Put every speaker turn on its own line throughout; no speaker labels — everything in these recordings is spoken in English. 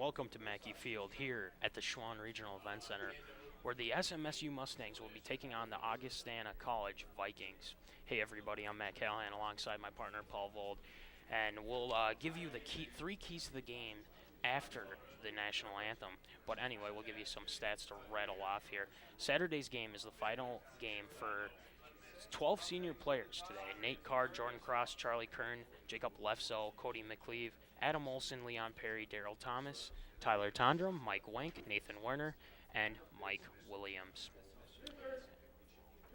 welcome to Mackey Field here at the Schwann Regional Event Center, where the SMSU Mustangs will be taking on the Augustana College Vikings. Hey everybody, I'm Matt Callahan alongside my partner Paul Vold, and we'll give you the three keys to the game after the national anthem. But anyway, we'll give you some stats to rattle off here. Saturday's game is the final game for 12 senior players today. Nate Card, Jordan Cross, Charlie Kern, Jacob Lefzo, Cody McLeave, Adam Olson, Leon Perry, Daryl Thomas, Tyler Tondrum, Mike Wenk, Nathan Werner, and Mike Williams.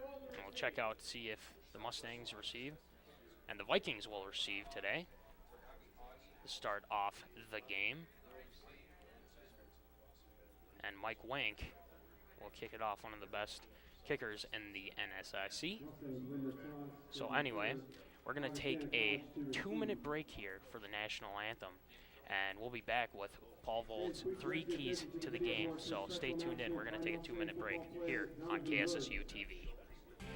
And we'll check out to see if the Mustangs receive and the Vikings will receive today to start off the game. And Mike Wenk will kick it off, one of the best kickers in the NSIC. So anyway, we're going to take a 2-minute break here for the national anthem, and we'll be back with Paul Vold's three keys to the game. So stay tuned in. We're going to take a 2-minute break here on KSSU TV.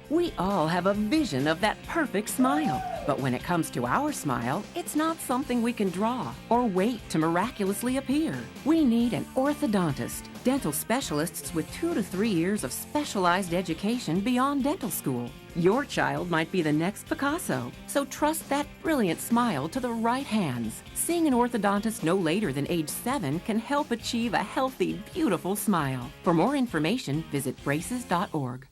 We all have a vision of that perfect smile. But when it comes to our smile, it's not something we can draw or wait to miraculously appear. We need an orthodontist, dental specialists with 2 to 3 years of specialized education beyond dental school. Your child might be the next Picasso, so trust that brilliant smile to the right hands. Seeing an orthodontist no later than age 7 can help achieve a healthy, beautiful smile. For more information, visit braces.org.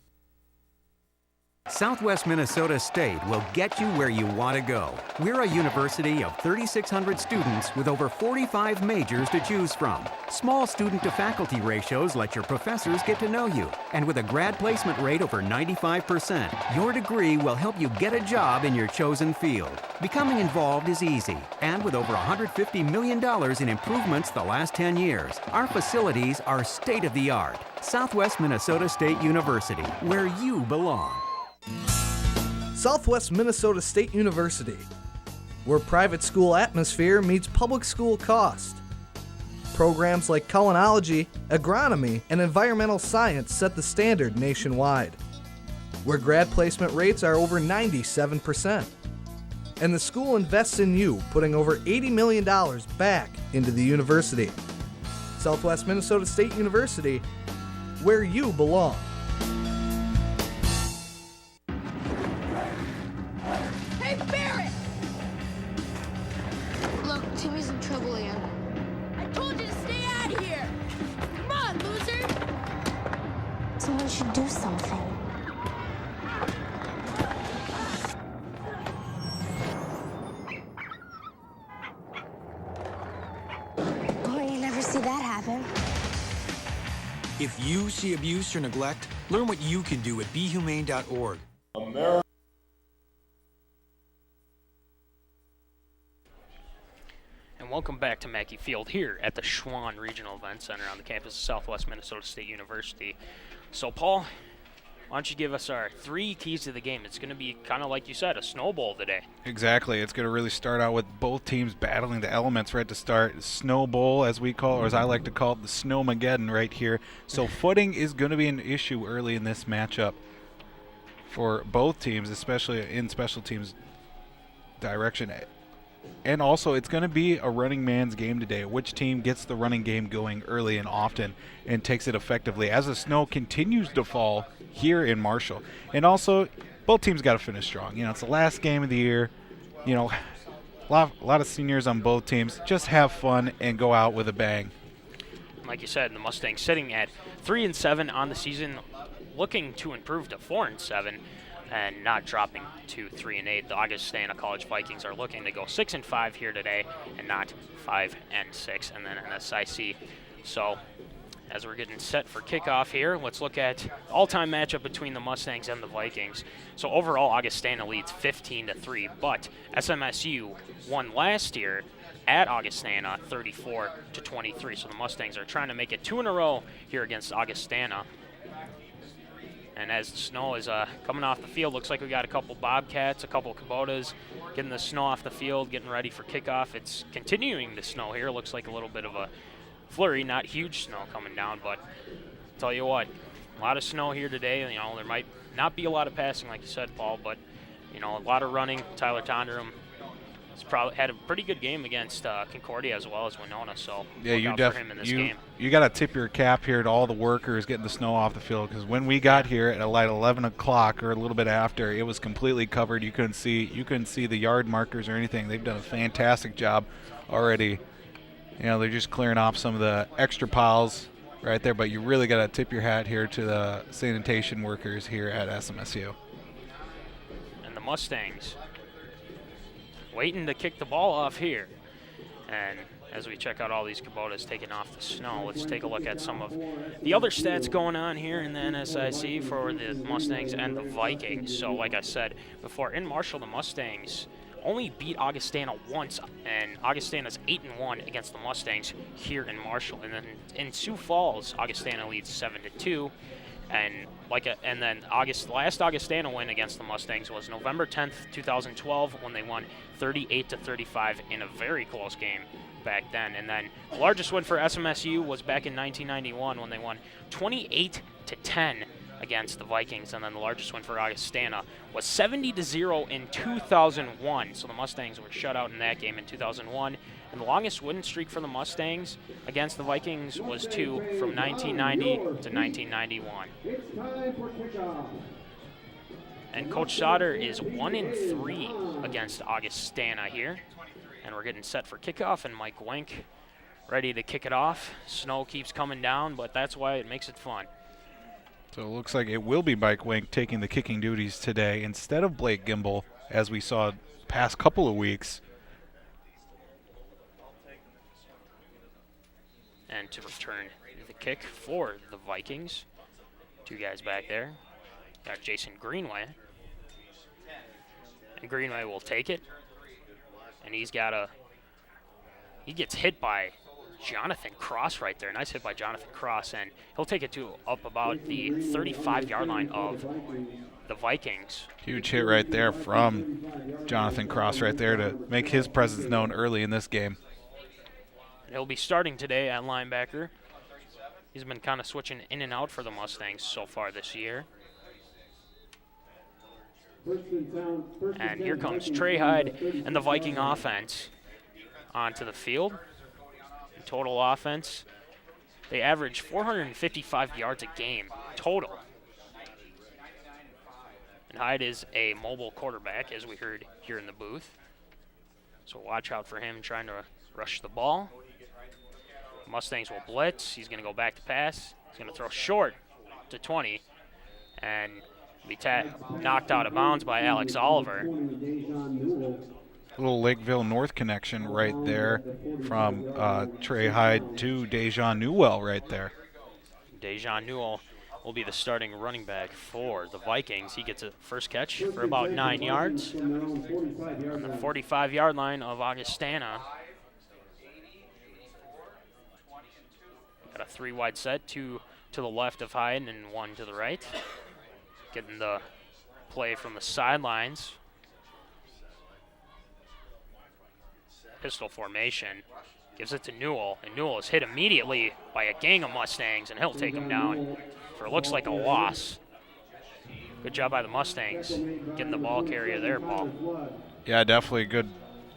Southwest Minnesota State will get you where you want to go. We're a university of 3,600 students with over 45 majors to choose from. Small student-to-faculty ratios let your professors get to know you. And with a grad placement rate over 95%, your degree will help you get a job in your chosen field. Becoming involved is easy. And with over $150 million in improvements the last 10 years, our facilities are state-of-the-art. Southwest Minnesota State University, where you belong.
Southwest Minnesota State University, where private school atmosphere meets public school cost. Programs like culinology, agronomy, and environmental science set the standard nationwide. Where grad placement rates are over 97%. And the school invests in you, putting over $80 million back into the university. Southwest Minnesota State University, where you belong.
Timmy's in trouble again.
I told you to stay out of here! Come on, loser!
Someone should do something. Oh, you never see that happen.
If you see abuse or neglect, learn what you can do at BeHumane.org.
And welcome back to Mackey Field here at the Schwann Regional Event Center on the campus of Southwest Minnesota State University. So, Paul, why don't you give us our three keys to the game? It's going to be kind of like you said, a snowball today.
Exactly. It's going to really start out with both teams battling the elements right to start. Snow Bowl, as we call it, or as I like to call it, the Snowmageddon right here. So footing is going to be an issue early in this matchup for both teams, especially in special teams direction. And also, it's going to be a running man's game today. Which team gets the running game going early and often and takes it effectively as the snow continues to fall here in Marshall. And also, both teams got to finish strong. You know, it's the last game of the year. You know, a lot of seniors on both teams. Just have fun and go out with a bang.
Like you said, the Mustangs sitting at 3-7 on the season, looking to improve to 4-7. And not dropping to 3-8. The Augustana College Vikings are looking to go 6-5 here today, and not 5-6, and then NSIC. So, as we're getting set for kickoff here, let's look at the all-time matchup between the Mustangs and the Vikings. So overall, Augustana leads 15-3, but SMSU won last year at Augustana 34-23. So the Mustangs are trying to make it 2 in a row here against Augustana. And as the snow is coming off the field, looks like we got a couple Bobcats, a couple Kubotas getting the snow off the field, getting ready for kickoff. It's continuing to snow here. Looks like a little bit of a flurry, not huge snow coming down, but I'll tell you what, a lot of snow here today. You know, there might not be a lot of passing, like you said, Paul, but, you know, a lot of running. Tyler Tondrum He's probably had a pretty good game against Concordia as well as Winona, so
Yeah,
look out for him in this game.
You got to tip your cap here to all the workers getting the snow off the field, because when we got here at like 11 o'clock or a little bit after, it was completely covered. You couldn't see the yard markers or anything. They've done a fantastic job already. You know, they're just clearing off some of the extra piles right there, but you really got to tip your hat here to the sanitation workers here at SMSU.
And the Mustangs waiting to kick the ball off here. And as we check out all these Kubotas taking off the snow, let's take a look at some of the other stats going on here in the NSIC for the Mustangs and the Vikings. So like I said before, in Marshall, the Mustangs only beat Augustana once, and Augustana's 8-1 against the Mustangs here in Marshall. And then in Sioux Falls, Augustana leads 7-2. And then last Augustana win against the Mustangs was November 10th, 2012, when they won 38-35 in a very close game back then. And then the largest win for SMSU was back in 1991 when they won 28-10 against the Vikings. And then the largest win for Augustana was 70-0 in 2001. So the Mustangs were shut out in that game in 2001. And the longest win streak for the Mustangs against the Vikings was 2 from 1990 to 1991. And Coach Sauter is 1-3 against Augustana here. And we're getting set for kickoff, and Mike Wink ready to kick it off. Snow keeps coming down, but that's why it makes it fun.
So it looks like it will be Mike Wink taking the kicking duties today instead of Blake Gimbel, as we saw past couple of weeks.
And to return the kick for the Vikings, two guys back there. Got Jason Greenway. And Greenway will take it. And he gets hit by Jonathan Cross right there. Nice hit by Jonathan Cross, and he'll take it to up about the 35-yard line of the Vikings.
Huge hit right there from Jonathan Cross right there to make his presence known early in this game.
He'll be starting today at linebacker. He's been kind of switching in and out for the Mustangs so far this year. And here comes Trey Hyde and the Viking offense onto the field. Total offense, they average 455 yards a game total. And Hyde is a mobile quarterback, as we heard here in the booth. So watch out for him trying to rush the ball. Mustangs will blitz. He's going to go back to pass. He's going to throw short to 20 and be knocked out of bounds by Alex Oliver.
Little Lakeville North connection right there from Trey Hyde to Dejan Newell right there.
Dejan Newell will be the starting running back for the Vikings. He gets a first catch for about 9 yards on the 45-yard line of Augustana. Got a 3-wide set, 2 to the left of Hyde and 1 to the right. Getting the play from the sidelines. Pistol formation. Gives it to Newell, and Newell is hit immediately by a gang of Mustangs, and he'll take him down for looks like a loss. Good job by the Mustangs getting the ball carrier there, Paul.
Yeah, definitely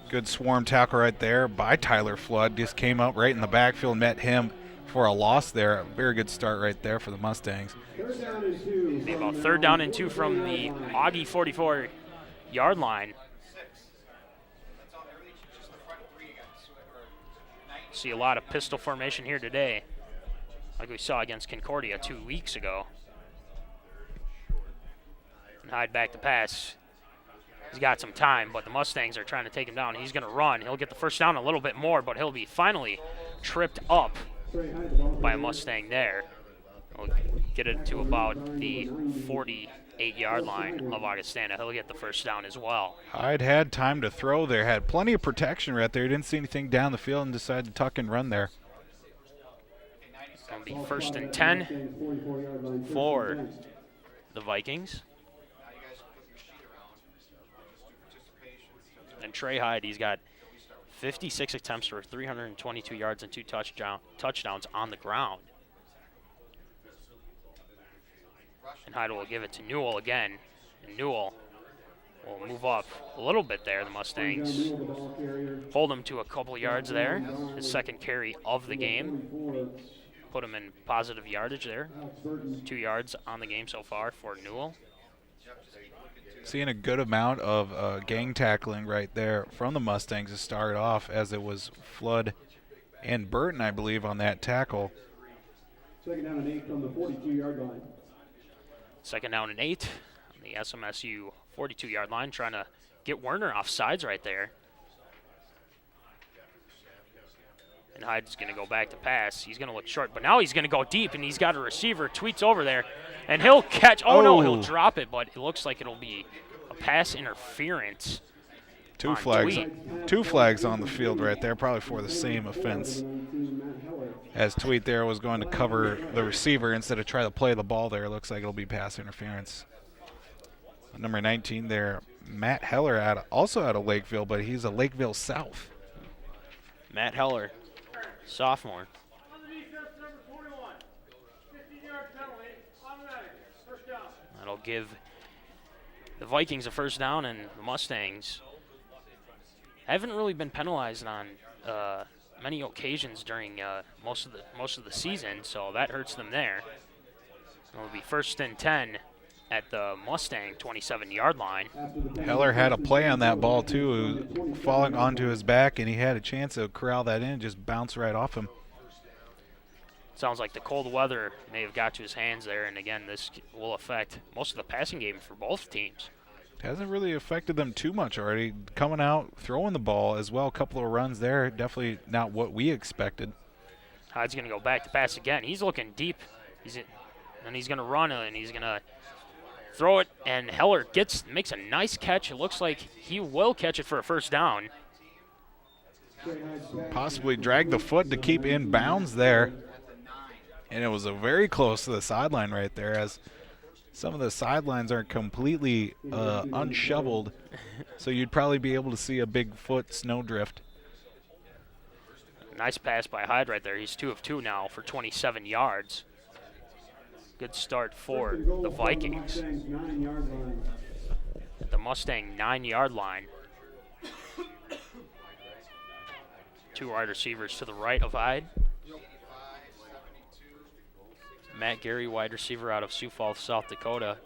good swarm tackle right there by Tyler Flood. Just came up right in the backfield, met him for a loss there. A very good start right there for the Mustangs.
Be about 3rd down and 2 from the Augie 44-yard line. See a lot of pistol formation here today, like we saw against Concordia 2 weeks ago. And Hyde back to pass. He's got some time, but the Mustangs are trying to take him down. He's going to run. He'll get the first down a little bit more, but he'll be finally tripped up by a Mustang there. We'll get it to about the 48-yard line of Augustana. He'll get the first down as well.
Hyde had time to throw there, had plenty of protection right there. Didn't see anything down the field and decided to tuck and run there.
It's going to be 1st and 10 for the Vikings. And Trey Hyde, he's got 56 attempts for 322 yards and 2 touchdowns on the ground. And Hyde will give it to Newell again. And Newell will move up a little bit there. The Mustangs hold him to a couple yards there. His second carry of the game. Put him in positive yardage there. 2 yards on the game so far for Newell.
Seeing a good amount of gang tackling right there from the Mustangs to start off, as it was Flood and Burton, I believe, on that tackle.
2nd down and 8 from the 42-yard line.
2nd down and 8 on the SMSU 42-yard line, trying to get Werner off sides right there. And Hyde's going to go back to pass. He's going to look short, but now he's going to go deep, and he's got a receiver. Tweets over there, and he'll catch. Oh, no, he'll drop it, but it looks like it'll be a pass interference.
Two flags on the field right there, probably for the same offense. As Tweet there was going to cover the receiver instead of try to play the ball there. It looks like it'll be pass interference. Number 19 there, Matt Heller, also out of Lakeville, but he's a Lakeville South.
Matt Heller, sophomore. That'll give the Vikings a first down, and the Mustangs haven't really been penalized on many occasions during most of the season, so that hurts them there. It'll be 1st and 10 at the Mustang 27-yard line.
Heller had a play on that ball too, falling onto his back, and he had a chance to corral that in, just bounce right off him.
Sounds like the cold weather may have got to his hands there, and again, this will affect most of the passing game for both teams.
Hasn't really affected them too much already. Coming out, throwing the ball as well, a couple of runs there, definitely not what we expected.
Hyde's going to go back to pass again. He's looking deep, and he's going to run, and he's going to throw it, and Heller makes a nice catch. It looks like he will catch it for a first down.
Possibly drag the foot to keep in bounds there. And it was a very close to the sideline right there, as some of the sidelines are completely unshoveled, so you'd probably be able to see a big foot snowdrift.
Nice pass by Hyde right there. He's 2 of 2 now for 27 yards. Good start for the Vikings. At the Mustang 9-yard line. 2 wide receivers to the right of Hyde. Matt Gary, wide receiver out of Sioux Falls, South Dakota.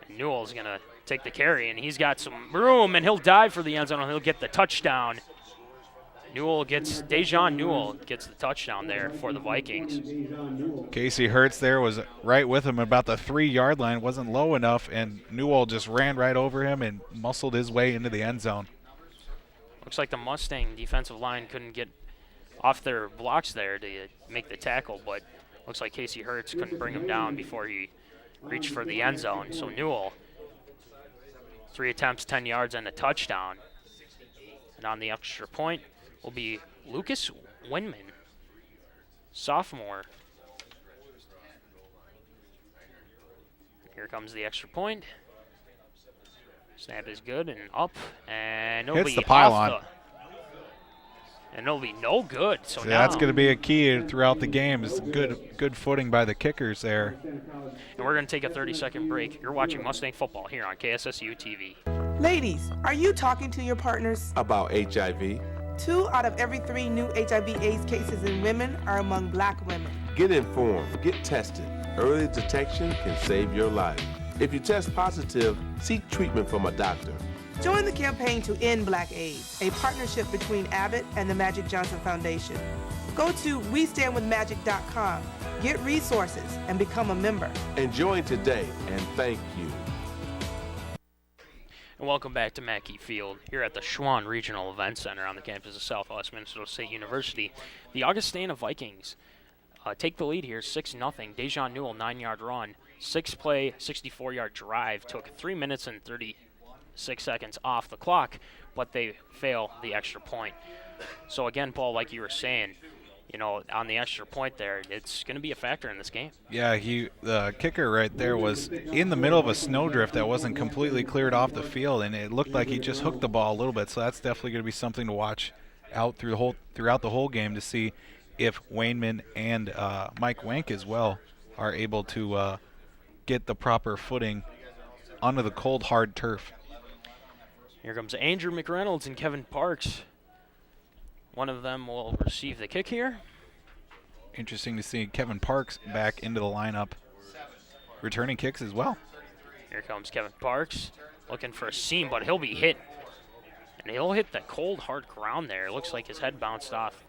And Newell's going to take the carry, and he's got some room, and he'll dive for the end zone, and he'll get the touchdown. Dejan Newell gets the touchdown there for the Vikings.
Casey Hertz there was right with him about the 3-yard line, wasn't low enough, and Newell just ran right over him and muscled his way into the end zone.
Looks like the Mustang defensive line couldn't get off their blocks there to make the tackle, but looks like Casey Hertz couldn't bring him down before he reached for the end zone. So Newell, 3 attempts, 10 yards, and a touchdown. And on the extra point will be Lucas Winman, sophomore. Here comes the extra point. Snap is good and up, and it'll
Hits
be
the pylon.
And it'll be no good. So now
that's going to be a key throughout the game. Is good footing by the kickers there.
And we're going to take a 30-second break. You're watching Mustang football here on KSSU TV.
Ladies, are you talking to your partners
about HIV?
2 out of every 3 new HIV/AIDS cases in women are among black women.
Get informed, get tested. Early detection can save your life. If you test positive, seek treatment from a doctor.
Join the campaign to end Black AIDS, a partnership between Abbott and the Magic Johnson Foundation. Go to WeStandWithMagic.com, get resources, and become a member.
And join today, and thank you.
And welcome back to Mackey Field here at the Schwann Regional Event Center on the campus of Southwest Minnesota State University. The Augustana Vikings take the lead here, 6-0. Dejan Newell, 9-yard run, 6-play, 64-yard drive. Took 3 minutes and 36 seconds off the clock, but they fail the extra point. So again, Paul, like you were saying, on the extra point there, it's going to be a factor in this game.
Yeah, the kicker right there was in the middle of a snowdrift that wasn't completely cleared off the field, and it looked like he just hooked the ball a little bit. So that's definitely going to be something to watch out throughout the whole game to see if Wayneman and Mike Wank as well are able to get the proper footing onto the cold, hard turf.
Here comes Andrew McReynolds and Kevin Parks. One of them will receive the kick here.
Interesting to see Kevin Parks back into the lineup, returning kicks as well.
Here comes Kevin Parks, looking for a seam, but he'll be hit. And he'll hit the cold, hard ground there. It looks like his head bounced off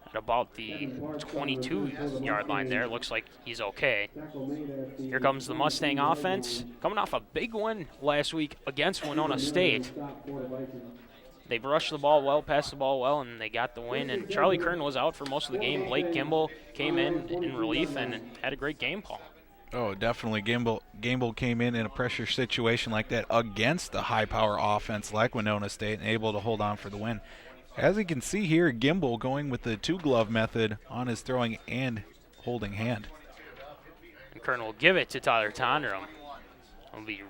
at about the 22-yard line there. It looks like he's okay. Here comes the Mustang offense, coming off a big win last week against Winona State. They rushed the ball well, passed the ball well, and they got the win. And Charlie Kern was out for most of the game. Blake Gimble came in relief and had a great game, Paul.
Oh, definitely. Gimble came in a pressure situation like that against the high-power offense like Winona State and able to hold on for the win. As you can see here, Gimble going with the two-glove method on his throwing and holding hand.
And Kern will give it to Tyler Tondrum. There'll be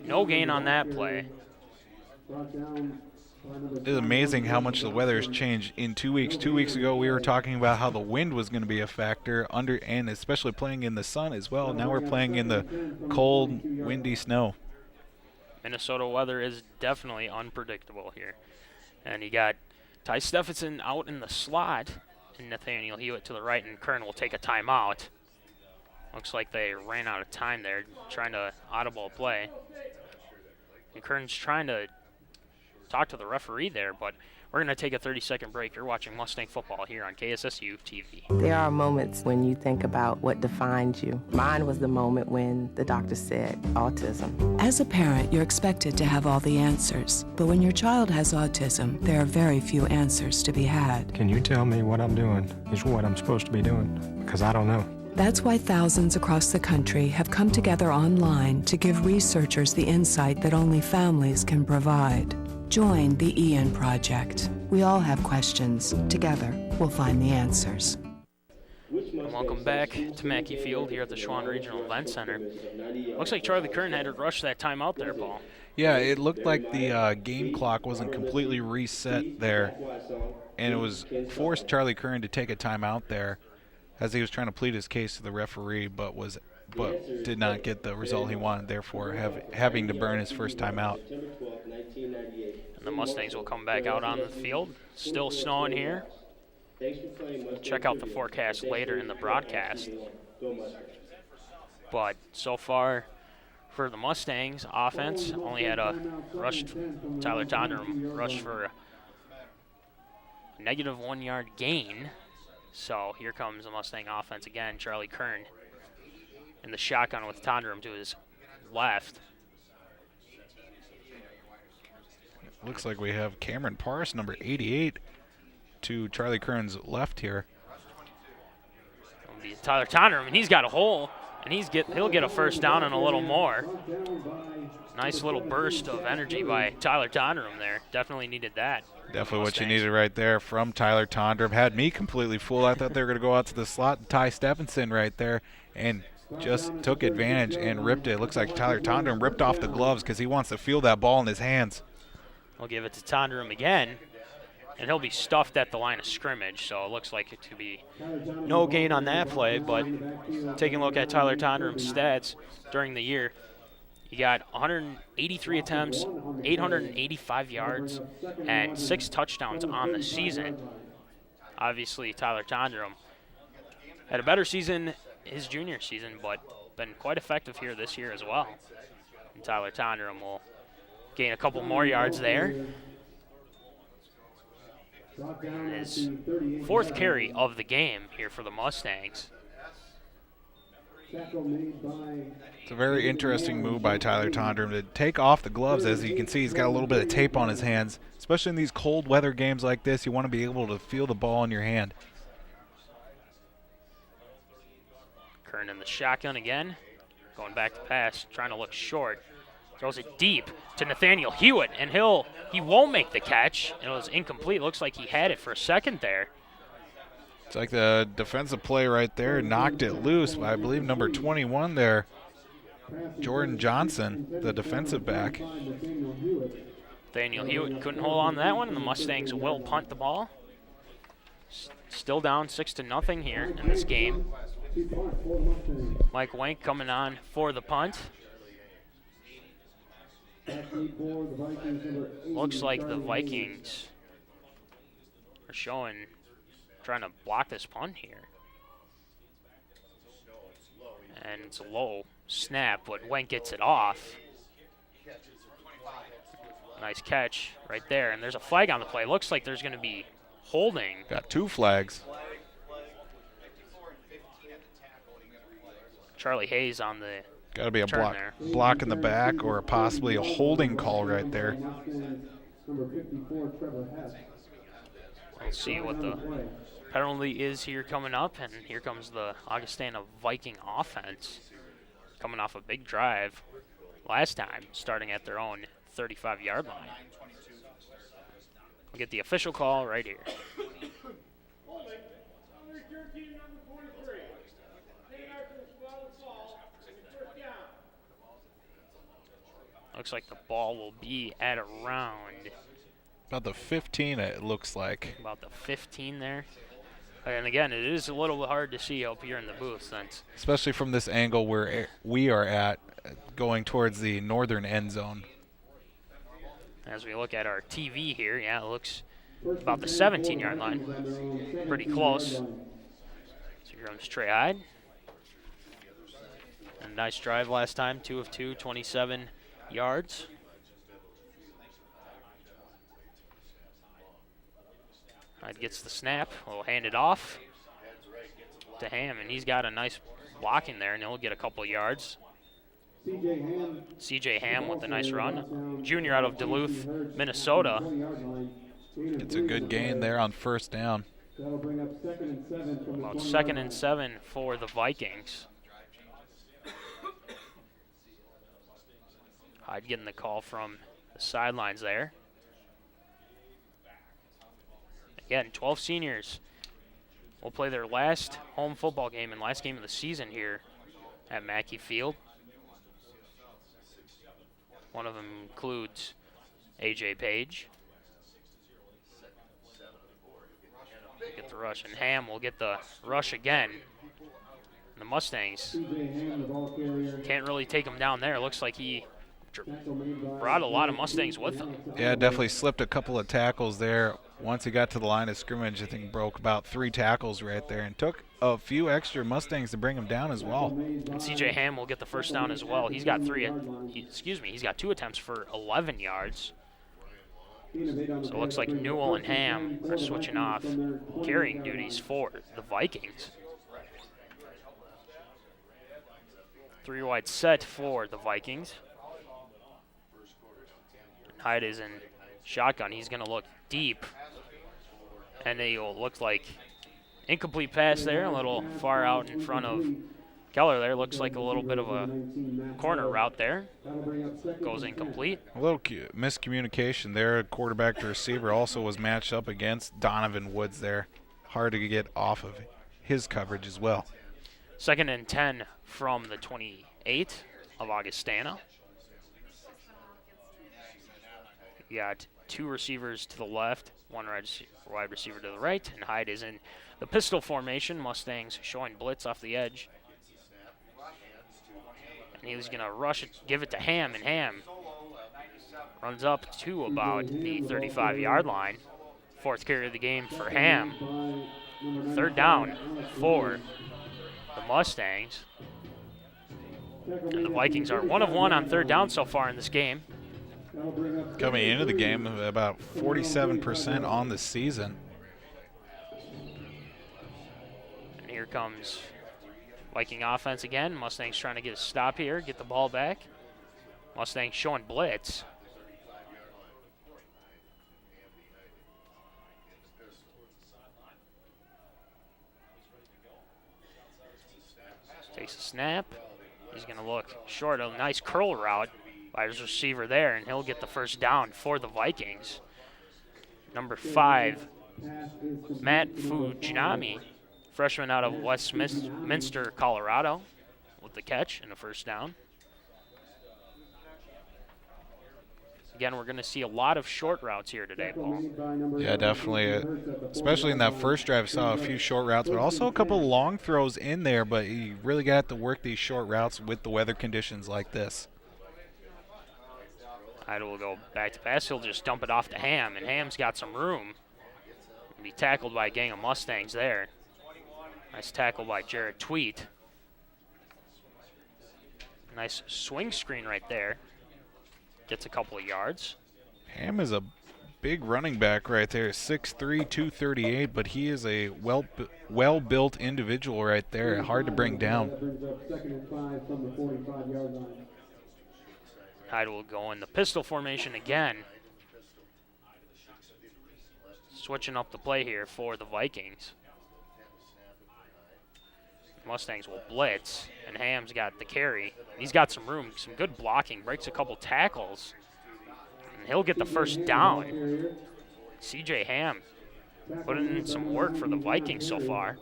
no gain on that play.
It's amazing how much the weather has changed in 2 weeks. 2 weeks ago, we were talking about how the wind was going to be a factor, and especially playing in the sun as well. Now we're playing in the cold, windy snow.
Minnesota weather is definitely unpredictable here. And you got Ty Stephenson out in the slot, and Nathaniel Hewitt to the right, and Kern will take a timeout. Looks like they ran out of time there, trying to audible play. And Kern's trying to talk to the referee there, but we're going to take a 30-second break. You're watching Mustang football here on KSSU TV.
There are moments when you think about what defines you. Mine was the moment when the doctor said autism.
As a parent, you're expected to have all the answers. But when your child has autism, there are very few answers to be had.
Can you tell me what I'm doing is what I'm supposed to be doing? Because I don't know.
That's why thousands across the country have come together online to give researchers the insight that only families can provide. Join the Ian Project. We all have questions. Together, we'll find the answers.
Welcome back to Mackey Field here at the Schwann Regional Event Center. Looks like Charlie Kern had to rush that timeout there, Paul.
Yeah, it looked like the game clock wasn't completely reset there, and it was forced Charlie Kern to take a timeout there as he was trying to plead his case to the referee, but did not get the result he wanted, therefore having to burn his first timeout.
And the Mustangs will come back out on the field. Still snowing here. We'll check out the forecast later in the broadcast. But so far for the Mustangs offense, only had a rush. Tyler Tondrum rushed for a negative 1 yard gain. So here comes the Mustang offense again. Charlie Kern in the shotgun with Tondrum to his left.
Looks like we have Cameron Parse, number 88, to Charlie Kern's left here.
It'll be Tyler Tondrum, and he's got a hole, and he'll get a first down and a little more. Nice little burst of energy by Tyler Tondrum there. Definitely needed that.
Definitely what you needed right there from Tyler Tondrum. Had me completely fooled. I thought they were going to go out to the slot and Ty Stephenson right there, and just took advantage and ripped it. Looks like Tyler Tondrum ripped off the gloves because he wants to feel that ball in his hands.
We'll give it to Tondrum again, and he'll be stuffed at the line of scrimmage, so it looks like it could be no gain on that play. But taking a look at Tyler Tondrum's stats during the year, he got 183 attempts, 885 yards, and 6 touchdowns on the season. Obviously, Tyler Tondrum had a better season his junior season, but been quite effective here this year as well. And Tyler Tondrum will gain a couple more yards there. His 4th carry of the game here for the Mustangs.
It's a very interesting move by Tyler Tondrum to take off the gloves. As you can see, he's got a little bit of tape on his hands. Especially in these cold weather games like this, you want to be able to feel the ball in your hand.
Kern in the shotgun again. Going back to pass, trying to look short. Throws it deep to Nathaniel Hewitt, and he won't make the catch. It was incomplete. Looks like he had it for a second there.
It's like the defensive play right there knocked it loose by, I believe, number 21 there, Jordan Johnson, the defensive back.
Nathaniel Hewitt couldn't hold on to that one, and the Mustangs will punt the ball. Still down 6-0 here in this game. Mike Wank coming on for the punt. Looks like the Vikings are trying to block this punt here. And it's a low snap, but Wendt gets it off. Nice catch right there, and there's a flag on the play. Looks like there's going to be holding.
Got 2 flags.
Charlie Hayes on the
Got to be a
turn there.
block in the back or possibly a holding call right there.
We'll see what the penalty is here coming up, and here comes the Augustana Viking offense coming off a big drive last time, starting at their own 35-yard line. We'll get the official call right here. Looks like the ball will be at around
About the 15, it looks like.
about the 15 there. And again, it is a little hard to see up here in the booth since
Especially from this angle where we are at, going towards the northern end zone.
as we look at our TV here, yeah, it looks about the 17-yard line. Pretty close. So here comes Trey Hyde. And a nice drive last time, 2 of 2, 27 yards. Hyde gets the snap. We'll hand it off to Ham, and he's got a nice blocking there, and he'll get a couple of yards. C.J. Ham with a nice run. Junior out of Duluth, Minnesota.
It's a good gain there on first down.
About 2nd and 7 for the Vikings. Hyde getting the call from the sidelines there. Again, 12 seniors will play their last home football game and last game of the season here at Mackey Field. One of them includes A.J. Page. Get the rush, and Ham will get the rush again. And the Mustangs can't really take him down there. Looks like he brought a lot of Mustangs with him.
Yeah, definitely slipped a couple of tackles there. Once he got to the line of scrimmage, I think broke about 3 tackles right there and took a few extra Mustangs to bring him down as well.
And C.J. Ham will get the first down as well. He's got he's got 2 attempts for 11 yards. So it looks like Newell and Ham are switching off carrying duties for the Vikings. 3 wide set for the Vikings. Hyde is in shotgun. He's going to look deep. And he'll look like incomplete pass there, a little far out in front of Keller there. Looks like a little bit of a corner route there. Goes incomplete.
A little miscommunication there. Quarterback to receiver also was matched up against Donovan Woods there. Hard to get off of his coverage as well.
2nd and 10 from the 28 of Augustana. You got 2 receivers to the left, 1 wide receiver to the right, and Hyde is in the pistol formation. Mustangs showing blitz off the edge. And he was going to rush it, give it to Ham, and Ham runs up to about the 35-yard line. 4th carry of the game for Ham. 3rd down for the Mustangs. And the Vikings are 1 of 1 on 3rd down so far in this game.
Coming into the game, about 47% on the season.
And here comes Viking offense again. Mustangs trying to get a stop here, get the ball back. Mustangs showing blitz. Takes a snap. He's going to look short. A nice curl route by his receiver there, and he'll get the first down for the Vikings. Number 5, Matt Fujinami, freshman out of Westminster, Colorado, with the catch and a first down. Again, we're going to see a lot of short routes here today, Paul.
Yeah, definitely. Especially in that first drive, saw a few short routes, but also a couple of long throws in there, but you really got to work these short routes with the weather conditions like this.
Hyde will go back to pass. He'll just dump it off to Ham, and Ham's got some room. He'll be tackled by a gang of Mustangs there. Nice tackle by Jared Tweet. Nice swing screen right there. Gets a couple of yards.
Ham is a big running back right there, 6'3", 238, but he is a well-built individual right there, hard to bring down.
Hyde will go in the pistol formation again. Switching up the play here for the Vikings. Mustangs will blitz, and Ham's got the carry. He's got some room, some good blocking, breaks a couple tackles. He'll get the first down. C.J. Ham putting in some work for the Vikings so far.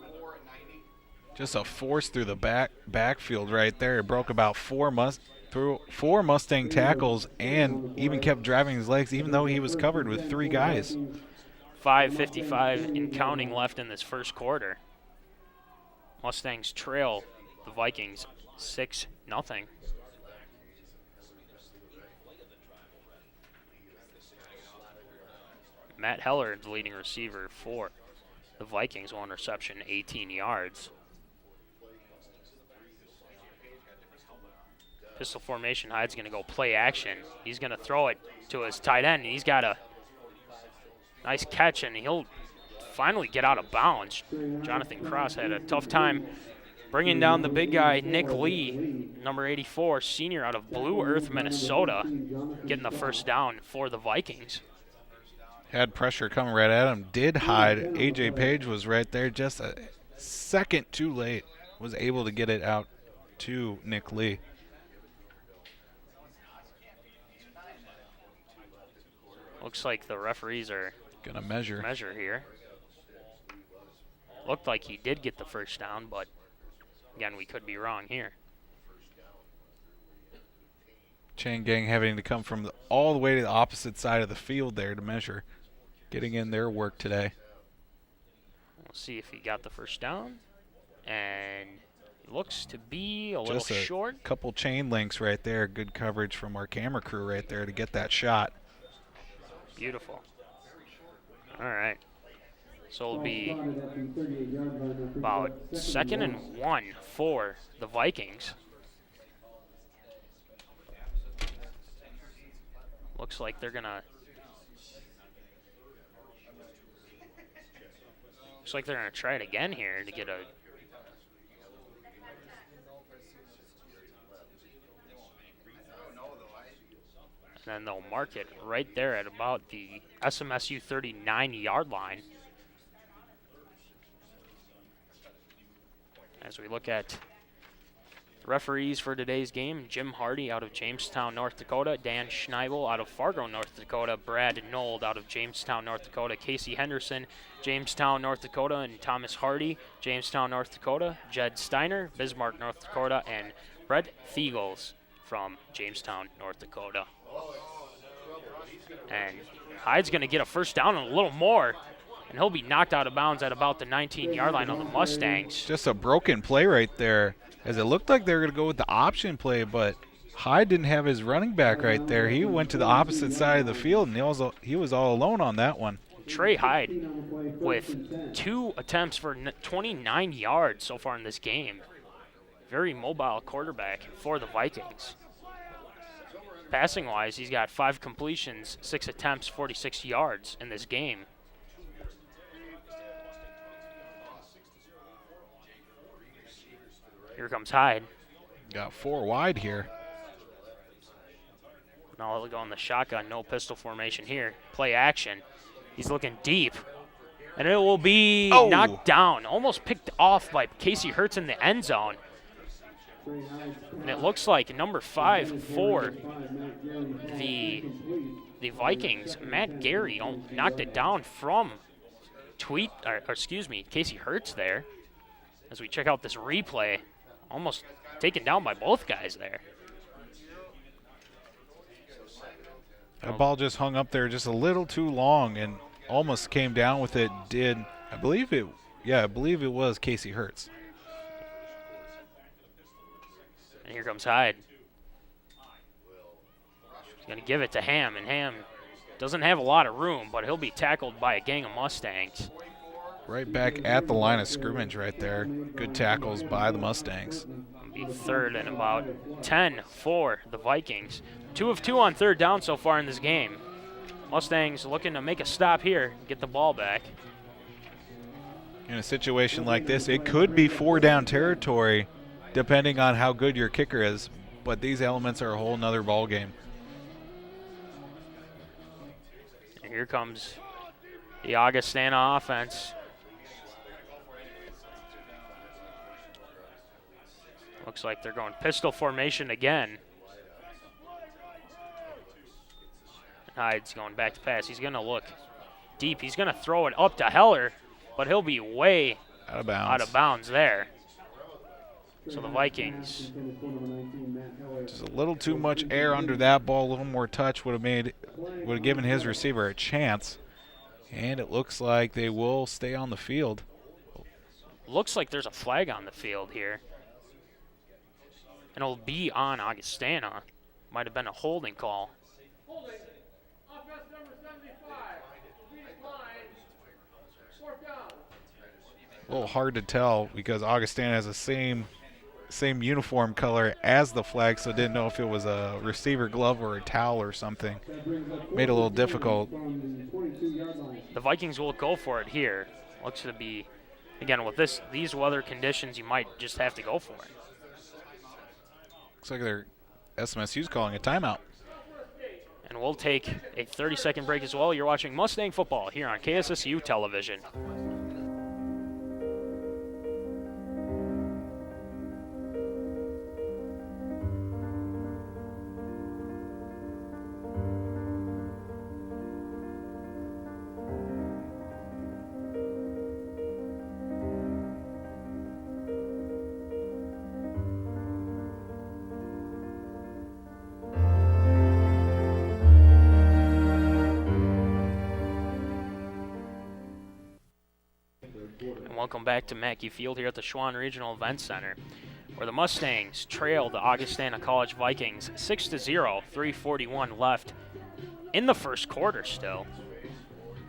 Just a force through the backfield right there. It broke about four Mustang tackles and even kept driving his legs, even though he was covered with 3 guys.
5:55 and counting left in this first quarter. Mustangs trail the Vikings 6-0. Matt Heller, the leading receiver for the Vikings, 1 reception, 18 yards. Pistol formation, Hyde's going to go play action. He's going to throw it to his tight end, and he's got a nice catch, and he'll finally get out of bounds. Jonathan Cross had a tough time bringing down the big guy, Nick Lee, number 84, senior out of Blue Earth, Minnesota, getting the first down for the Vikings.
Had pressure coming right at him. Did hide. A.J. Page was right there just a second too late. Was able to get it out to Nick Lee.
Looks like the referees are
going to measure
here. Looked like he did get the first down, but again, we could be wrong here.
Chain Gang having to come from all the way to the opposite side of the field there to measure. Getting in their work today.
We'll see if he got the first down. And it looks to be a little short.
Couple chain links right there. Good coverage from our camera crew right there to get that shot.
Beautiful. All right. So it'll be about 2nd and 1 for the Vikings. Looks like they're going to try it again here to get a and then they'll mark it right there at about the SMSU 39-yard line. As we look at referees for today's game, Jim Hardy out of Jamestown, North Dakota, Dan Schneibel out of Fargo, North Dakota, Brad Nold out of Jamestown, North Dakota, Casey Henderson, Jamestown, North Dakota, and Thomas Hardy, Jamestown, North Dakota, Jed Steiner, Bismarck, North Dakota, and Brett Thiegels from Jamestown, North Dakota. And Hyde's going to get a first down and a little more, and he'll be knocked out of bounds at about the 19-yard line on the Mustangs.
Just a broken play right there, as it looked like they were going to go with the option play, but Hyde didn't have his running back right there. He went to the opposite side of the field, and he was all alone on that one.
Trey Hyde with 2 attempts for 29 yards so far in this game. Very mobile quarterback for the Vikings. Passing-wise, he's got 5 completions, 6 attempts, 46 yards in this game. Here comes Hyde.
Got 4 wide here.
Now he'll go on the shotgun, no pistol formation here. Play action. He's looking deep. And it will be knocked down. Almost picked off by Casey Hertz in the end zone. And it looks like number 5 for the Vikings, Matt Gary, knocked it down from Casey Hertz there. As we check out this replay, almost taken down by both guys there.
That ball just hung up there just a little too long and almost came down with it. I believe it was Casey Hertz.
And here comes Hyde. He's going to give it to Ham, and Ham doesn't have a lot of room, but he'll be tackled by a gang of Mustangs.
Right back at the line of scrimmage right there. Good tackles by the Mustangs.
It'll be third and about 10 for the Vikings. 2 of 2 on third down so far in this game. Mustangs looking to make a stop here, get the ball back.
In a situation like this, it could be 4-down territory depending on how good your kicker is, but these elements are a whole nother ball game.
And here comes the Augustana offense. Looks like they're going pistol formation again. Hyde's going back to pass. He's going to look deep. He's going to throw it up to Heller, but he'll be way out of bounds there. So the Vikings.
Just a little too much air under that ball. A little more touch would have given his receiver a chance. And it looks like they will stay on the field.
Looks like there's a flag on the field here. And it'll be on Augustana. Might have been a holding call.
A little hard to tell because Augustana has the same uniform color as the flag, so didn't know if it was a receiver glove or a towel or something. Made it a little difficult.
The Vikings will go for it here. Looks to be, again, with these weather conditions, you might just have to go for it.
Looks like their SMSU's calling a timeout.
And we'll take a 30-second break as well. You're watching Mustang football here on KSSU television. Welcome back to Mackey Field here at the Schwann Regional Event Center, where the Mustangs trail the Augustana College Vikings 6-0, 3:41 left in the first quarter still.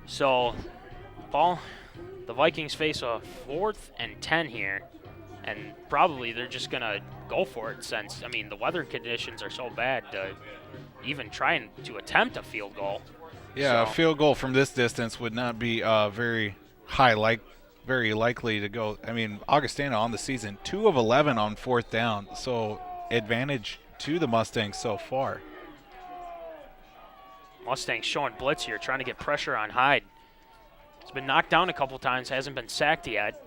So, Paul, the Vikings face a 4th and 10 here, and probably they're just going to go for it since, I mean, the weather conditions are so bad to even try to attempt a field goal.
Yeah, a field goal from this distance would not be very likely to go. I mean, Augustana on the season, 2 of 11 on 4th down, so advantage to the Mustangs so far.
Mustangs showing blitz here, trying to get pressure on Hyde. He's been knocked down a couple times, hasn't been sacked yet.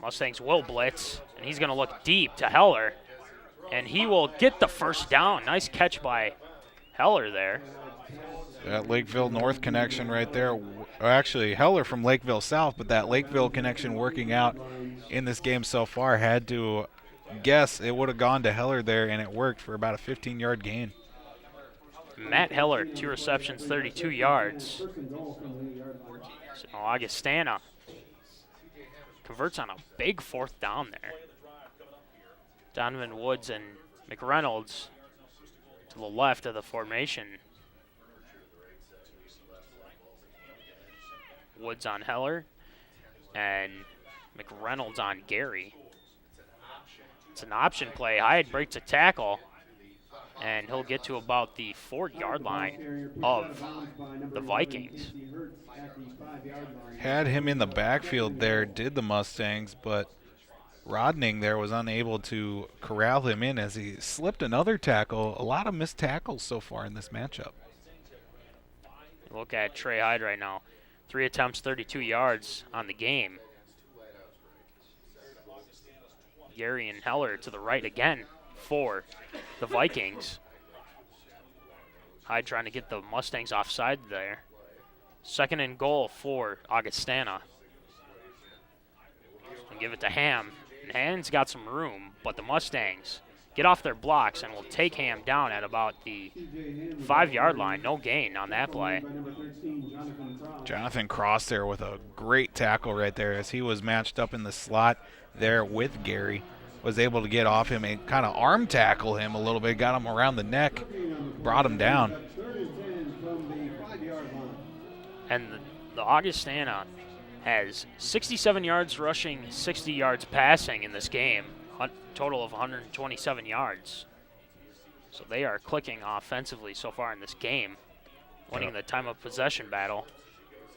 Mustangs will blitz, and he's going to look deep to Heller, and he will get the first down. Nice catch by Heller there.
That Lakeville North connection right there. Actually, Heller from Lakeville South, but that Lakeville connection working out in this game so far. Had to guess it would have gone to Heller there, and it worked for about a 15-yard gain.
Matt Heller, 2 receptions, 32 yards. So Augustana converts on a big 4th down there. Donovan Woods and McReynolds to the left of the formation. Woods on Heller and McReynolds on Gary. It's an option play. Hyde breaks a tackle, and he'll get to about the 4-yard line of the Vikings.
Had him in the backfield there, did the Mustangs, but Rodning there was unable to corral him in as he slipped another tackle. A lot of missed tackles so far in this matchup.
Look at Trey Hyde right now. 3 attempts, 32 yards on the game. Gary and Heller to the right again for the Vikings. Hyde trying to get the Mustangs offside there. 2nd and goal for Augustana. And give it to Ham. And Ham's got some room, but the Mustangs get off their blocks and will take Ham down at about the 5-yard line. No gain on that play.
Jonathan Cross there with a great tackle right there as he was matched up in the slot there with Gary. was able to get off him and kind of arm tackle him a little bit, got him around the neck, brought him down.
And the Augustana has 67 yards rushing, 60 yards passing in this game, a total of 127 yards. So they are clicking offensively so far in this game, winning the time of possession battle.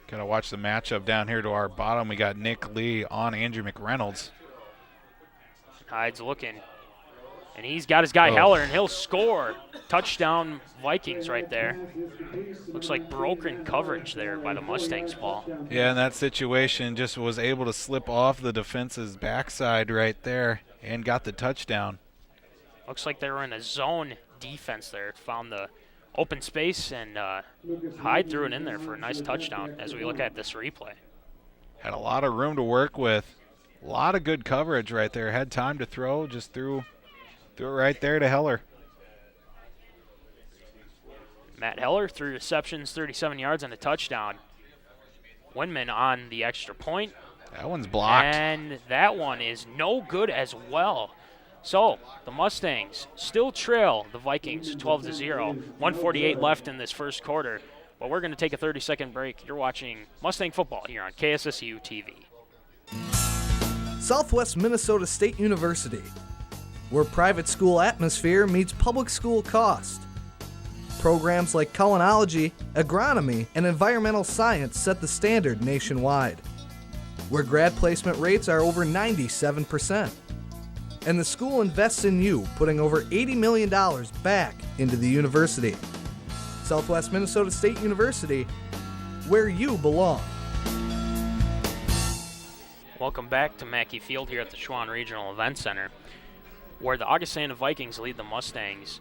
Gotta watch the matchup down here to our bottom. We got Nick Lee on Andrew McReynolds.
Hyde's looking, and he's got his guy Heller, and he'll score. Touchdown Vikings right there. Looks like broken coverage there by the Mustangs, Paul.
Yeah, in that situation, just was able to slip off the defense's backside right there and got the touchdown.
Looks like they were in a zone defense there. Found the open space, and Hyde threw it in there for a nice touchdown as we look at this replay.
Had a lot of room to work with. A lot of good coverage right there. Had time to throw, just threw it right there to Heller.
Matt Heller, 3 receptions, 37 yards, and a touchdown. Winman on the extra point.
That one's blocked.
And that one is no good as well. So the Mustangs still trail the Vikings 12-0. 1:48 left in this first quarter. But we're going to take a 30-second break. You're watching Mustang football here on KSSU TV.
Southwest Minnesota State University, where private school atmosphere meets public school cost. Programs like culinology, agronomy, and environmental science set the standard nationwide, where grad placement rates are over 97%. And the school invests in you, putting over $80 million back into the university. Southwest Minnesota State University, where you belong.
Welcome back to Mackey Field here at the Schwann Regional Event Center, where the Augustana Vikings lead the Mustangs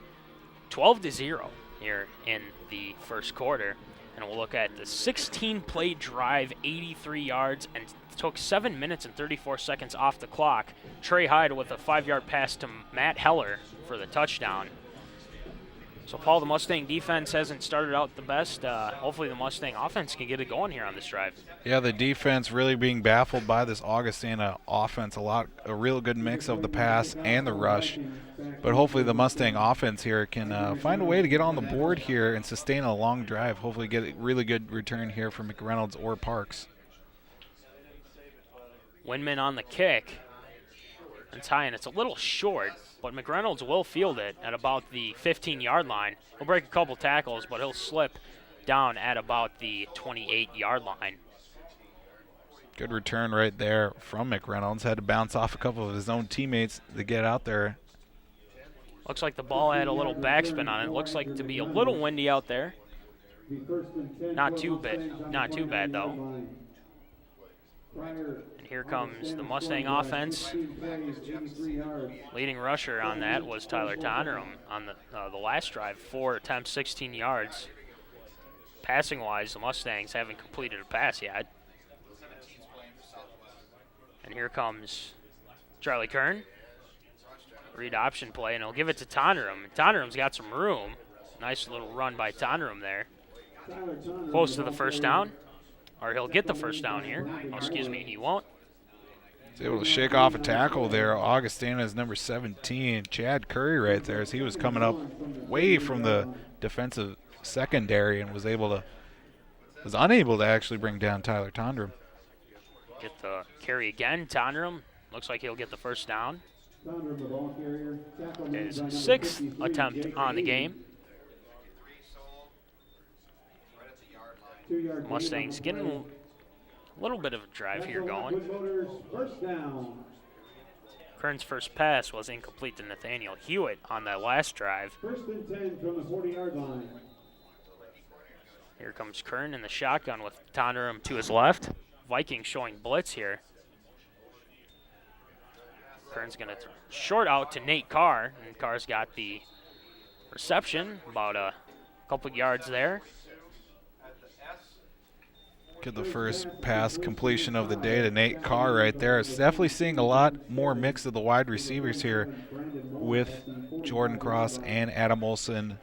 12-0 here in the first quarter. And we'll look at the 16-play drive, 83 yards, and took 7 minutes and 34 seconds off the clock. Trey Hyde with a 5-yard pass to Matt Heller for the touchdown. So, Paul, the Mustang defense hasn't started out the best. Hopefully the Mustang offense can get it going here on this drive.
Yeah, the defense really being baffled by this Augustana offense. A real good mix of the pass and the rush. But hopefully the Mustang offense here can find a way to get on the board here and sustain a long drive. Hopefully get a really good return here from McReynolds or Parks.
Winman on the kick. It's high, and it's a little short, but McReynolds will field it at about the 15-yard line. He'll break a couple tackles, but he'll slip down at about the 28-yard line.
Good return right there from McReynolds. Had to bounce off a couple of his own teammates to get out there.
Looks like the ball had a little backspin on it. Looks like to be a little windy out there. Not too bad though. And here comes the Mustang offense. Leading rusher on that was Tyler Tonnerum on the last drive. 4 attempts, 16 yards. Passing-wise, the Mustangs haven't completed a pass yet. And here comes Charlie Kern. Read option play, and he'll give it to Tonnerum. Tonnerum's got some room. Nice little run by Tonnerum there. Close to the first down. Or he'll get the first down here. Oh, excuse me, he won't.
He's able to shake off a tackle there. Augustana's number 17, Chad Curry right there, as he was coming up way from the defensive secondary and was unable to actually bring down Tyler Tonnerum.
Get the carry again. Tonnerum looks like he'll get the first down. His 6th attempt on the game. Mustangs getting a little bit of a drive here going. Kern's first pass was incomplete to Nathaniel Hewitt on that last drive.
1st and 10 from the 40-yard line.
Here comes Kern in the shotgun with Tonnerum to his left. Vikings showing blitz here. Kern's going to short out to Nate Carr, and Carr's got the reception, about a couple yards there.
Get the first pass completion of the day to Nate Carr right there. It's definitely seeing a lot more mix of the wide receivers here with Jordan Cross and Adam Olson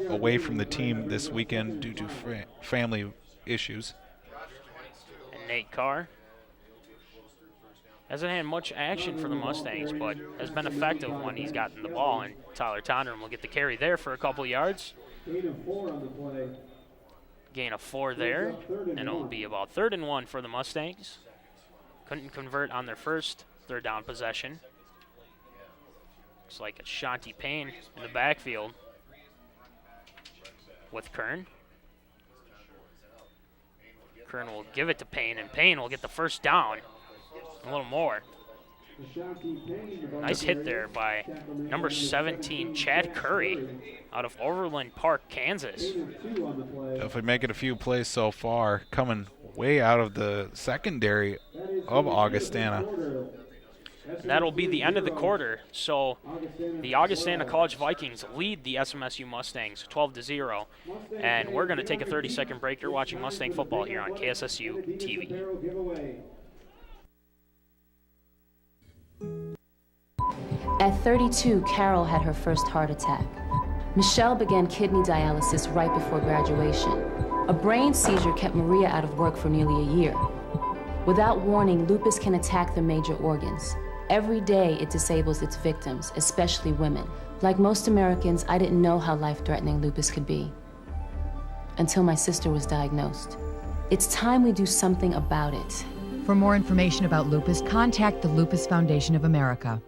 away from the team this weekend due to family issues.
And Nate Carr Hasn't had much action for the Mustangs, but has been effective when he's gotten the ball, and Tyler Tondrum will get the carry there for a couple yards.
Gain of 4 on the play.
Gain of 4 there, and it'll be about 3rd and 1 for the Mustangs. Couldn't convert on their first third down possession. Looks like it's Shanti Payne in the backfield with Kern. Kern will give it to Payne, and Payne will get the first down. A little more. Nice hit there by number 17, Chad Curry, out of Overland Park, Kansas.
Definitely making a few plays so far, coming way out of the secondary of Augustana.
And that'll be the end of the quarter. So the Augustana College Vikings lead the SMSU Mustangs 12-0. And we're going to take a 30-second break. You're watching Mustang football here on KSSU TV.
At 32, Carol had her first heart attack. Michelle began kidney dialysis right before graduation. A brain seizure kept Maria out of work for nearly a year. Without warning, lupus can attack the major organs. Every day, it disables its victims, especially women. Like most Americans, I didn't know how life-threatening lupus could be until my sister was diagnosed. It's time we do something about it.
For more information about lupus, contact the Lupus Foundation of America.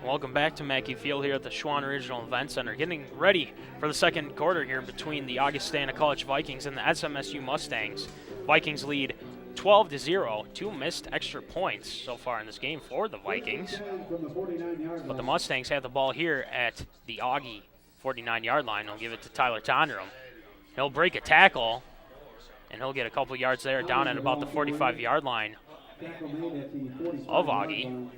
Welcome back to Mackey Field here at the Schwann Regional Event Center. Getting ready for the second quarter here between the Augustana College Vikings and the SMSU Mustangs. Vikings lead 12-0. 2 missed extra points so far in this game for the Vikings. But the Mustangs have the ball here at the Augie 49-yard line. They'll give it to Tyler Tondrum. He'll break a tackle, and he'll get a couple yards there down at about the 45-yard line of Augie.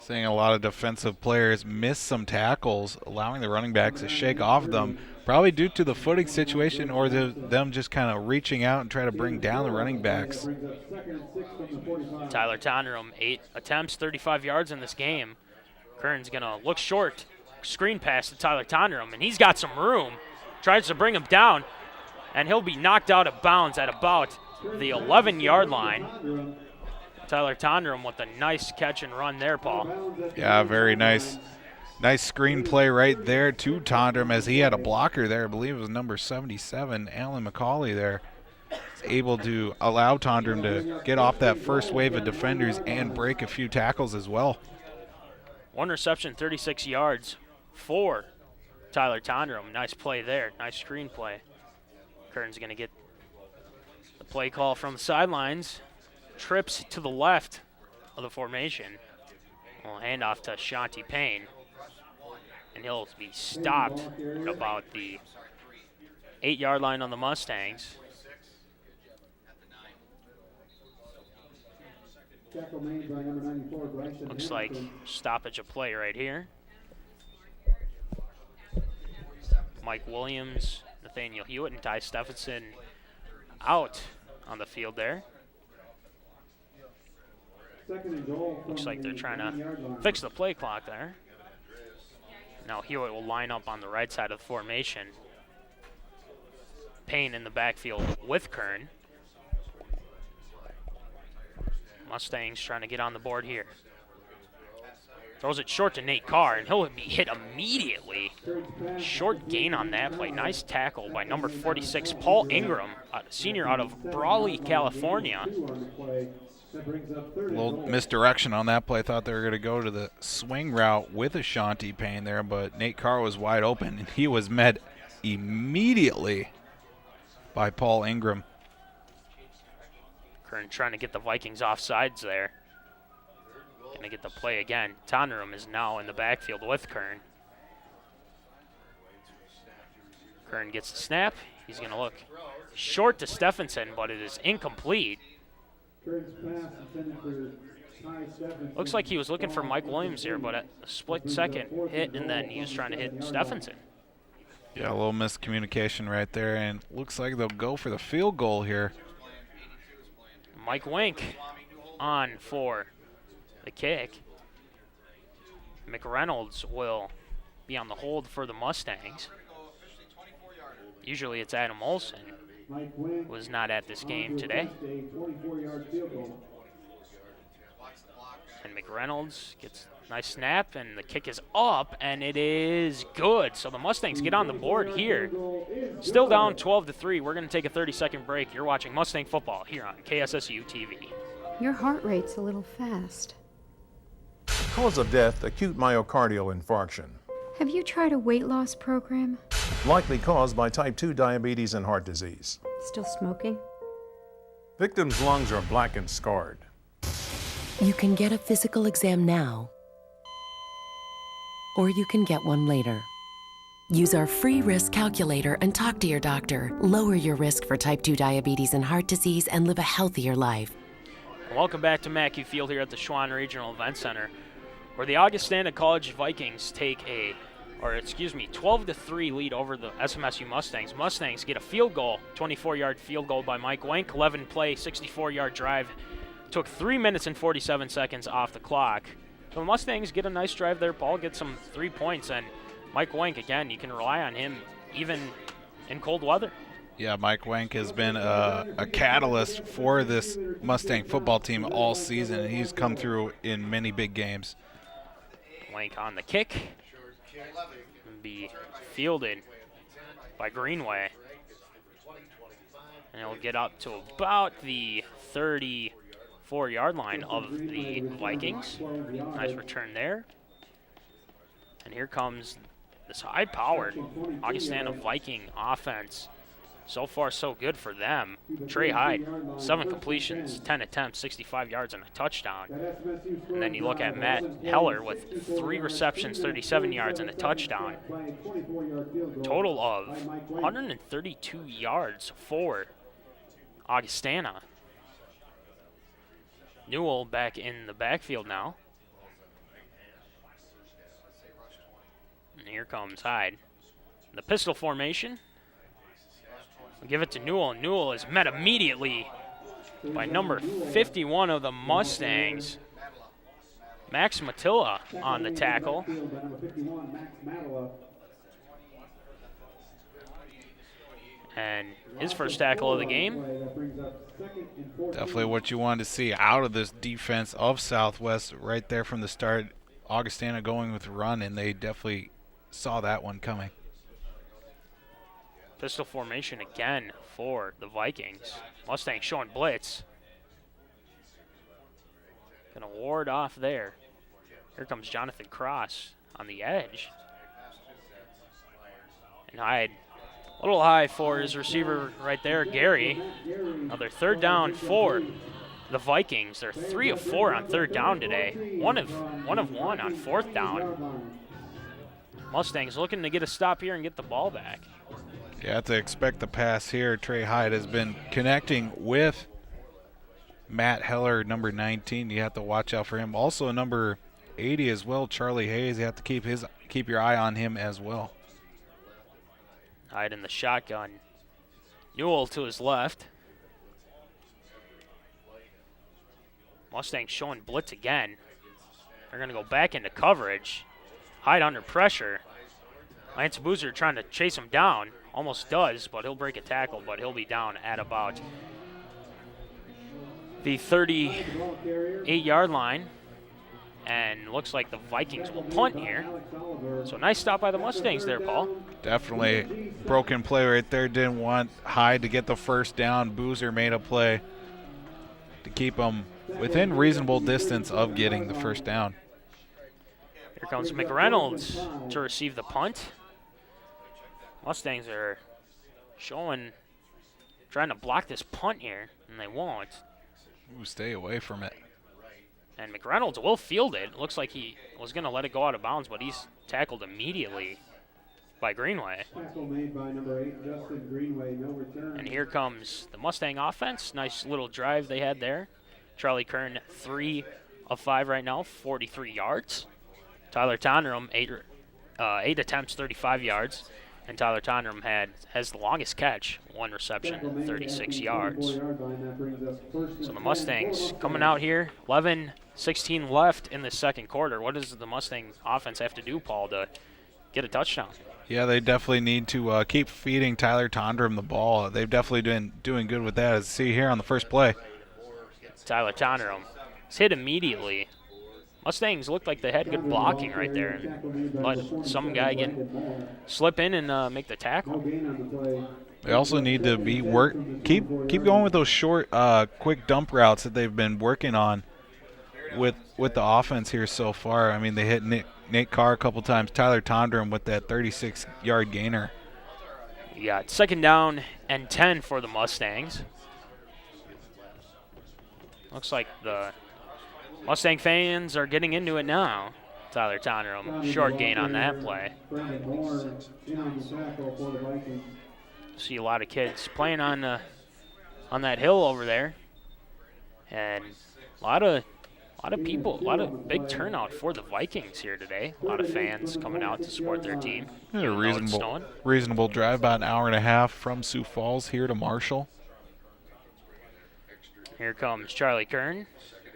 Seeing a lot of defensive players miss some tackles, allowing the running backs to shake off them, probably due to the footing situation or them just kind of reaching out and try to bring down the running backs.
Tyler Tondrum, 8 attempts, 35 yards in this game. Kern's going to look short, screen pass to Tyler Tondrum, and he's got some room. Tries to bring him down, and he'll be knocked out of bounds at about the 11-yard line. Tyler Tondrum with a nice catch and run there, Paul.
Yeah, very nice. Nice screen play right there to Tondrum as he had a blocker there. I believe it was number 77, Alan McCauley there. He's able to allow Tondrum to get off that first wave of defenders and break a few tackles as well.
1 reception, 36 yards for Tyler Tondrum. Nice play there. Nice screen play. Kern's going to get the play call from the sidelines. Trips to the left of the formation. We'll hand off to Shanti Payne. And he'll be stopped at about the 8-yard line on the Mustangs. Looks like stoppage of play right here. Mike Williams, Nathaniel Hewitt, and Ty Stephenson out on the field there. Looks like they're trying to fix the play clock there. Now Hewitt will line up on the right side of the formation. Payne in the backfield with Kern. Mustangs trying to get on the board here. Throws it short to Nate Carr, and he'll be hit immediately. Short gain on that play. Nice tackle by number 46, Paul Ingram, a senior out of Brawley, California.
A little misdirection on that play. Thought they were going to go to the swing route with Ashanti Payne there, but Nate Carr was wide open, and he was met immediately by Paul Ingram.
Kern trying to get the Vikings off sides there. Going to get the play again. Tondrum is now in the backfield with Kern. Kern gets the snap. He's going to look short to Stephenson, but it is incomplete. Looks like he was looking for Mike Williams here, but a split second hit, and then he was trying to hit Stephenson.
Yeah, a little miscommunication right there, and looks like they'll go for the field goal here.
Mike Wink on for the kick. McReynolds will be on the hold for the Mustangs. Usually it's Adam Olson. Was not at this game today. And McReynolds gets a nice snap, and the kick is up, and it is good. So the Mustangs get on the board here. Still down 12-3. We're going to take a 30-second break. You're watching Mustang football here on KSSU TV.
Your heart rate's a little fast.
Cause of death, acute myocardial infarction.
Have you tried a weight loss program?
Likely caused by type 2 diabetes and heart disease.
Still smoking?
Victim's lungs are black and scarred.
You can get a physical exam now, or you can get one later. Use our free risk calculator and talk to your doctor. Lower your risk for type 2 diabetes and heart disease and live a healthier life.
Welcome back to Mackey Field here at the Schwann Regional Event Center, where the Augustana College Vikings take a 12-3 lead over the SMSU Mustangs. Mustangs get a field goal, 24-yard field goal by Mike Wank, 11-play, 64-yard drive. Took 3 minutes and 47 seconds off the clock. So the Mustangs get a nice drive there. Paul gets some 3 points, and Mike Wank, again, you can rely on him even in cold weather.
Yeah, Mike Wank has been a catalyst for this Mustang football team all season, and he's come through in many big games.
Wank on the kick. Be fielded by Greenway. And he'll get up to about the 34-yard line of the Vikings. Nice return there. And here comes this high-powered Augustana Viking offense. So far, so good for them. Trey Hyde, 7 completions, 10 attempts, 65 yards, and a touchdown. And then you look at Matt Heller with 3 receptions, 37 yards, and a touchdown. Total of 132 yards for Augustana. Newell back in the backfield now. And here comes Hyde. The pistol formation. We'll give it to Newell. Newell is met immediately by number 51 of the Mustangs, Max Matilla, on the tackle. And his first tackle of the game.
Definitely what you wanted to see out of this defense of Southwest right there from the start. Augustana going with run, and they definitely saw that one coming.
Pistol formation again for the Vikings. Mustang showing blitz. Gonna ward off there. Here comes Jonathan Cross on the edge. And Hyde, a little high for his receiver right there, Gary. Another third down for the Vikings. They're 3 of 4 on third down today. One of one on fourth down. Mustangs looking to get a stop here and get the ball back.
You have to expect the pass here. Trey Hyde has been connecting with Matt Heller, number 19. You have to watch out for him. Also number 80 as well, Charlie Hayes. You have to keep your eye on him as well.
Hyde in the shotgun. Newell to his left. Mustangs showing blitz again. They're going to go back into coverage. Hyde under pressure. Lance Boozer trying to chase him down. Almost does, but he'll break a tackle, but he'll be down at about the 38-yard line. And looks like the Vikings will punt here. So nice stop by the Mustangs there, Paul.
Definitely broken play right there. Didn't want Hyde to get the first down. Boozer made a play to keep him within reasonable distance of getting the first down.
Here comes McReynolds to receive the punt. Mustangs are trying to block this punt here, and they won't.
Ooh, stay away from it.
And McReynolds will field it. Looks like he was going to let it go out of bounds, but he's tackled immediately by Greenway.
Tackle made by number 8, Justin Greenway, no return.
And here comes the Mustang offense. Nice little drive they had there. Charlie Kern, 3 of 5 right now, 43 yards. Tyler Tonram, 8 attempts, 35 yards. And Tyler Tondrum has the longest catch, 1 reception, 36 yards. So the Mustangs coming out here, 11:16 left in the second quarter. What does the Mustang offense have to do, Paul, to get a touchdown?
Yeah, they definitely need to keep feeding Tyler Tondrum the ball. They've definitely been doing good with that, as you see here on the first play.
Tyler Tondrum is hit immediately. Mustangs looked like they had good blocking right there, and let some guy slip in and make the tackle.
They also need to keep going with those short, quick dump routes that they've been working on with the offense here so far. I mean, they hit Nate Carr a couple times. Tyler Tondrum with that 36-yard gainer.
You got 2nd down and 10 for the Mustangs. Looks like the Mustang fans are getting into it now. Tyler Tondrum, short gain on that play. See a lot of kids playing on that hill over there, and a lot of people, a lot of big turnout for the Vikings here today. A lot of fans coming out to support their team.
A reasonable drive, about an hour and a half from Sioux Falls here to Marshall.
Here comes Charlie Kern.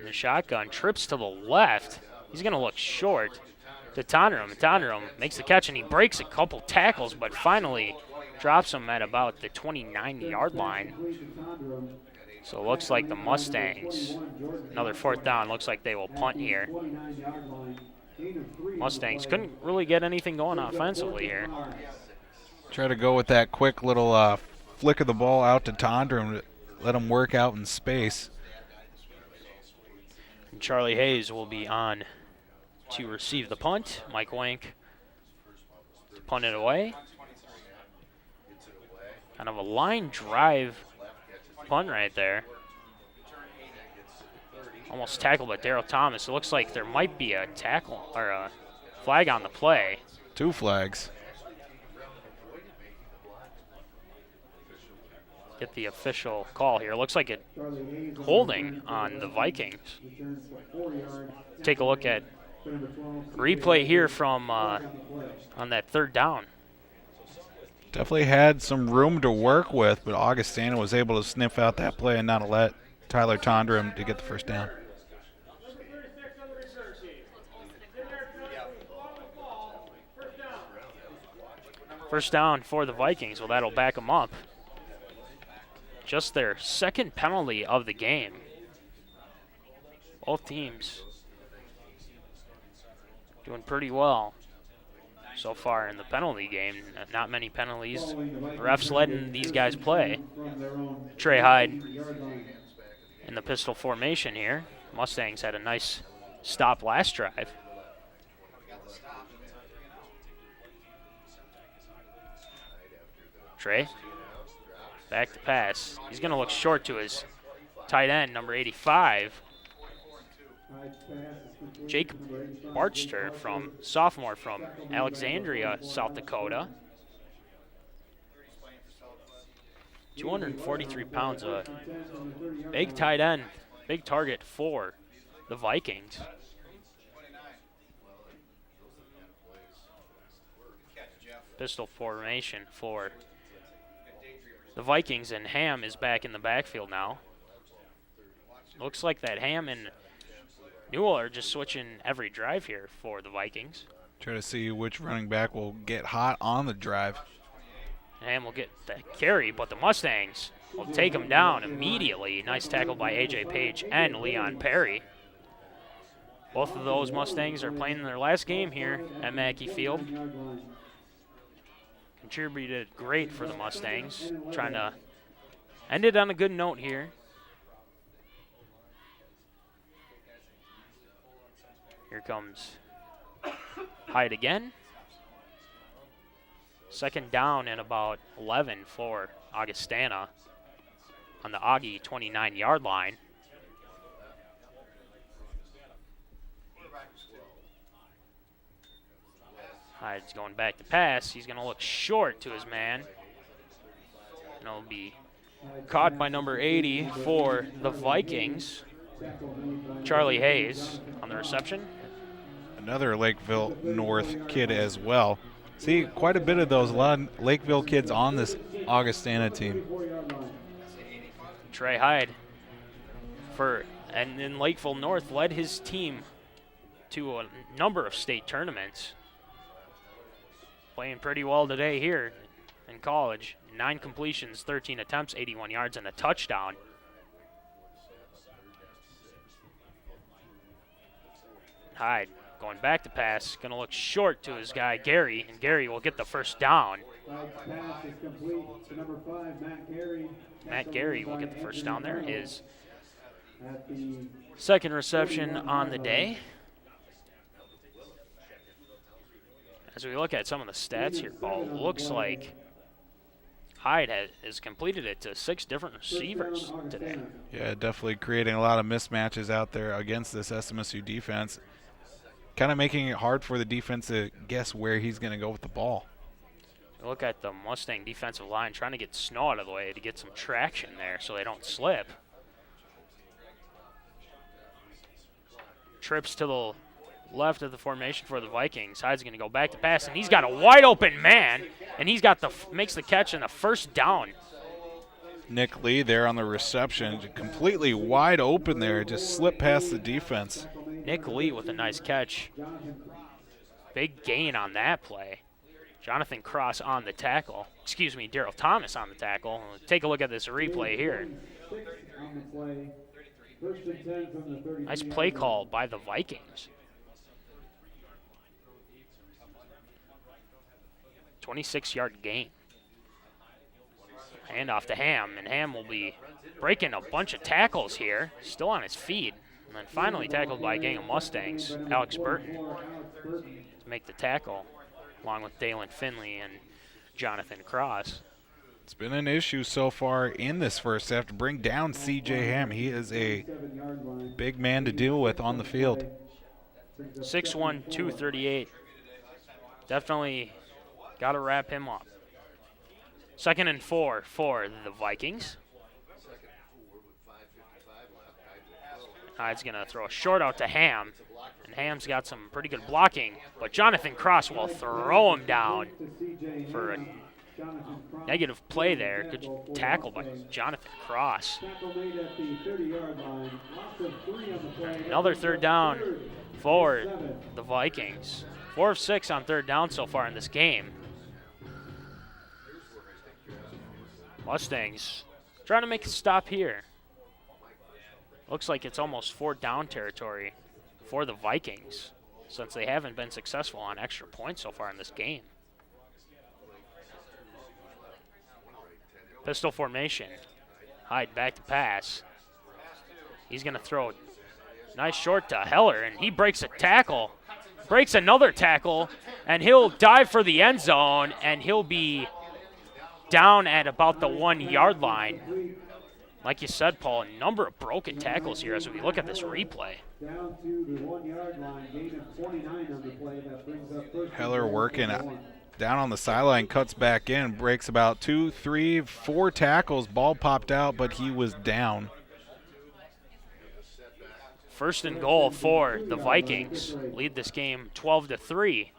The shotgun trips to the left. He's going to look short to Tondrum. Tondrum makes the catch, and he breaks a couple tackles, but finally drops him at about the 29-yard line. So it looks like the Mustangs, another 4th down, looks like they will punt here. Mustangs couldn't really get anything going offensively here.
Try to go with that quick little flick of the ball out to Tondrum, let him work out in space.
And Charlie Hayes will be on to receive the punt. Mike Wank to punt it away. Kind of a line drive punt right there. Almost tackled by Darryl Thomas. It looks like there might be a tackle or a flag on the play.
2 flags.
Get the official call here. Looks like it holding on the Vikings. Take a look at replay here from on that 3rd down.
Definitely had some room to work with, but Augustana was able to sniff out that play and not let Tyler Tondrum to get the 1st down.
First down for the Vikings. Well, that'll back them up. Just their 2nd penalty of the game. Both teams doing pretty well so far in the penalty game. Not many penalties. The refs letting these guys play. Trey Hyde in the pistol formation here. Mustangs had a nice stop last drive. Trey, back to pass. He's going to look short to his tight end, number 85. Jake Barchster, sophomore from Alexandria, South Dakota. 243 pounds, a big tight end, big target for the Vikings. Pistol formation for the Vikings, and Ham is back in the backfield now. Looks like that Ham and Newell are just switching every drive here for the Vikings.
Try to see which running back will get hot on the drive.
Ham will get the carry, but the Mustangs will take him down immediately. Nice tackle by A.J. Page and Leon Perry. Both of those Mustangs are playing in their last game here at Mackey Field. Contributed great for the Mustangs. Trying to end it on a good note here. Here comes Hyde again. 2nd down and about 11 for Augustana on the Augie 29-yard line. Hyde's going back to pass. He's going to look short to his man. And it'll be caught by number 80 for the Vikings. Charlie Hayes on the reception.
Another Lakeville North kid as well. See, quite a bit of those. A lot of Lakeville kids on this Augustana team.
Trey Hyde and in Lakeville North led his team to a number of state tournaments. Playing pretty well today here in college. 9 completions, 13 attempts, 81 yards, and a touchdown. Hyde going back to pass, going to look short to his guy Gary, and Gary will get the first down.
Pass is complete to number 5, Matt Gary.
Matt Gary will get the first down there. His
At the
second reception on the day. As we look at some of the stats here, Paul, looks like Hyde has completed it to 6 different receivers today.
Yeah, definitely creating a lot of mismatches out there against this SMSU defense. Kind of making it hard for the defense to guess where he's going to go with the ball.
Look at the Mustang defensive line trying to get snow out of the way to get some traction there so they don't slip. Trips to the left of the formation for the Vikings. Hyde's going to go back to pass, and he's got a wide open man, and he's got makes the catch and a first down.
Nick Lee there on the reception, completely wide open there, just slipped past the defense.
Nick Lee with a nice catch. Big gain on that play. Jonathan Cross on the tackle. Excuse me, Daryl Thomas on the tackle. Take a look at this replay here. Nice play call by the Vikings. 26-yard gain. Hand off to Ham, and Ham will be breaking a bunch of tackles here, still on his feet, and then finally tackled by a gang of Mustangs, Alex Burton, to make the tackle, along with Dalen Finley and Jonathan Cross.
It's been an issue so far in this first half to bring down C.J. Ham. He is a big man to deal with on the field.
6'1", 238. Definitely got to wrap him up. 2nd and 4 for the Vikings. Hyde's going to throw a short out to Ham, and Ham's got some pretty good blocking, but Jonathan Cross will throw him down for a negative play there. Good tackle by Jonathan Cross. Another third down for the Vikings. 4 of 6 on third down so far in this game. Mustangs trying to make a stop here. Looks like it's almost 4th down territory for the Vikings, since they haven't been successful on extra points so far in this game. Pistol formation. Hyde back to pass. He's going to throw a nice short to Heller, and he breaks a tackle. Breaks another tackle, and he'll dive for the end zone, and he'll be down at about the 1-yard line. Like you said, Paul, a number of broken tackles here as we look at this replay.
Down to the 1-yard line, gain of 29 on the play. That brings up first.
Heller working down on the sideline, cuts back in, breaks about 2, 3, 4 tackles. Ball popped out, but he was down.
1st and goal for the Vikings. Lead this game 12-3.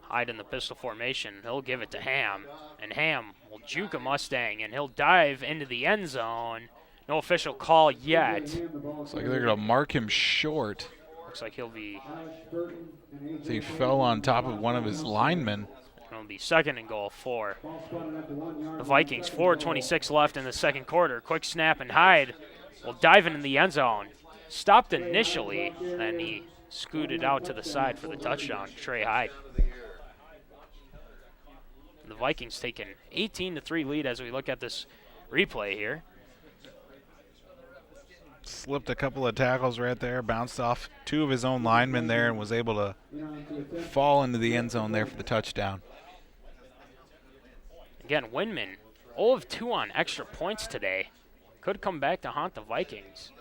Hyde in the pistol formation. He'll give it to Ham, and Ham will juke a Mustang, and he'll dive into the end zone. No official call yet.
Looks like they're going to mark him short.
Looks like he'll be...
So he fell on top of one of his linemen.
It'll be 2nd and goal for the Vikings. 4:26 left in the second quarter. Quick snap, and Hyde will dive into the end zone. Stopped initially, and he scooted out to the side for the touchdown. Trey Hyde. The Vikings take an 18-3 lead as we look at this replay here.
Slipped a couple of tackles right there, bounced off 2 of his own linemen there, and was able to fall into the end zone there for the touchdown.
Again, Windman, 0 of 2 on extra points today. Could come back to haunt the Vikings.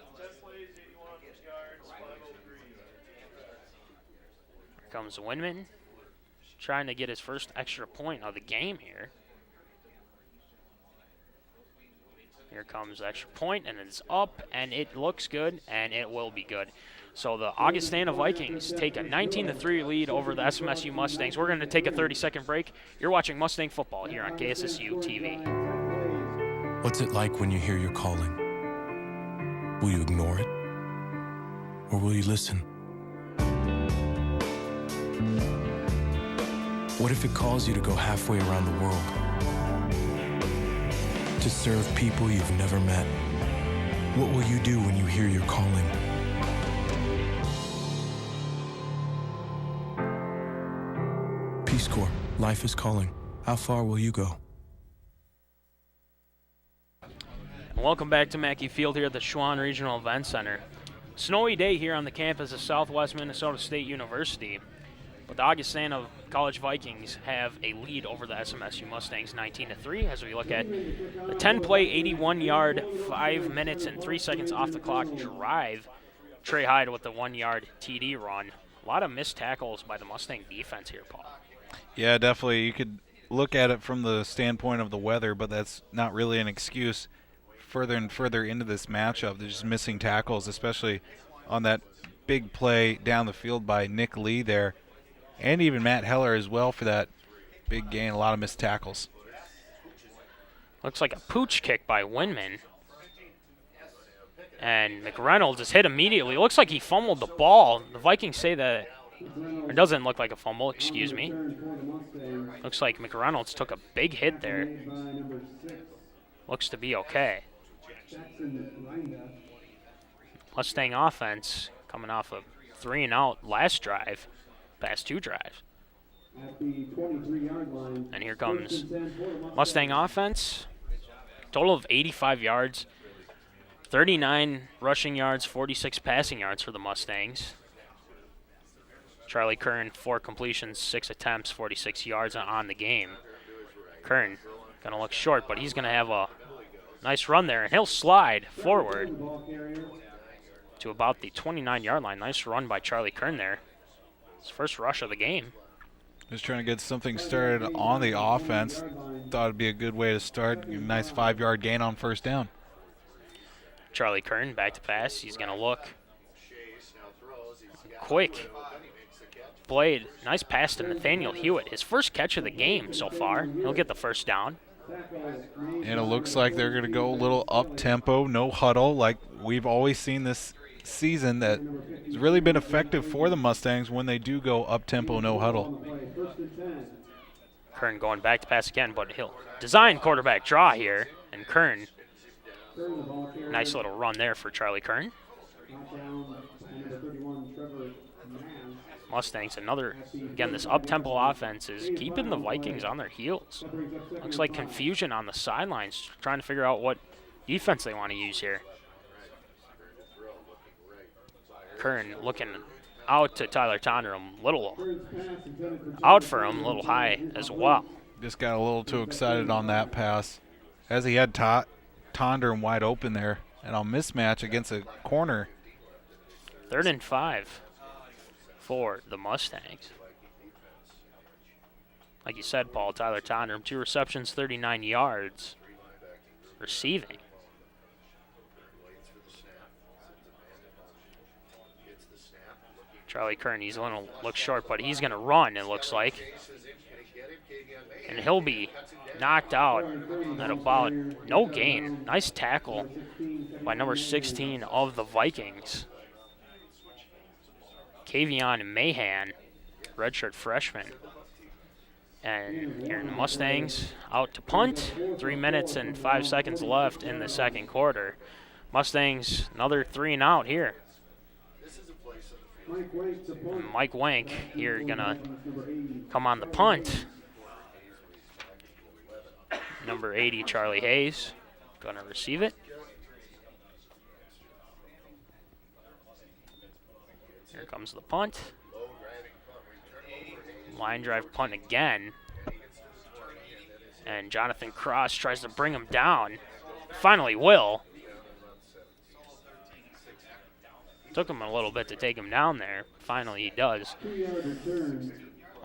Here comes Windman, trying to get his first extra point of the game here. Here comes the extra point, and it's up, and it looks good, and it will be good. So the Augustana Vikings take a 19-3 lead over the SMSU Mustangs. We're going to take a 30-second break. You're watching Mustang football here on KSSU TV.
What's it like when you hear your calling? Will you ignore it? Or will you listen? What if it calls you to go halfway around the world? To serve people you've never met? What will you do when you hear your calling? Peace Corps, life is calling. How far will you go?
Welcome back to Mackey Field here at the Schwann Regional Event Center. Snowy day here on the campus of Southwest Minnesota State University, but the Augustana College Vikings have a lead over the SMSU Mustangs 19-3 as we look at the 10-play, 81-yard, 5 minutes and 3 seconds off the clock drive. Trey Hyde with the 1-yard TD run. A lot of missed tackles by the Mustang defense here, Paul.
Yeah, definitely. You could look at it from the standpoint of the weather, but that's not really an excuse. Further and further into this matchup, they're just missing tackles, especially on that big play down the field by Nick Lee there, and even Matt Heller as well for that big gain. A lot of missed tackles.
Looks like a pooch kick by Winman. And McReynolds is hit immediately. Looks like he fumbled the ball. The Vikings say that it doesn't look like a fumble, excuse me. Looks like McReynolds took a big hit there. Looks to be okay. Mustang offense coming off a 3-and-out last drive, past 2 drives. And here comes Mustang offense. Total of 85 yards, 39 rushing yards, 46 passing yards for the Mustangs. Charlie Kern, 4 completions, 6 attempts, 46 yards on the game. Kern gonna look short, but he's gonna have a nice run there, and he'll slide forward to about the 29-yard line. Nice run by Charlie Kern there. His first rush of the game.
Just trying to get something started on the offense. Thought it'd be a good way to start. Nice 5-yard gain on first down.
Charlie Kern back to pass. He's going to look. Quick. Blade. Nice pass to Nathaniel Hewitt. His first catch of the game so far. He'll get the first down.
And it looks like they're going to go a little up-tempo, no huddle, like we've always seen this season that has really been effective for the Mustangs when they do go up-tempo, no huddle.
Kern going back to pass again, but he'll design quarterback draw here, and Kern, nice little run there for Charlie Kern. Mustangs, again, this up-tempo offense is keeping the Vikings on their heels. Looks like confusion on the sidelines, trying to figure out what defense they want to use here. Kern looking out to Tyler Tondrum, little out for him, a little high as well.
Just got a little too excited on that pass, as he had Tondrum wide open there, and on mismatch against a corner.
3rd and 5. For the Mustangs. Like you said, Paul, Tyler Tondrum, 2 receptions, 39 yards receiving. Charlie Kern, he's going to look short, but he's going to run, it looks like. And he'll be knocked out at about no gain. Nice tackle by number 16 of the Vikings. Kavion Mahan, redshirt freshman. And here in the Mustangs, out to punt. 3 minutes and 5 seconds left in the second quarter. Mustangs, another 3-and-out here. Mike Wank here gonna come on the punt. Number 80, Charlie Hayes, gonna receive it. Here comes the punt. Line drive punt again. And Jonathan Cross tries to bring him down. Finally will. Took him a little bit to take him down there. Finally he does.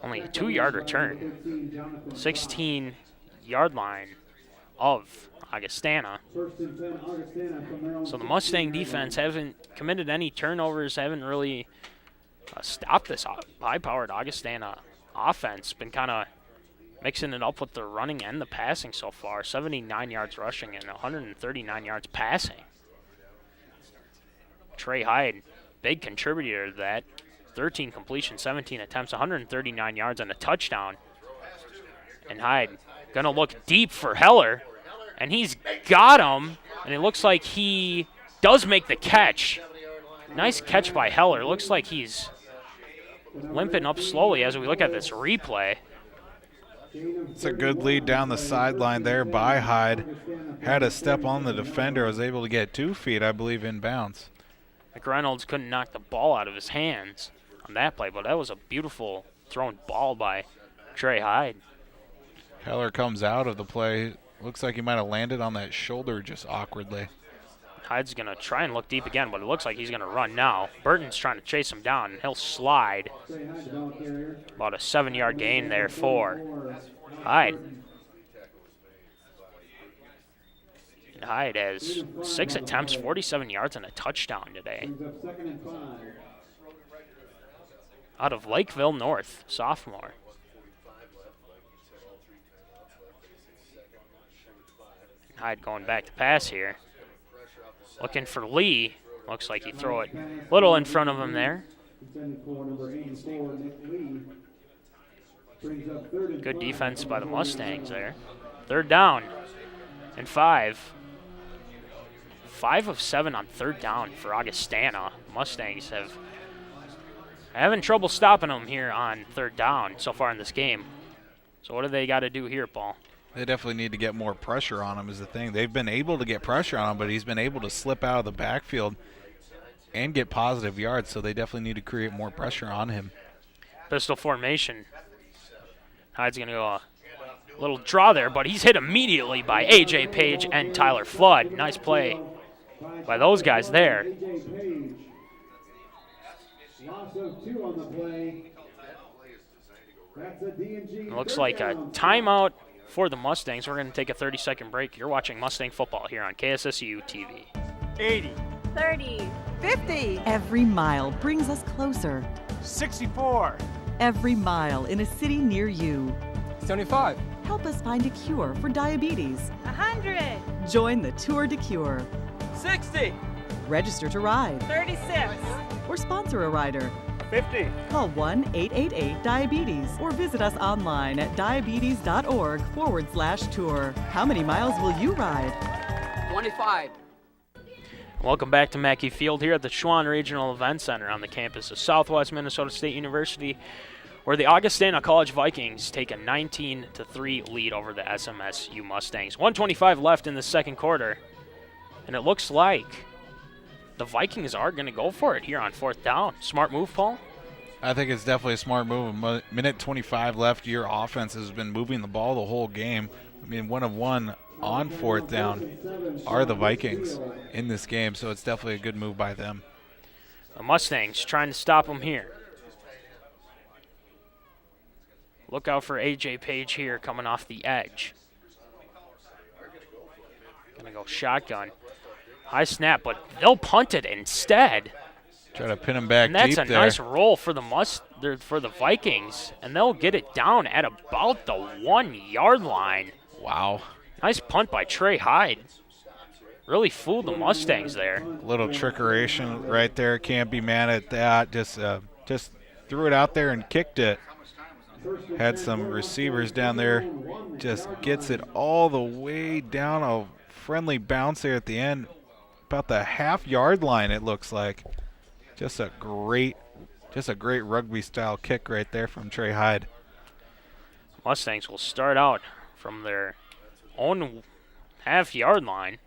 Only a 2-yard return. 16-yard line of Augustana.
First and 10, Augustana from their own
So the Mustang defense haven't committed any turnovers, haven't really stopped this high-powered Augustana offense. Been kind of mixing it up with the running and the passing so far. 79 yards rushing and 139 yards passing. Trey Hyde, big contributor to that. 13 completions, 17 attempts, 139 yards and a touchdown. And Hyde gonna look deep for Heller, and he's got him, and it looks like he does make the catch. Nice catch by Heller. Looks like he's limping up slowly as we look at this replay.
It's a good lead down the sideline there by Hyde. Had a step on the defender, was able to get 2 feet, I believe, in bounds.
McReynolds couldn't knock the ball out of his hands on that play, but that was a beautiful thrown ball by Trey Hyde.
Heller comes out of the play. Looks like he might have landed on that shoulder just awkwardly.
Hyde's going to try and look deep again, but it looks like he's going to run now. Burton's trying to chase him down, and he'll slide. About a 7-yard gain there for Hyde. And Hyde has 6 attempts, 47 yards, and a touchdown today. Out of Lakeville North, sophomore. Hyde going back to pass here. Looking for Lee. Looks like he throw it a little in front of him there. Good defense by the Mustangs there. 3rd down and 5. 5 of 7 on 3rd down for Augustana. Mustangs have having trouble stopping them here on 3rd down so far in this game. So what do they got to do here, Paul?
They definitely need to get more pressure on him is the thing. They've been able to get pressure on him, but he's been able to slip out of the backfield and get positive yards, so they definitely need to create more pressure on him.
Pistol formation. Hyde's going to go a little draw there, but he's hit immediately by A.J. Page and Tyler Flood. Nice play by those guys there.
Loss of 2 on the play. That's a D&G.
It looks like a timeout for the Mustangs. We're going to take a 30-second break. You're watching Mustang football here on KSSU TV.
80. 30.
50.
Every mile brings us closer.
64.
Every mile in a city near you.
75.
Help us find a cure for diabetes.
100.
Join the Tour de Cure.
60.
Register to ride.
36.
Or sponsor a rider.
50.
Call 1-888-DIABETES or visit us online at diabetes.org/tour. How many miles will you ride?
25.
Welcome back to Mackey Field here at the Schwann Regional Event Center on the campus of Southwest Minnesota State University, where the Augustana College Vikings take a 19-3 lead over the SMSU Mustangs. 1:25 left in the second quarter, and it looks like the Vikings are going to go for it here on 4th down. Smart move, Paul?
I think it's definitely a smart move. A minute 25 left. Your offense has been moving the ball the whole game. I mean, 1 of 1 on 4th down are the Vikings in this game, so it's definitely a good move by them.
The Mustangs trying to stop them here. Look out for A.J. Page here coming off the edge. Gonna go shotgun. High snap, but they'll punt it instead.
Try to pin him back
and that's
deep
a
there.
nice roll for the Vikings, and they'll get it down at about the 1-yard line.
Wow.
Nice punt by Trey Hyde. Really fooled the Mustangs there.
Little trickeration right there. Can't be mad at that. Just threw it out there and kicked it. Had some receivers down there. Just gets it all the way down. A friendly bounce there at the end. About the half-yard line, it looks like. Just a great rugby-style kick right there from Trey Hyde.
Mustangs will start out from their own half-yard line.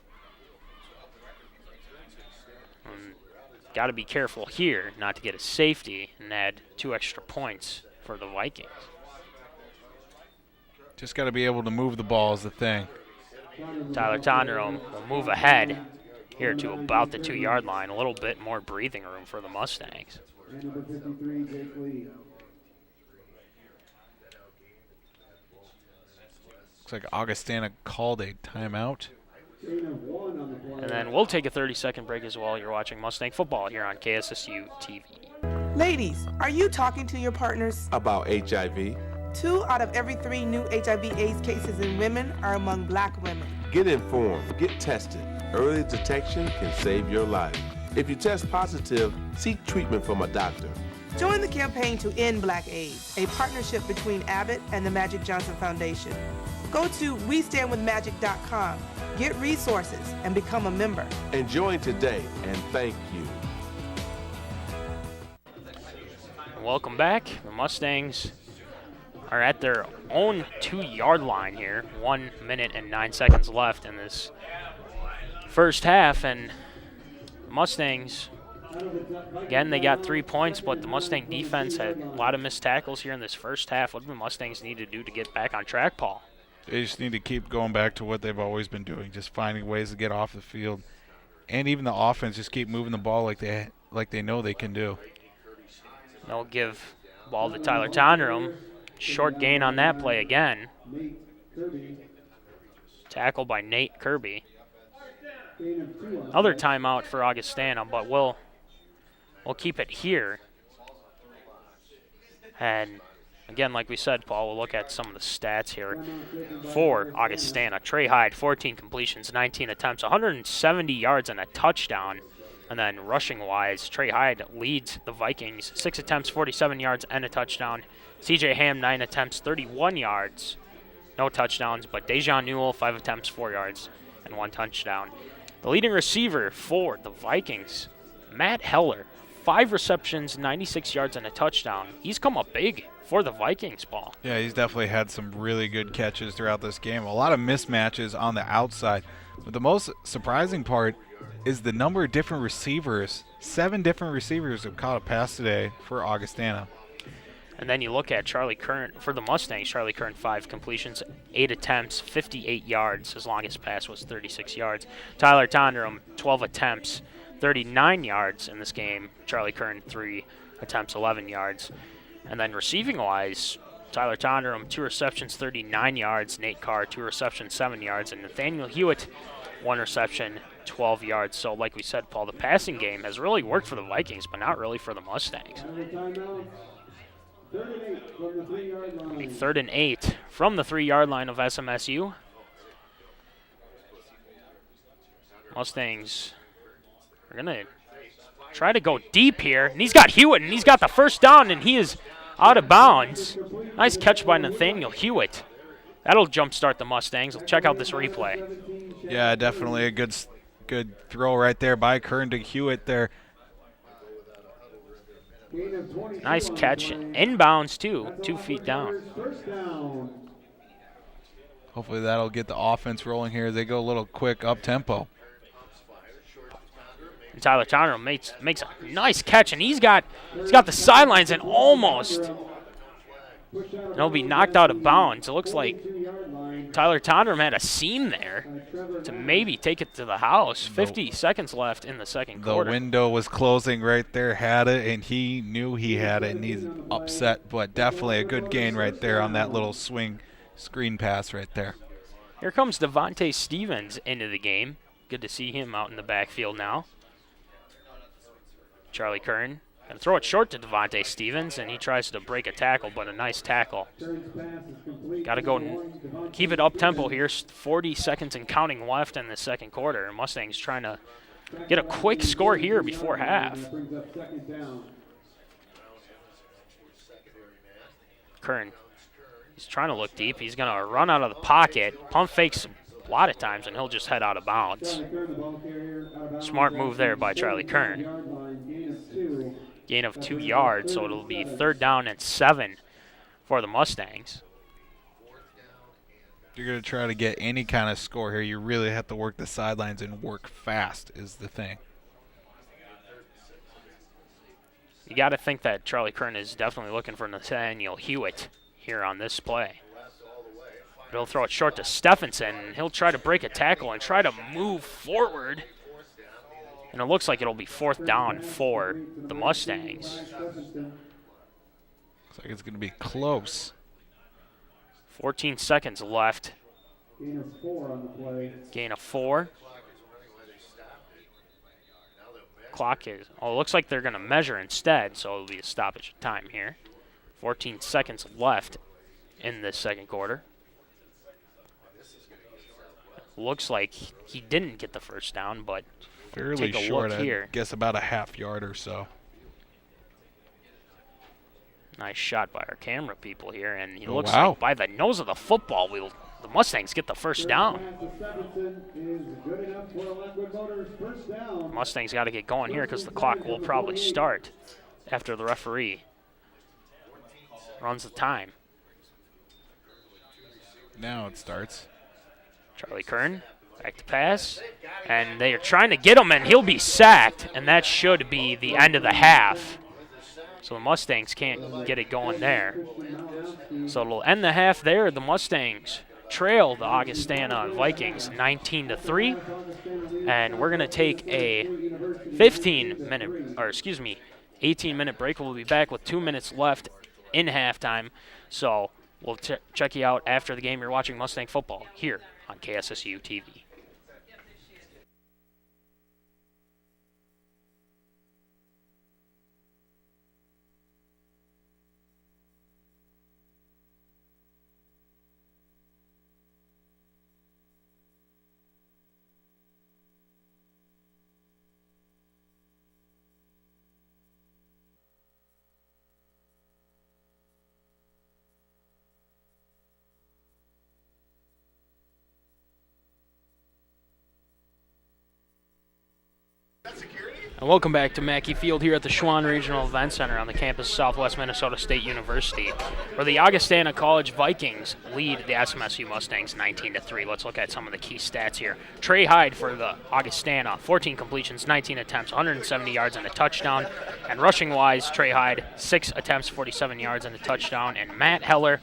Got to be careful here not to get a safety and add 2 extra points for the Vikings.
Just got to be able to move the ball is the thing.
Tyler Tonderom will move ahead here to about the 2-yard line. A little bit more breathing room for the Mustangs.
Number 53, Jake Lee.
Looks like Augustana called a timeout.
And then we'll take a 30-second break as well. You're watching Mustang football here on KSSU TV.
Ladies, are you talking to your partners?
About HIV.
2 out of every 3 new HIV/AIDS cases in women are among black women.
Get informed, get tested. Early detection can save your life. If you test positive, seek treatment from a doctor.
Join the campaign to end Black AIDS, a partnership between Abbott and the Magic Johnson Foundation. Go to WeStandWithMagic.com, get resources, and become a member.
And join today, and thank you.
Welcome back. The Mustangs are at their own 2-yard line here. 1 minute and 9 seconds left in this first half, and Mustangs, again, they got 3 points, but the Mustang defense had a lot of missed tackles here in this first half. What do the Mustangs need to do to get back on track, Paul?
They just need to keep going back to what they've always been doing, just finding ways to get off the field. And even the offense, just keep moving the ball like they know they can do.
They'll give ball to Tyler Tonderum. Short gain on that play again. Tackle by Nate Kirby. Another timeout for Augustana, but we'll keep it here. And again, like we said, Paul, we'll look at some of the stats here for Augustana. Trey Hyde, 14 completions, 19 attempts, 170 yards and a touchdown. And then rushing-wise, Trey Hyde leads the Vikings. 6 attempts, 47 yards, and a touchdown. C.J. Ham, 9 attempts, 31 yards. No touchdowns, but Dejan Newell, 5 attempts, 4 yards, and 1 touchdown. The leading receiver for the Vikings, Matt Heller, 5 receptions, 96 yards, and a touchdown. He's come up big for the Vikings, Paul.
Yeah, he's definitely had some really good catches throughout this game. A lot of mismatches on the outside. But the most surprising part is the number of different receivers. 7 different receivers have caught a pass today for Augustana.
And then you look at Charlie Kern for the Mustangs. Charlie Kern, 5 completions, 8 attempts, 58 yards. His longest pass was 36 yards. Tyler Tonderum, 12 attempts, 39 yards in this game. Charlie Kern, 3 attempts, 11 yards. And then receiving-wise, Tyler Tonderum, 2 receptions, 39 yards. Nate Carr, 2 receptions, 7 yards. And Nathaniel Hewitt, 1 reception, 12 yards. So like we said, Paul, the passing game has really worked for the Vikings, but not really for the Mustangs. 3rd and 8 from the 3-yard line of SMSU. Mustangs are going to try to go deep here. And he's got Hewitt, and he's got the first down, and he is out of bounds. Nice catch by Nathaniel Hewitt. That'll jumpstart the Mustangs. We'll check out this replay.
Yeah, definitely a good throw right there by Kern to Hewitt there.
Nice catch. Inbounds, too. 2 feet down.
Hopefully that'll get the offense rolling here as they go a little quick up-tempo.
And Tyler Tonderum makes a nice catch, and he's got the sidelines and almost. And he'll be knocked out of bounds. It looks like Tyler Tonderum had a seam there to maybe take it to the house. 50 seconds left in the second quarter.
The window was closing right there, had it, and he knew he had it, and he's upset, but definitely a good gain right there on that little swing screen pass right there.
Here comes Devontae Stevens into the game. Good to see him out in the backfield now. Charlie Kern going to throw it short to Devontae Stevens, and he tries to break a tackle, but a nice tackle. Got to go and keep it up-tempo here. 40 seconds and counting left in the second quarter. Mustangs trying to get a quick score here before half. Kern, he's trying to look deep. He's going to run out of the pocket, pump fakes a lot of times, and he'll just head out of bounds. Smart move there by Charlie Kern. Gain of 2 yards, so it'll be 3rd down and 7 for the Mustangs.
If you're going to try to get any kind of score here, you really have to work the sidelines and work fast is the thing.
You got to think that Charlie Kern is definitely looking for Nathaniel Hewitt here on this play. But he'll throw it short to Stephenson. He'll try to break a tackle and try to move forward. And it looks like it'll be 4th down for the Mustangs.
Looks like it's going to be close.
14 seconds left
Gain of 4 on the play.
Gain of 4. Clock is, oh, it looks like they're going to measure instead, so it'll be a stoppage of time here. 14 seconds left in this second quarter. Looks like he didn't get the first down, but
fairly
take a
short,
look here.
I guess about a half yard or so.
Nice shot by our camera people here, and he
Oh,
looks
wow.
like by the nose of the football, the Mustangs get the first down. The Mustangs got to get going here because the clock will probably start after the referee runs the time.
Now it starts.
Charlie Kern, back to pass, and they are trying to get him, and he'll be sacked, and that should be the end of the half. So the Mustangs can't get it going there. So it'll end the half there. The Mustangs trail the Augustana Vikings 19-3, and we're gonna take a 18-minute break. We'll be back with 2 minutes left in halftime. So we'll check you out after the game. You're watching Mustang football here on KSSU TV. And welcome back to Mackey Field here at the Schwann Regional Event Center on the campus of Southwest Minnesota State University, where the Augustana College Vikings lead the SMSU Mustangs 19-3. Let's look at some of the key stats here. Trey Hyde for the Augustana, 14 completions, 19 attempts, 170 yards and a touchdown. And rushing-wise, Trey Hyde, 6 attempts, 47 yards and a touchdown. And Matt Heller,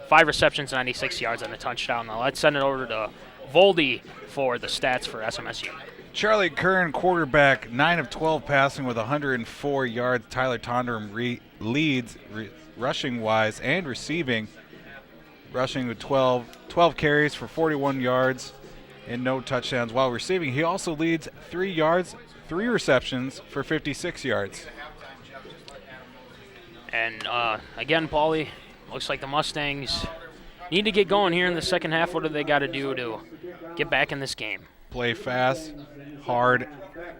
5 receptions, 96 yards and a touchdown. Now let's send it over to Voldy for the stats for SMSU.
Charlie Kern, quarterback, 9 of 12 passing with 104 yards. Tyler Tondrum leads rushing-wise and receiving. Rushing with 12 carries for 41 yards and no touchdowns. While receiving, he also leads 3 receptions for 56 yards.
And again, Paulie, looks like the Mustangs need to get going here in the second half. What do they got to do to get back in this game?
Play fast, hard,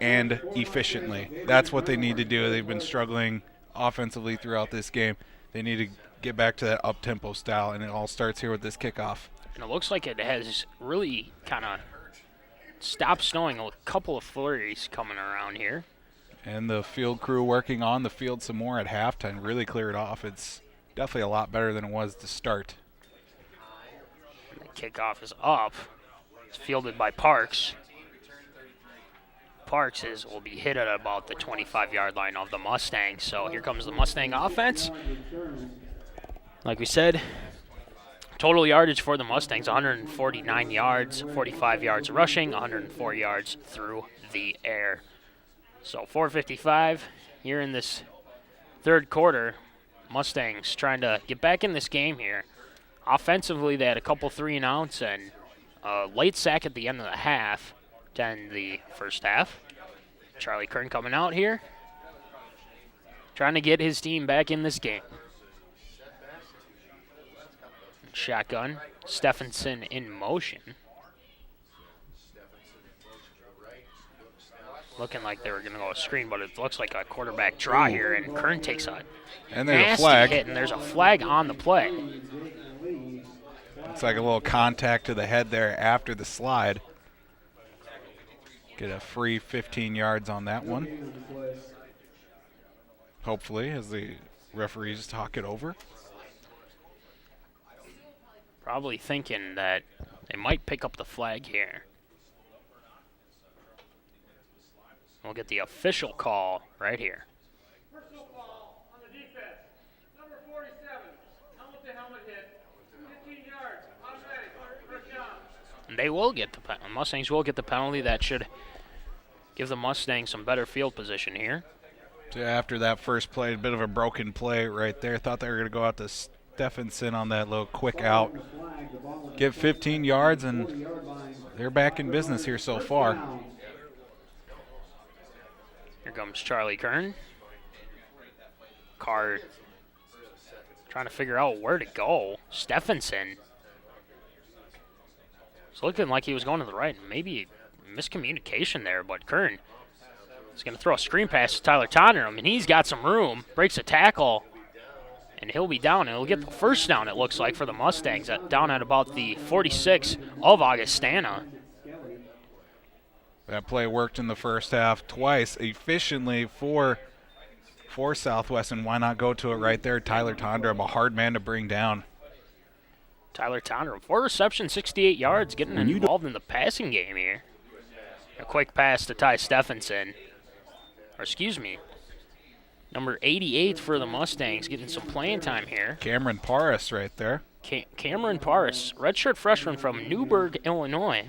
and efficiently. That's what they need to do. They've been struggling offensively throughout this game. They need to get back to that up-tempo style, and it all starts here with this kickoff.
And it looks like it has really kind of stopped snowing. A couple of flurries coming around here.
And the field crew working on the field some more at halftime, really cleared off. It's definitely a lot better than it was to start.
And the kickoff is up. It's fielded by Parks. Parks will be hit at about the 25-yard line of the Mustangs. So here comes the Mustang offense. Like we said, total yardage for the Mustangs, 149 yards, 45 yards rushing, 104 yards through the air. So 4:55 here in this third quarter. Mustangs trying to get back in this game here. Offensively, they had a couple 3-and-outs and a late sack at the end of the half to end the first half. Charlie Kern coming out here, trying to get his team back in this game. Shotgun, Stephenson in motion. Looking like they were going to go a screen, but it looks like a quarterback draw here, and Kern takes a
and there's
nasty
a flag.
hit, and there's a flag on the play.
It's like a little contact to the head there after the slide. Get a free 15 yards on that one. Hopefully, as the referees talk it over.
Probably thinking that they might pick up the flag here. We'll get the official call right here.
Personal foul on the defense. Number 47, helmet to helmet hit. 15 yards, automatic, first down.
And they will get the penalty. Mustangs will get the penalty. That should give the Mustangs some better field position here.
So after that first play, a bit of a broken play right there. Thought they were going to go out to Stephenson on that little quick out. get 15 yards, and they're back in business here so far.
Here comes Charlie Kern. Carr trying to figure out where to go. Stephenson. It's looking like he was going to the right. Maybe miscommunication there, but Kern is going to throw a screen pass to Tyler Tottenham, and he's got some room. Breaks a tackle, and he'll be down, and he'll get the first down, it looks like, for the Mustangs, down at about the 46 of Augustana.
That play worked in the first half twice efficiently for Southwest, and why not go to it right there? Tyler Tondrum, a hard man to bring down.
Tyler Tondrum, 4 receptions, 68 yards, getting involved in the passing game here. A quick pass to Ty Stephenson. Or excuse me, number 88 for the Mustangs, getting some playing time here.
Cameron Paris right there.
Cameron Paris, redshirt freshman from Newburgh, Illinois.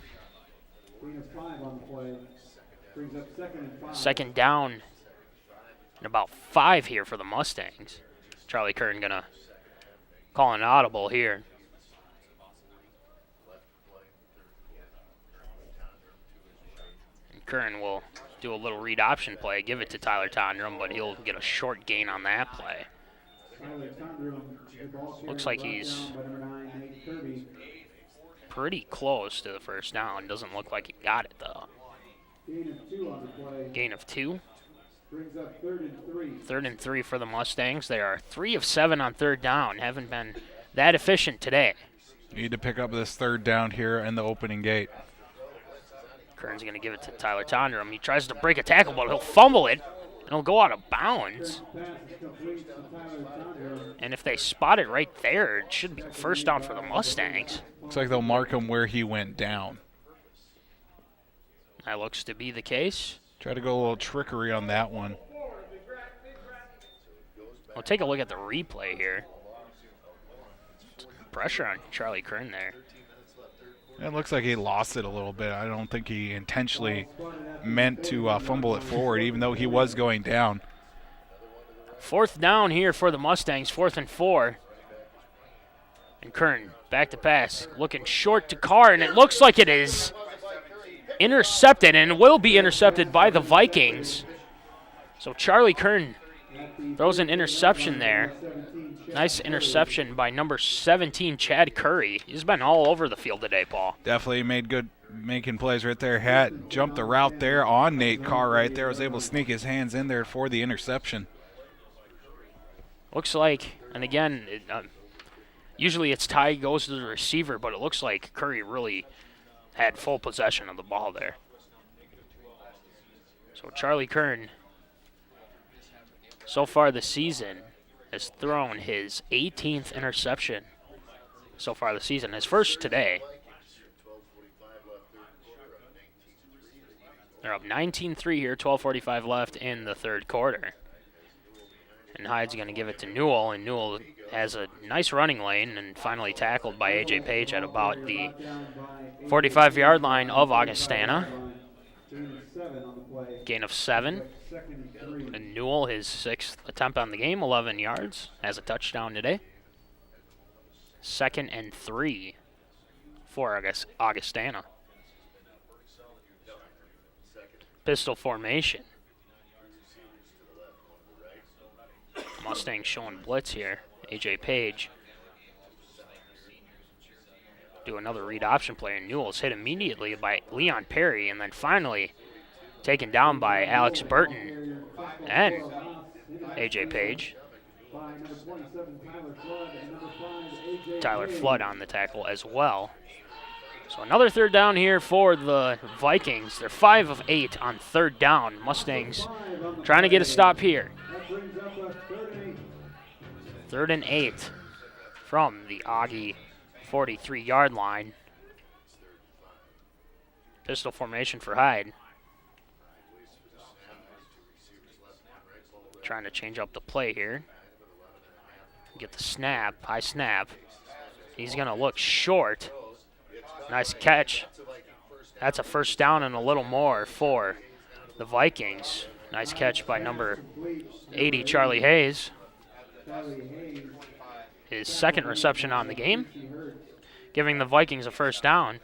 Second down and about 5 here for the Mustangs. Charlie Kern gonna call an audible here. And Kern will do a little read option play, give it to Tyler Tondrum, but he'll get a short gain on that play. Looks like he's pretty close to the first down. Doesn't look like he got it, though. Gain of 2.
Brings up 3rd and 3.
3rd and 3 for the Mustangs. They are 3 of 7 on 3rd down. Haven't been that efficient today.
Need to pick up this 3rd down here in the opening gate.
Kern's going to give it to Tyler Tondrum. He tries to break a tackle, but he'll fumble it, and he'll go out of bounds. And if they spot it right there, it should be first down for the Mustangs.
Looks like they'll mark him where he went down.
That looks to be the case.
Try to go a little trickery on that one.
We'll take a look at the replay here. Pressure on Charlie Kern there.
It looks like he lost it a little bit. I don't think he intentionally meant to fumble it forward, even though he was going down.
4th down here for the Mustangs, 4th and 4. And Kern back to pass, looking short to Carr, and it looks like it is intercepted, and will be intercepted by the Vikings. So Charlie Kern throws an interception there. Nice interception by number 17, Chad Curry. He's been all over the field today, Paul.
Definitely made good making plays right there. Had jumped the route there on Nate Carr right there. Was able to sneak his hands in there for the interception.
Looks like, and again, usually it's Ty goes to the receiver, but it looks like Curry really had full possession of the ball there. So Charlie Kern, so far this season, has thrown his 18th interception so far this season, his first today. They're up 19-3 here, 12:45 left in the 3rd quarter. And Hyde's going to give it to Newell, and Newell has a nice running lane and finally tackled by A.J. Page at about the 45-yard line of Augustana. Gain of 7. And Newell, his 6th attempt on the game, 11 yards, has a touchdown today. 2nd and 3 for Augustana. Pistol formation. Mustangs showing blitz here. A.J. Page. Do another read option play, and Newell's hit immediately by Leon Perry, and then finally taken down by Alex Burton and A.J. Page. Tyler Flood on the tackle as well. So another 3rd down here for the Vikings. They're 5 of 8 on 3rd down. Mustangs trying to get a stop here. 3rd and 8 from the Augie 43-yard line. Pistol formation for Hyde. Trying to change up the play here. Get the snap, high snap. He's going to look short. Nice catch. That's a first down and a little more for the Vikings. Nice catch by number 80, Charlie Hayes. His 2nd reception on the game. giving the Vikings a first down.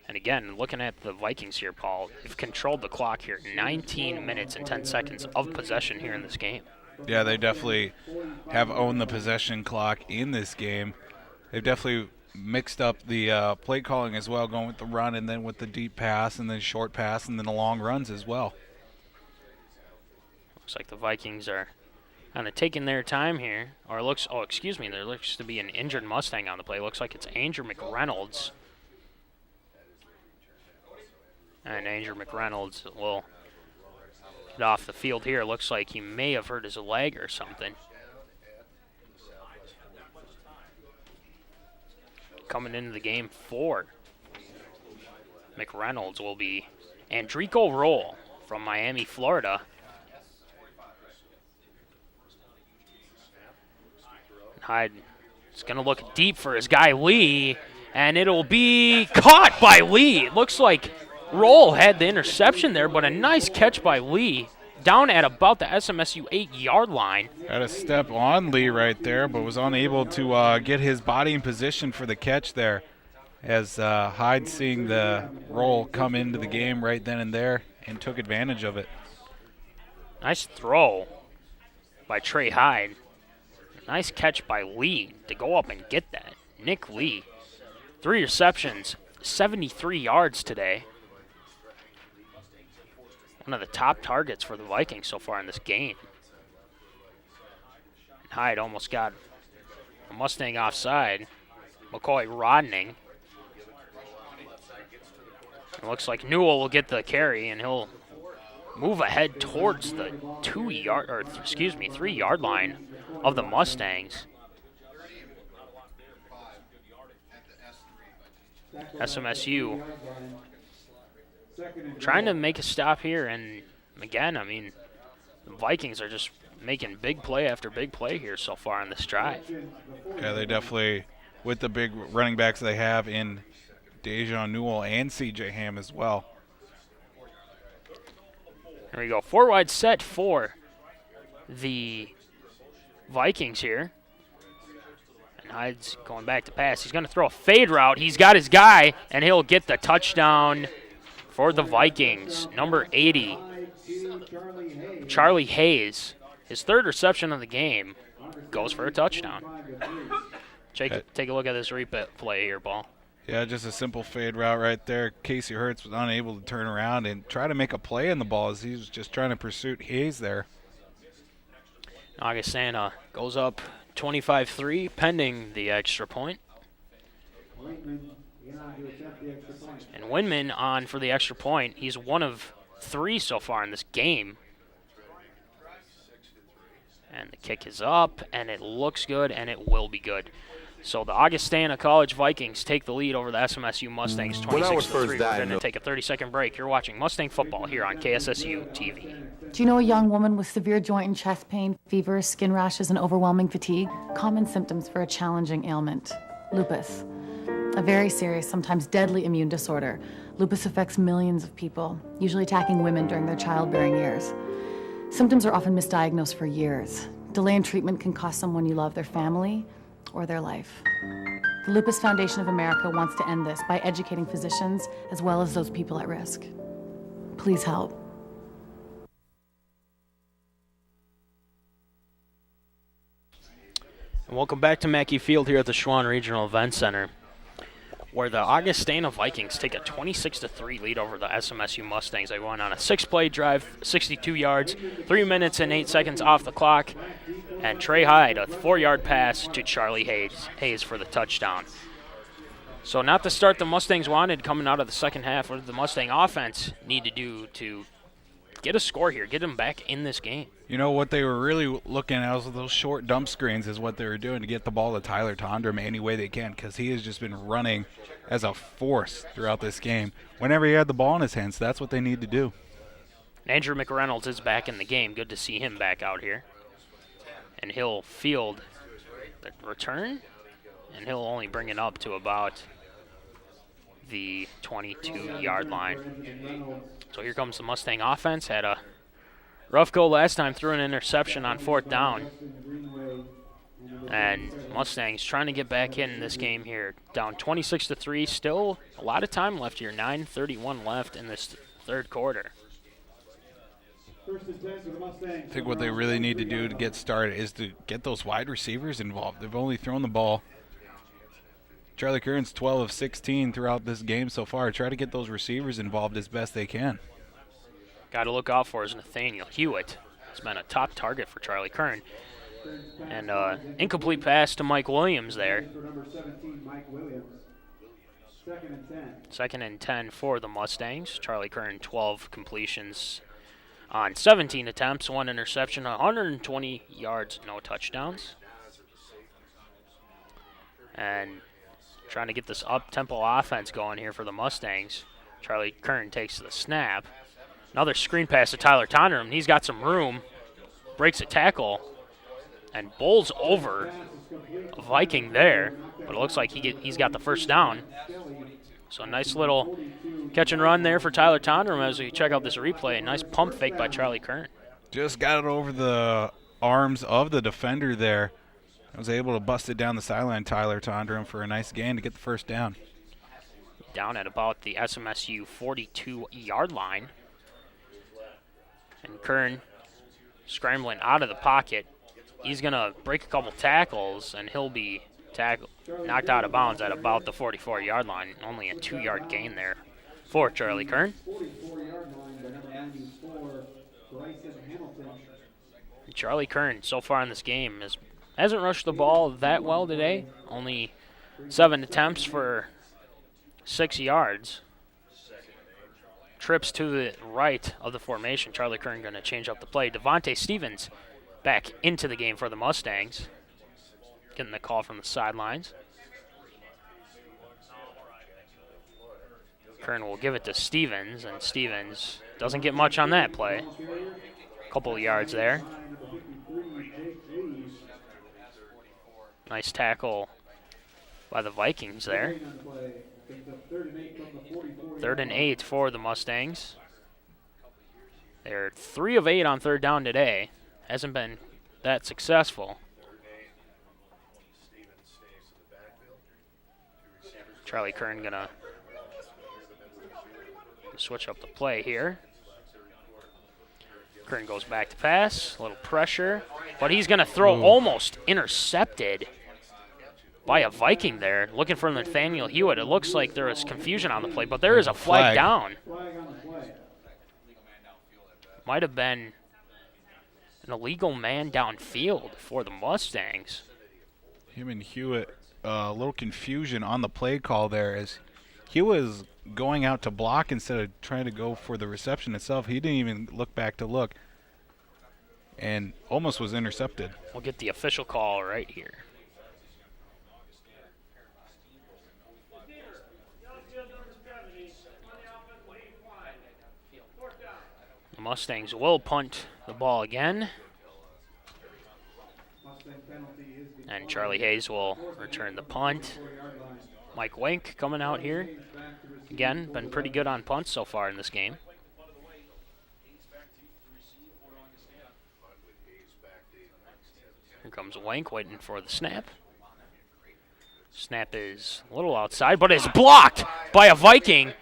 And again, looking at the Vikings here, Paul, they've controlled the clock here. 19 minutes and 10 seconds of possession here in this game.
Yeah, they definitely have owned the possession clock in this game. They've definitely mixed up the play calling as well, going with the run and then with the deep pass and then short pass and then the long runs as well.
Looks like the Vikings are kind of taking their time here. Or there looks to be an injured Mustang on the play. Looks like it's Andrew McReynolds. And Andrew McReynolds will get off the field here. Looks like he may have hurt his leg or something. Coming into the game for McReynolds will be Andrico Roll from Miami, Florida. Hyde is going to look deep for his guy Lee, and it'll be caught by Lee. It looks like Roll had the interception there, but a nice catch by Lee down at about the SMSU 8-yard line.
Had a step on Lee right there, but was unable to get his body in position for the catch there, as Hyde, seeing the Roll come into the game right then and there, and took advantage of it.
Nice throw by Trey Hyde. Nice catch by Lee to go up and get that. Nick Lee, 3 receptions, 73 yards today. One of the top targets for the Vikings so far in this game. Hyde almost got a Mustang offside. McCoy Rodning. It looks like Newell will get the carry, and he'll move ahead towards the 3-yard line of the Mustangs. SMSU trying to make a stop here, and again, I mean, the Vikings are just making big play after big play here so far on this drive.
Yeah, they definitely, with the big running backs they have in Dejon Newell and C.J. Ham as well.
There we go. 4 wide set for the Vikings here. And Hyde's going back to pass. He's going to throw a fade route. He's got his guy, and he'll get the touchdown for the Vikings. Number 80, Charlie Hayes. His 3rd reception of the game goes for a touchdown. Take a look at this replay here, Paul.
Yeah, just a simple fade route right there. Casey Hertz was unable to turn around and try to make a play on the ball as he was just trying to pursue Hayes there.
Augustana goes up 25-3, pending the extra point. And Winman on for the extra point. He's 1 of 3 so far in this game. And the kick is up, and it looks good, and it will be good. So the Augustana College Vikings take the lead over the SMSU Mustangs 26-3. We're going to take a 30-second break. You're watching Mustang football here on KSSU TV.
Do you know a young woman with severe joint and chest pain, fever, skin rashes, and overwhelming fatigue? Common symptoms for a challenging ailment. Lupus. A very serious, sometimes deadly immune disorder. Lupus affects millions of people, usually attacking women during their childbearing years. Symptoms are often misdiagnosed for years. Delay in treatment can cost someone you love their family or their life. The Lupus Foundation of America wants to end this by educating physicians as well as those people at risk. Please help.
And welcome back to Mackey Field here at the Schwann Regional Event Center, where the Augustana Vikings take a 26-3 lead over the SMSU Mustangs. They went on a 6-play drive, 62 yards, 3 minutes and 8 seconds off the clock, and Trey Hyde, a 4-yard pass to Charlie Hayes for the touchdown. So not the start the Mustangs wanted coming out of the second half. What did the Mustang offense need to do to get a score here, get them back in this game?
You know, what they were really looking at was those short dump screens is what they were doing to get the ball to Tyler Tondrum any way they can, because he has just been running as a force throughout this game. Whenever he had the ball in his hands, that's what they need to do.
Andrew McReynolds is back in the game. Good to see him back out here. And he'll field the return, and he'll only bring it up to about the 22-yard line. So here comes the Mustang offense. Had a rough go last time, threw an interception on 4th down. And Mustangs trying to get back in this game here. Down 26-3. Still a lot of time left here. 9:31 left in this third quarter.
I think what they really need to do to get started is to get those wide receivers involved. They've only thrown the ball. Charlie Kern's 12 of 16 throughout this game so far. Try to get those receivers involved as best they can.
Got to look out for is Nathaniel Hewitt. He's been a top target for Charlie Kern. And incomplete pass to Mike Williams there. Second and 10 for the Mustangs. Charlie Kern 12 completions on 17 attempts, 1 interception, 120 yards, no touchdowns. And trying to get this up-tempo offense going here for the Mustangs. Charlie Kern takes the snap. Another screen pass to Tyler Tonderham. He's got some room, breaks a tackle, and bowls over a Viking there. But it looks like he's got the first down. So a nice little catch and run there for Tyler Tonderham as we check out this replay. Nice pump fake by Charlie Kern.
Just got it over the arms of the defender there. I was able to bust it down the sideline, Tyler Tonderham, for a nice gain to get the first down.
Down at about the SMSU 42-yard line. And Kern scrambling out of the pocket. He's going to break a couple tackles, and he'll be knocked out of bounds at about the 44-yard line. Only a 2-yard gain there for Charlie Kern. Charlie Kern, so far in this game, hasn't rushed the ball that well today. Only 7 attempts for 6 yards. Trips to the right of the formation. Charlie Kern going to change up the play. Devontae Stevens back into the game for the Mustangs. Getting the call from the sidelines. Kern will give it to Stevens, and Stevens doesn't get much on that play. A couple of yards there. Nice tackle by the Vikings there. 3rd and 8 for the Mustangs. They're 3 of 8 on 3rd down today. Hasn't been that successful. Charlie Kern gonna switch up the play here. Kern goes back to pass, a little pressure, but he's gonna throw almost intercepted by a Viking there. Looking for Nathaniel Hewitt. It looks like there is confusion on the play, but there is a flag down. Might have been an illegal man downfield for the Mustangs.
Him and Hewitt, a little confusion on the play call there as he was going out to block instead of trying to go for the reception itself. He didn't even look back to look and almost was intercepted.
We'll get the official call right here. The Mustangs will punt the ball again. And Charlie Hayes will return the punt. Mike Wink coming out here. Again, been pretty good on punts so far in this game. Here comes Wink waiting for the snap. Snap is a little outside, but is blocked by a Viking.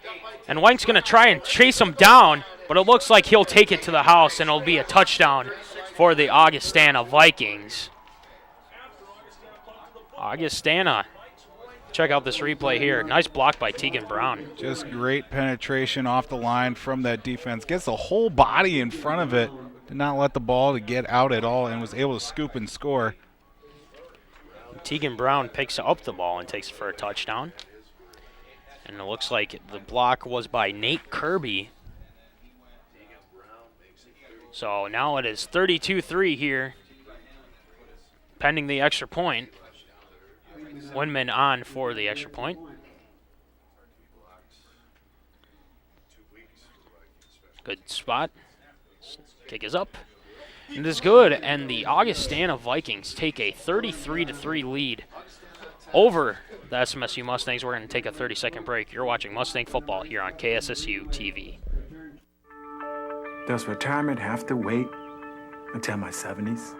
And Wink's going to try and chase him down, but it looks like he'll take it to the house, and it'll be a touchdown for the Augustana Vikings. Augustana, check out this replay here. Nice block by Tegan Brown.
Just great penetration off the line from that defense. Gets the whole body in front of it. Did not let the ball to get out at all and was able to scoop and score.
Tegan Brown picks up the ball and takes it for a touchdown. And it looks like the block was by Nate Kirby. So now it is 32-3 here, pending the extra point. Windman on for the extra point. Good spot. Kick is up. It is good, and the Augustana Vikings take a 33-3 lead over the SMSU Mustangs. We're going to take a 30-second break. You're watching Mustang football here on KSSU TV.
Does retirement have to wait until my 70s?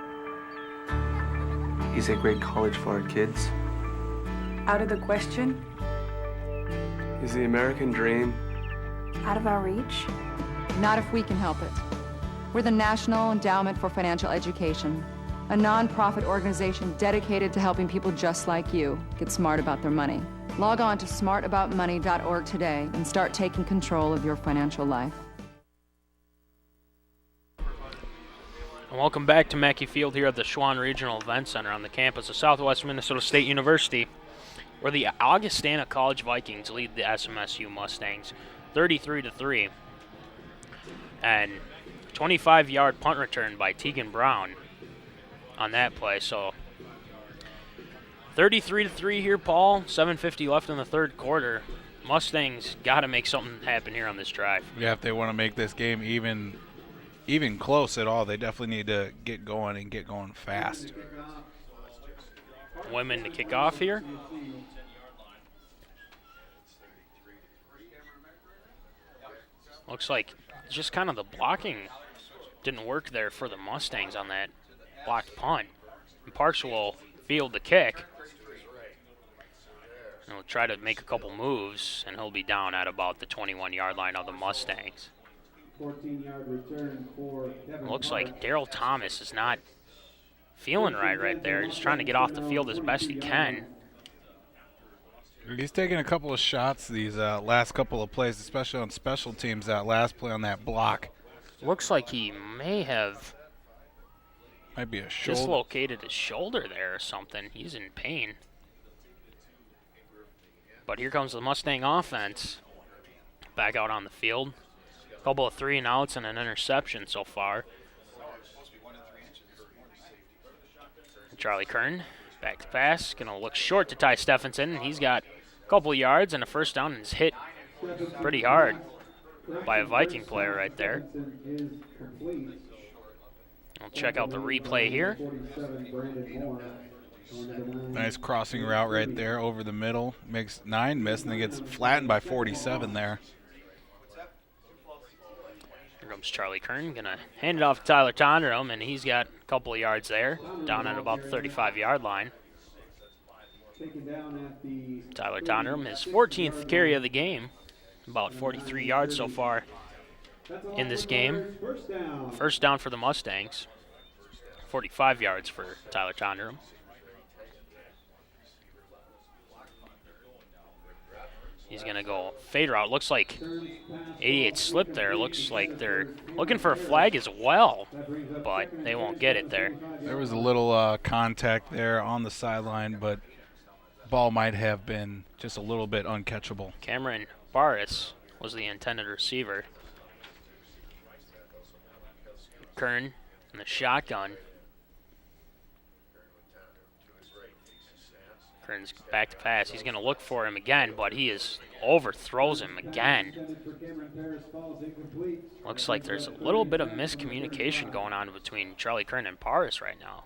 He's a great college for our kids.
Out of the question?
Is the American dream
Out of our reach?
Not if we can help it. We're the National Endowment for Financial Education, a nonprofit organization dedicated to helping people just like you get smart about their money. Log on to smartaboutmoney.org today and start taking control of your financial life.
Welcome back to Mackey Field here at the Schwann Regional Event Center on the campus of Southwest Minnesota State University, where the Augustana College Vikings lead the SMSU Mustangs 33-3. And 25-yard punt return by Tegan Brown on that play. So 33-3 here, Paul. 7:50 left in the third quarter. Mustangs got to make something happen here on this drive.
Yeah, if they want to make this game even close at all, they definitely need to get going and get going fast.
Women to kick off here. Looks like just kind of the blocking didn't work there for the Mustangs on that blocked punt. And Parks will field the kick. And he'll try to make a couple moves, and he'll be down at about the 21-yard line of the Mustangs.
14-yard return for Kevin
Looks
Parks.
like Daryl Thomas is not feeling right there. He's trying to get off the field as best he can.
He's taking a couple of shots these last couple of plays, especially on special teams, that last play on that block.
Looks like he may have
Might be a shoulder.
dislocated his shoulder there or something. He's in pain. But here comes the Mustang offense back out on the field. A couple of 3-and-outs and an interception so far. Charlie Kern back to pass. Going to look short to Ty Stephenson. And he's got a couple of yards and a first down, and is hit pretty hard by a Viking player right there. We'll check out the replay here.
Nice crossing route right there over the middle. Makes 9 miss, and then gets flattened by 47 there.
Here comes Charlie Kern. Going to hand it off to Tyler Tondrum, and he's got a couple of yards there, down at about the 35-yard line. Tyler Tondrum, his 14th carry of the game. About 43 yards so far in this game. First down for the Mustangs. 45 yards for Tyler Tondrum. He's going to go fade route. Looks like 88 slipped there. Looks like they're looking for a flag as well, but they won't get it there.
There was a little contact there on the sideline, but ball might have been just a little bit uncatchable.
Cameron Barris was the intended receiver. Kern in the shotgun. Kern's back to pass. He's going to look for him again, but he overthrows him again. Looks like there's a little bit of miscommunication going on between Charlie Kern and Paris right now.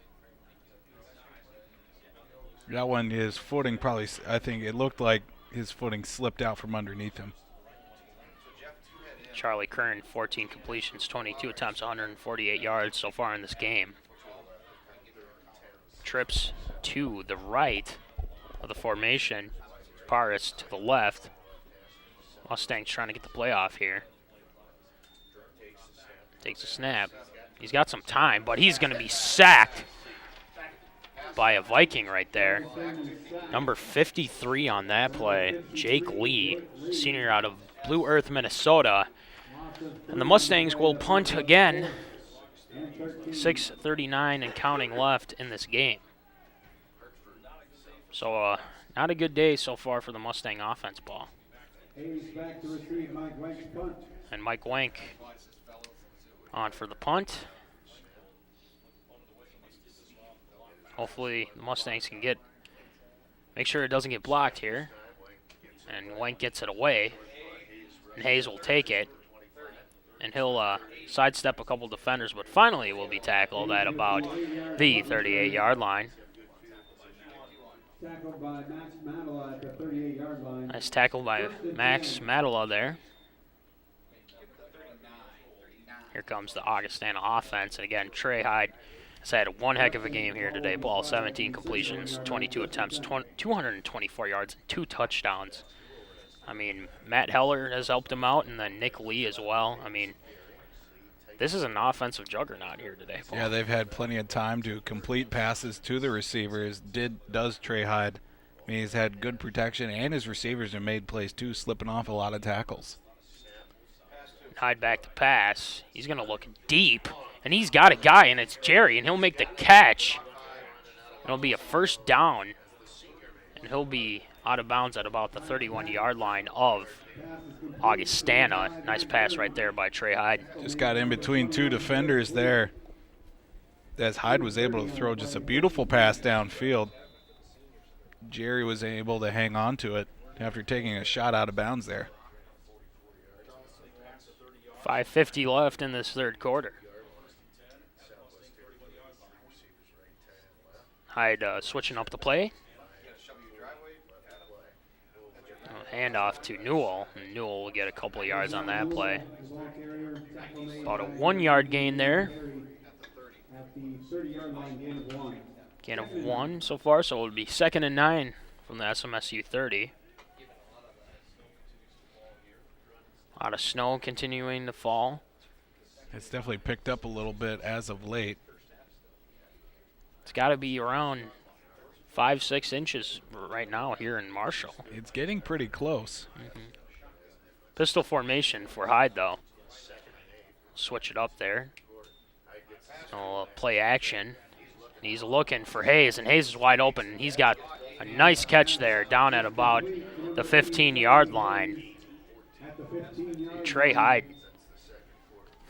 That one, his footing probably, I think it looked like his footing slipped out from underneath him.
Charlie Kern, 14 completions, 22 attempts, 148 yards so far in this game. Trips to the right of the formation. Paris to the left. Mustangs trying to get the play off here. Takes a snap. He's got some time, but he's going to be sacked by a Viking right there. Number 53 on that play, Jake Lee, senior out of Blue Earth, Minnesota. And the Mustangs will punt again. 6:39 and counting left in this game. So not a good day so far for the Mustang offense, ball.
Back to receive Mike Wank's punt.
And Mike Wank on for the punt. Hopefully the Mustangs can make sure it doesn't get blocked here. And Wank gets it away. And Hayes will take it. And he'll sidestep a couple defenders, but finally will be tackled at about the 38-yard line.
Tackled by Max Matala at the 38-yard line.
Nice tackle by Max Matala there. Here comes the Augustana offense. And again, Trey Hyde He's had one heck of a game here today. Ball 17 completions, 22 attempts, 224 yards, and 2 touchdowns. I mean, Matt Heller has helped him out, and then Nick Lee as well. I mean, this is an offensive juggernaut here today, Paul.
Yeah, they've had plenty of time to complete passes to the receivers. Does Trey Hyde. I mean, he's had good protection, and his receivers have made plays too, slipping off a lot of tackles.
Hyde back to pass. He's going to look deep, and he's got a guy, and it's Jerry, and he'll make the catch. It'll be a first down, and he'll be out of bounds at about the 31-yard line of Augustana. Nice pass right there by Trey Hyde.
Just got in between 2 defenders there, as Hyde was able to throw just a beautiful pass downfield. Jerry was able to hang on to it after taking a shot out of bounds there.
5:50 left in this third quarter. Hyde switching up the play. Handoff to Newell, and Newell will get a couple of yards on that play. About a 1-yard gain there. Gain of 1 so far, so it would be 2nd and 9 from the SMSU 30. A lot of snow continuing to fall.
It's definitely picked up a little bit as of late.
It's got to be around 5-6 inches right now here in Marshall.
It's getting pretty close.
Pistol formation for Hyde, though. Switch it up there. Play action. He's looking for Hayes, and Hayes is wide open. He's got a nice catch there down at about the 15-yard line. Trey Hyde,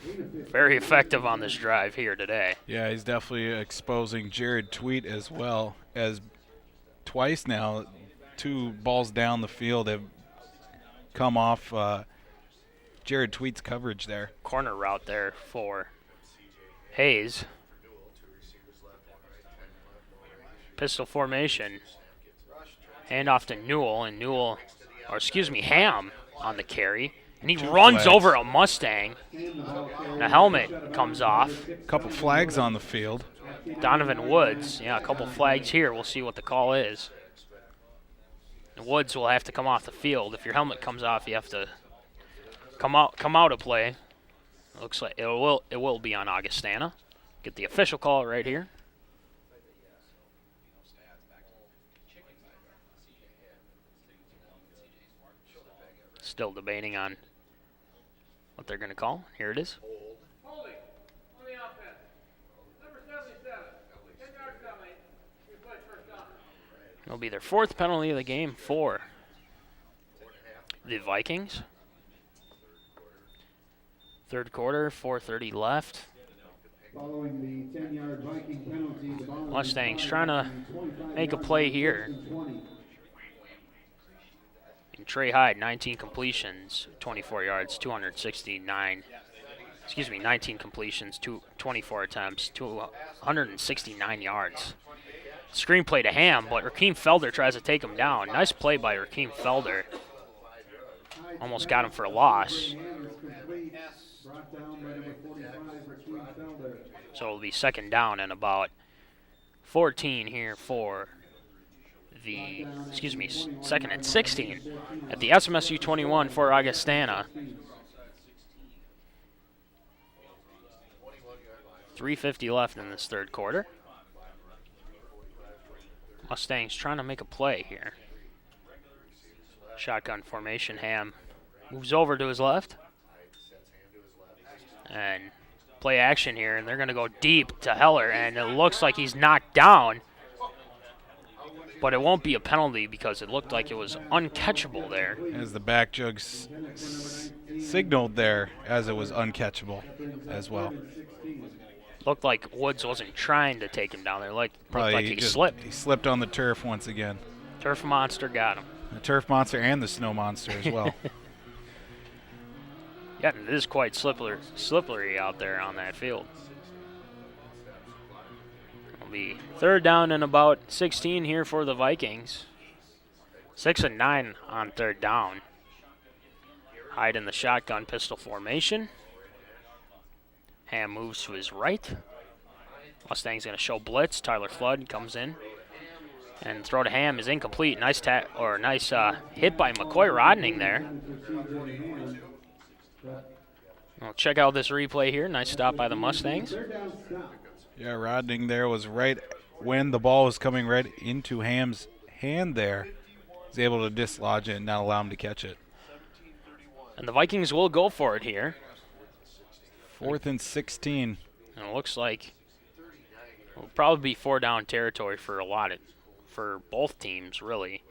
very effective on this drive here today.
Yeah, he's definitely exposing Jared Tweet as well, as twice now 2 balls down the field have come off Jared Tweet's coverage there.
Corner route there for Hayes. Pistol formation. Handoff to Newell, and Ham on the carry. And he runs over a Mustang. The helmet comes off.
A couple flags on the field.
Donovan Woods. Yeah, a couple flags here. We'll see what the call is. Woods will have to come off the field. If your helmet comes off, you have to come out of play. Looks like it will be on Augustana. Get the official call right here. Still debating on what they're going to call. Here it is.
Holding on the offense. Number 77. 10-yard penalty. We play first down.
It'll be their 4th penalty of the game for the Vikings. Third quarter, 4:30 left.
Following the 10-yard Viking penalty, the
Mustangs trying to make a play here. And Trey Hyde, 19 completions, 24 yards, 19 completions, 24 attempts, 169 yards. Screenplay to Ham, but Rakeem Felder tries to take him down. Nice play by Rakeem Felder. Almost got him for a loss. So it'll be 2nd down and about 14 here for the, 2nd and 16 at the SMSU 21 for Augustana. 3:50 left in this third quarter. Mustangs trying to make a play here. Shotgun formation. Ham moves over to his left. And play action here, and they're going to go deep to Heller, and it looks like he's knocked down. But it won't be a penalty because it looked like it was uncatchable there.
As the back jug signaled there as it was uncatchable as well.
Looked like Woods wasn't trying to take him down there. Looked like he slipped.
He slipped on the turf once again.
Turf monster got him.
The turf monster and the snow monster as well.
Yeah, it is quite slippery out there on that field. It'll be 3rd down and about 16 here for the Vikings. 6 and 9 on 3rd down. Hyde in the shotgun pistol formation. Ham moves to his right. Mustang's going to show blitz. Tyler Flood comes in. And throw to Ham is incomplete. Nice hit by McCoy Rodning there. We'll check out this replay here. Nice stop by the Mustangs.
Yeah, Rodning there was right when the ball was coming right into Ham's hand there. He's able to dislodge it and not allow him to catch it.
And the Vikings will go for it here.
4th and 16.
And it looks like it'll probably be 4-down territory for both teams, really.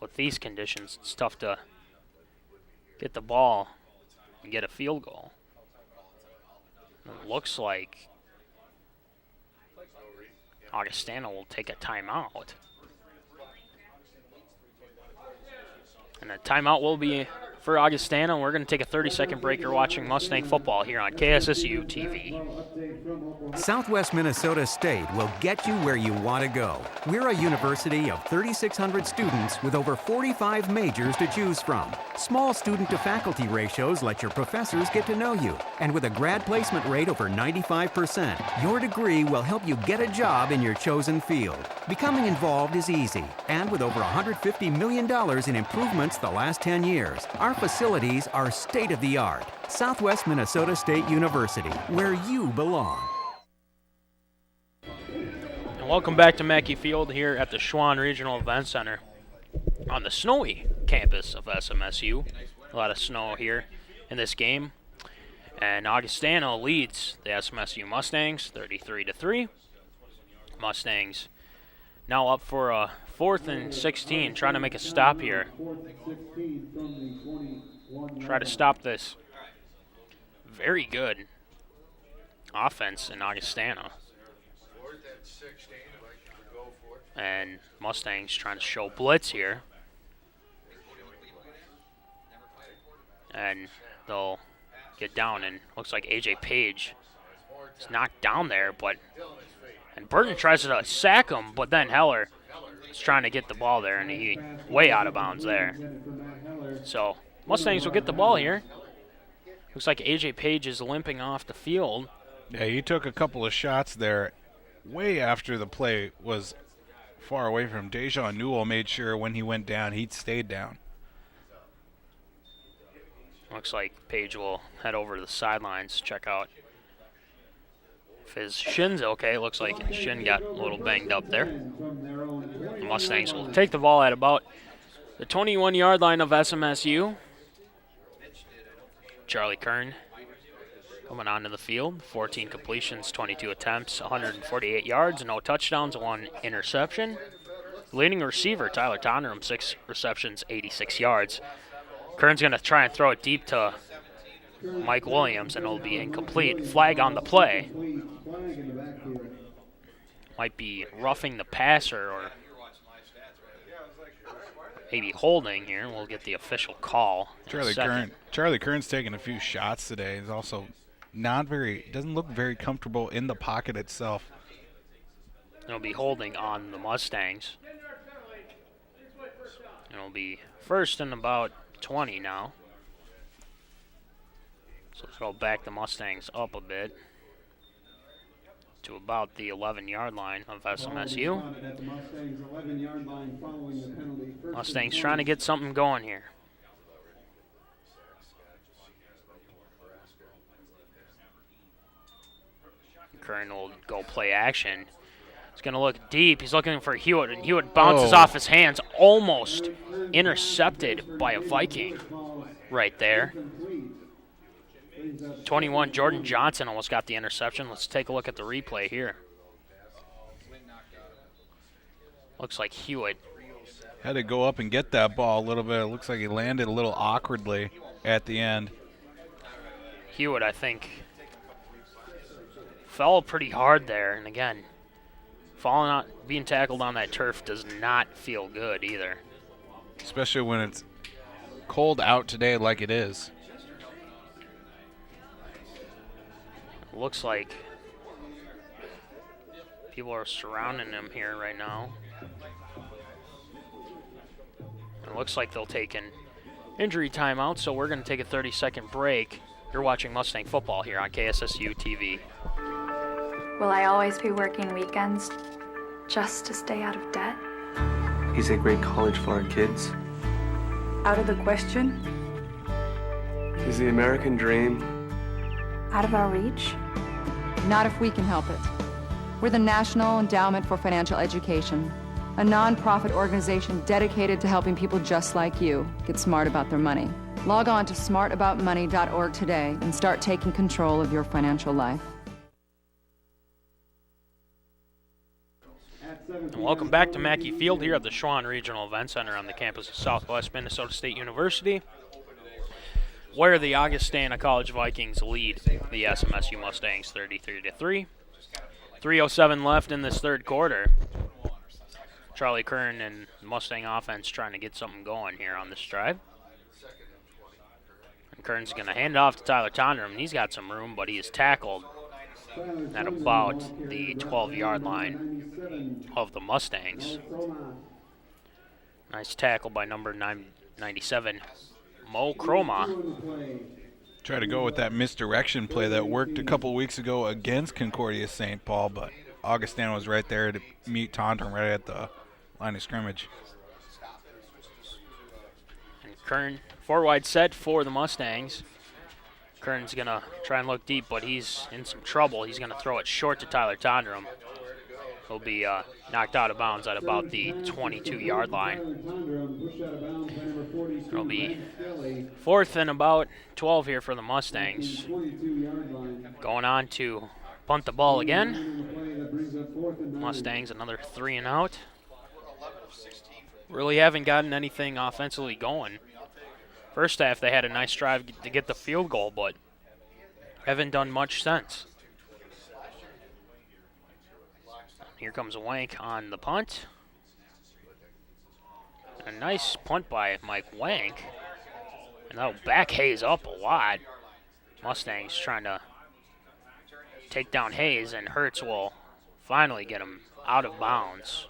With these conditions, it's tough to get the ball and get a field goal. It looks like Augustana will take a timeout. And a timeout will be for Augustana. We're going to take a 30-second break. You're watching Mustang football here on KSSU TV.
Southwest Minnesota State will get you where you want to go. We're a university of 3,600 students with over 45 majors to choose from. Small student-to-faculty ratios let your professors get to know you. And with a grad placement rate over 95%, your degree will help you get a job in your chosen field. Becoming involved is easy. And with over $150 million in improvements the last 10 years, our facilities are state-of-the-art. Southwest Minnesota State University, where you belong.
And welcome back to Mackey Field here at the Schwann Regional Event Center on the snowy campus of SMSU. A lot of snow here in this game. And Augustana leads the SMSU Mustangs 33-3. Mustangs now up for a 4th and 16, trying to make a stop here. Try to stop this very good offense in Augustana. And Mustangs trying to show blitz here. And they'll get down, and looks like AJ Page is knocked down there, and Burton tries to sack him, but then Heller is trying to get the ball there, and he way out of bounds there. So Mustangs will get the ball here. Looks like AJ Page is limping off the field.
Yeah, he took a couple of shots there way after the play was far away from him. Dejan Newell made sure when he went down, he stayed down.
Looks like Page will head over to the sidelines, check out if his shin's okay. Looks like his shin got a little banged up there. The Mustangs will take the ball at about the 21-yard line of SMSU. Charlie Kern coming onto the field. 14 completions, 22 attempts, 148 yards, no touchdowns, 1 interception. Leading receiver, Tyler Tonnerum, 6 receptions, 86 yards. Kern's going to try and throw it deep to Mike Williams, and it'll be incomplete. Flag on the play. Might be roughing the passer or maybe holding here. We'll get the official call.
Charlie Kern's taking a few shots today. He's also doesn't look very comfortable in the pocket itself.
It'll be holding on the Mustangs. It'll be first and about 20 now. So throw back the Mustangs up a bit to about the 11-yard line of SMSU. Mustangs trying to get something going here. Kern will go play action. He's going to look deep. He's looking for Hewitt, and Hewitt bounces off his hands, almost intercepted by a Viking right there. 21, Jordan Johnson almost got the interception. Let's take a look at the replay here. Looks like Hewitt
had to go up and get that ball a little bit. It looks like he landed a little awkwardly at the end.
Hewitt, I think, fell pretty hard there, and again, falling out, being tackled on that turf does not feel good either.
Especially when it's cold out today like it is.
Looks like people are surrounding him here right now. It looks like they'll take an injury timeout, so we're going to take a 30-second break. You're watching Mustang football here on KSSU TV.
Will I always be working weekends just to stay out of debt?
He's a great college for our kids.
Out of the question?
Is the American dream
Out of our reach?
Not if we can help it. We're the National Endowment for Financial Education, a non-profit organization dedicated to helping people just like you get smart about their money. Log on to smartaboutmoney.org today and start taking control of your financial life.
And welcome back to Mackey Field here at the Schwann Regional Event Center on the campus of Southwest Minnesota State University, where the Augustana College Vikings lead the SMSU Mustangs 33-3. 3:07 left in this third quarter. Charlie Kern and Mustang offense trying to get something going here on this drive. And Kern's going to hand it off to Tyler Tondrum. He's got some room, but he is tackled at about the 12-yard line of the Mustangs. Nice tackle by number 97, Mo Chroma.
Try to go with that misdirection play that worked a couple weeks ago against Concordia St. Paul, but Augustana was right there to meet Tondrum right at the line of scrimmage.
And Kern, four-wide set for the Mustangs. Kern's going to try and look deep, but he's in some trouble. He's going to throw it short to Tyler Tondrum. He'll be knocked out of bounds at about the 22-yard line. It'll be 4th and about 12 here for the Mustangs. Going on to punt the ball again. Mustangs another 3 and out. Really haven't gotten anything offensively going. First half they had a nice drive to get the field goal, but haven't done much since. Here comes Wank on the punt. A nice punt by Mike Wank. And that'll back Hayes up a lot. Mustangs trying to take down Hayes, and Hertz will finally get him out of bounds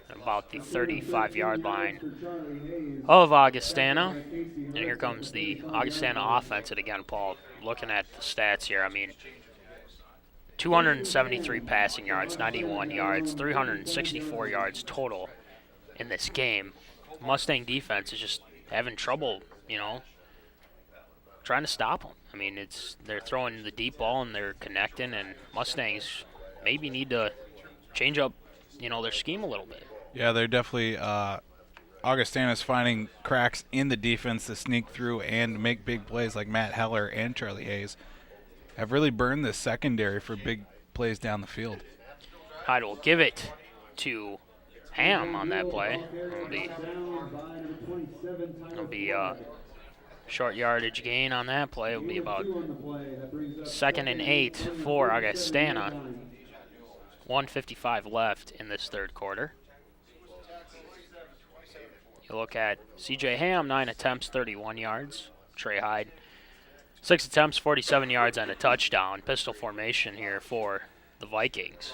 at about the 35-yard line of Augustana. And here comes the Augustana offense. And again, Paul, looking at the stats here, I mean, 273 passing yards, 91 yards, 364 yards total in this game. Mustang defense is just having trouble, trying to stop them. I mean, they're throwing the deep ball and they're connecting, and Mustangs maybe need to change up, their scheme a little bit.
Yeah, they're definitely Augustana's finding cracks in the defense to sneak through and make big plays like Matt Heller and Charlie Hayes have really burned the secondary for big plays down the field.
Hyde will give it to Ham on that play. It'll be a short yardage gain on that play. It'll be about 2nd and 8 for Augustana. 1:55 left in this third quarter. You look at C.J. Ham, 9 attempts, 31 yards. Trey Hyde, 6 attempts, 47 yards, and a touchdown. Pistol formation here for the Vikings.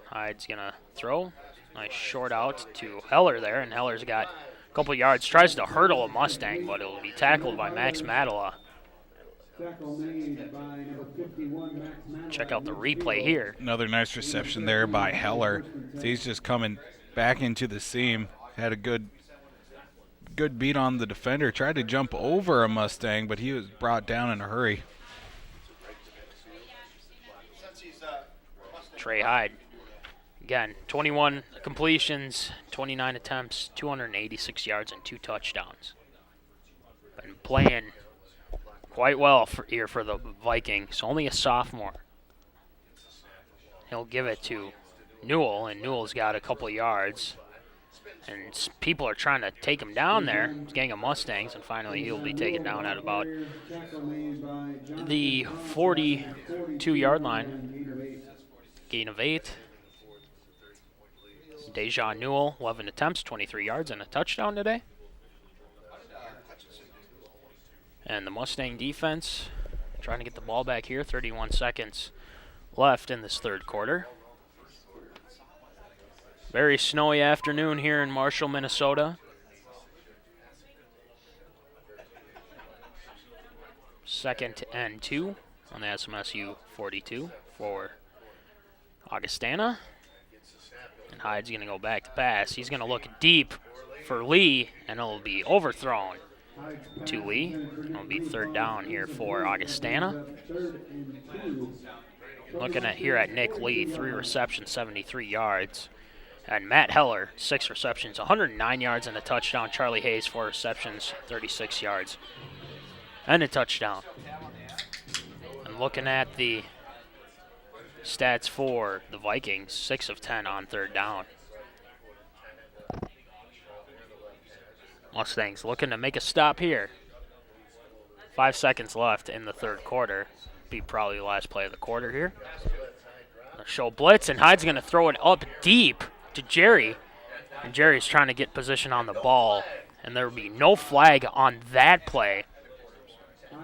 Hyde's going to throw. Nice short out to Heller there, and Heller's got a couple yards. Tries to hurdle a Mustang, but it'll be tackled by Max Madela. Check out the replay here.
Another nice reception there by Heller. So he's just coming back into the seam. Had a good beat on the defender. Tried to jump over a Mustang, but he was brought down in a hurry.
Trey Hyde. Again, 21 completions, 29 attempts, 286 yards, and 2 touchdowns. Been playing quite well here for the Vikings. Only a sophomore. He'll give it to Newell, and Newell's got a couple yards. And people are trying to take him down there. He's getting a Mustangs, and finally he'll be taken down at about the 42-yard line. Gain of 8. Deja Newell, 11 attempts, 23 yards, and a touchdown today. And the Mustang defense trying to get the ball back here. 31 seconds left in this third quarter. Very snowy afternoon here in Marshall, Minnesota. 2nd and 2 on the SMSU 42 for Augustana. And Hyde's going to go back to pass. He's going to look deep for Lee, and it'll be overthrown to Lee. It'll be 3rd down here for Augustana. Looking at here at Nick Lee, 3 receptions, 73 yards. And Matt Heller, 6 receptions, 109 yards and a touchdown. Charlie Hayes, 4 receptions, 36 yards and a touchdown. And looking at the stats for the Vikings, 6 of 10 on 3rd down. Mustangs looking to make a stop here. 5 seconds left in the 3rd quarter. Be probably the last play of the quarter here. They'll show blitz, and Hyde's going to throw it up deep to Jerry. And Jerry's trying to get position on the ball, and there will be no flag on that play.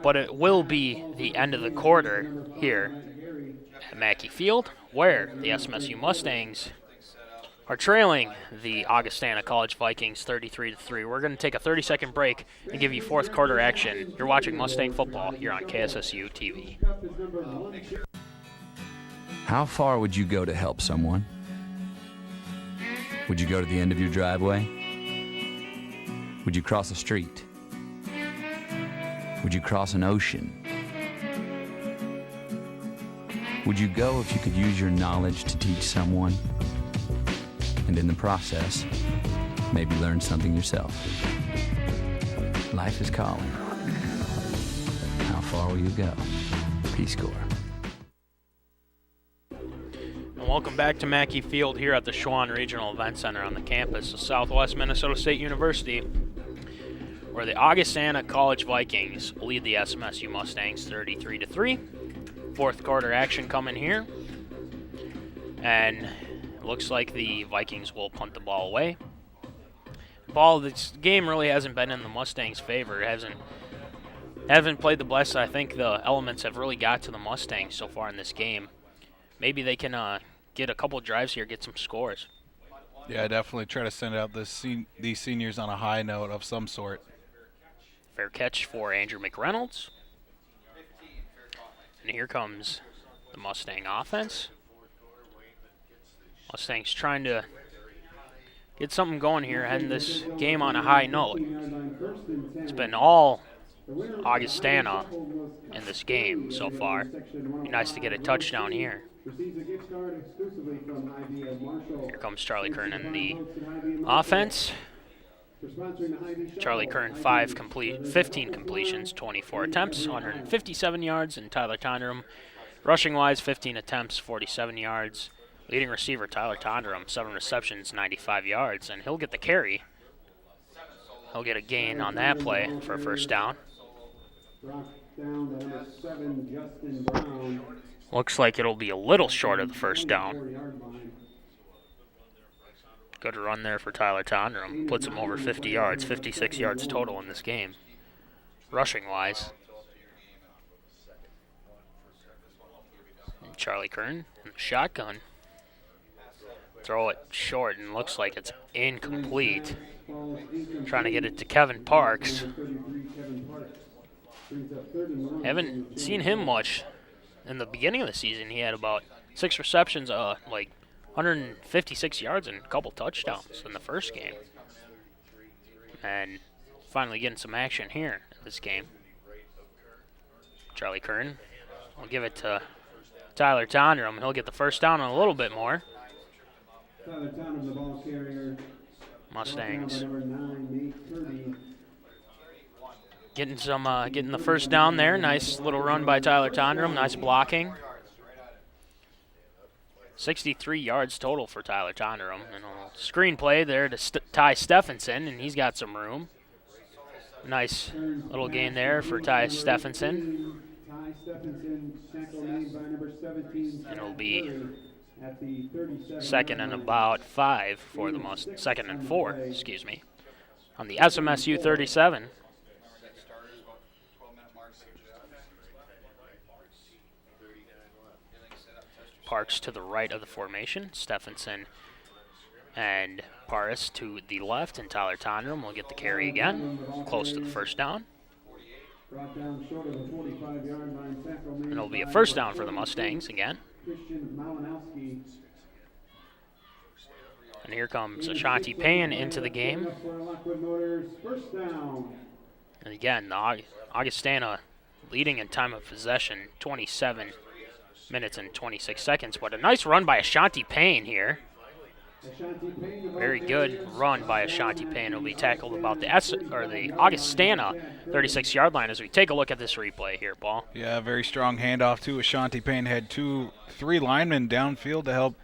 But it will be the end of the quarter here at Mackey Field, where the SMSU Mustangs are trailing the Augustana College Vikings 33-3. We're going to take a 30-second break and give you 4th quarter action. You're watching Mustang football here on KSSU TV.
How far would you go to help someone? Would you go to the end of your driveway? Would you cross a street? Would you cross an ocean? Would you go if you could use your knowledge to teach someone? And in the process, maybe learn something yourself. Life is calling. How far will you go? Peace Corps.
And welcome back to Mackey Field here at the Schwann Regional Event Center on the campus of Southwest Minnesota State University, where the Augustana College Vikings lead the SMSU Mustangs 33-3. 4th quarter action coming here. And looks like the Vikings will punt the ball away. This game really hasn't been in the Mustangs' favor. It hasn't played the best. I think the elements have really got to the Mustangs so far in this game. Maybe they can get a couple drives here, get some scores.
Yeah, definitely try to send out these seniors on a high note of some sort.
Fair catch for Andrew McReynolds. And here comes the Mustang offense. Mustangs trying to get something going here, heading this game on a high note. It's been all Augustana in this game so far. Be nice to get a touchdown here. Here comes Charlie Kern in the offense. Charlie Kern, 15 completions, 24 attempts, 157 yards. And Tyler Tonderum, rushing-wise, 15 attempts, 47 yards. Leading receiver Tyler Tonderum, 7 receptions, 95 yards, and he'll get the carry. He'll get a gain on that play for a 1st down. Looks like it'll be a little short of the 1st down. Good run there for Tyler Tonderum. Puts him over 50 yards, 56 yards total in this game, rushing-wise. And Charlie Kern in the shotgun. Throw it short, and looks like it's incomplete. Trying to get it to Kevin Parks. Haven't seen him much. In the beginning of the season, he had about 6 receptions, like 156 yards and a couple touchdowns in the first game. And finally getting some action here in this game. Charlie Kern will give it to Tyler Tonderum. He'll get the 1st down and a little bit more. Mustangs getting the 1st down there. Nice little run by Tyler Tonderum. Nice blocking. 63 yards total for Tyler Tonderum. And a screen play there to Ty Stephenson, and he's got some room. Nice little gain there for Ty Stephenson. And it'll be 2nd and about 5 for the 2nd and 4, excuse me, on the SMSU 37. Parks to the right of the formation. Stephenson and Paris to the left, and Tyler Tonderum will get the carry again, close to the 1st down.
Brought down short of the 45-yard line, tackle made
And it'll be a
by
first down
the
for the Mustangs again.
Christian Malinowski.
And here comes Ashanti Payne into the game.
For Lockwood Motors, first down.
And again, the Augustana leading in time of possession, 27 minutes and 26 seconds. But a nice run by Ashanti Payne here. Very good run by Ashanti Payne. Will be tackled about the Augustana 36-yard line as we take a look at this replay here, Paul.
Yeah, very strong handoff too. Ashanti Payne had 3 linemen downfield to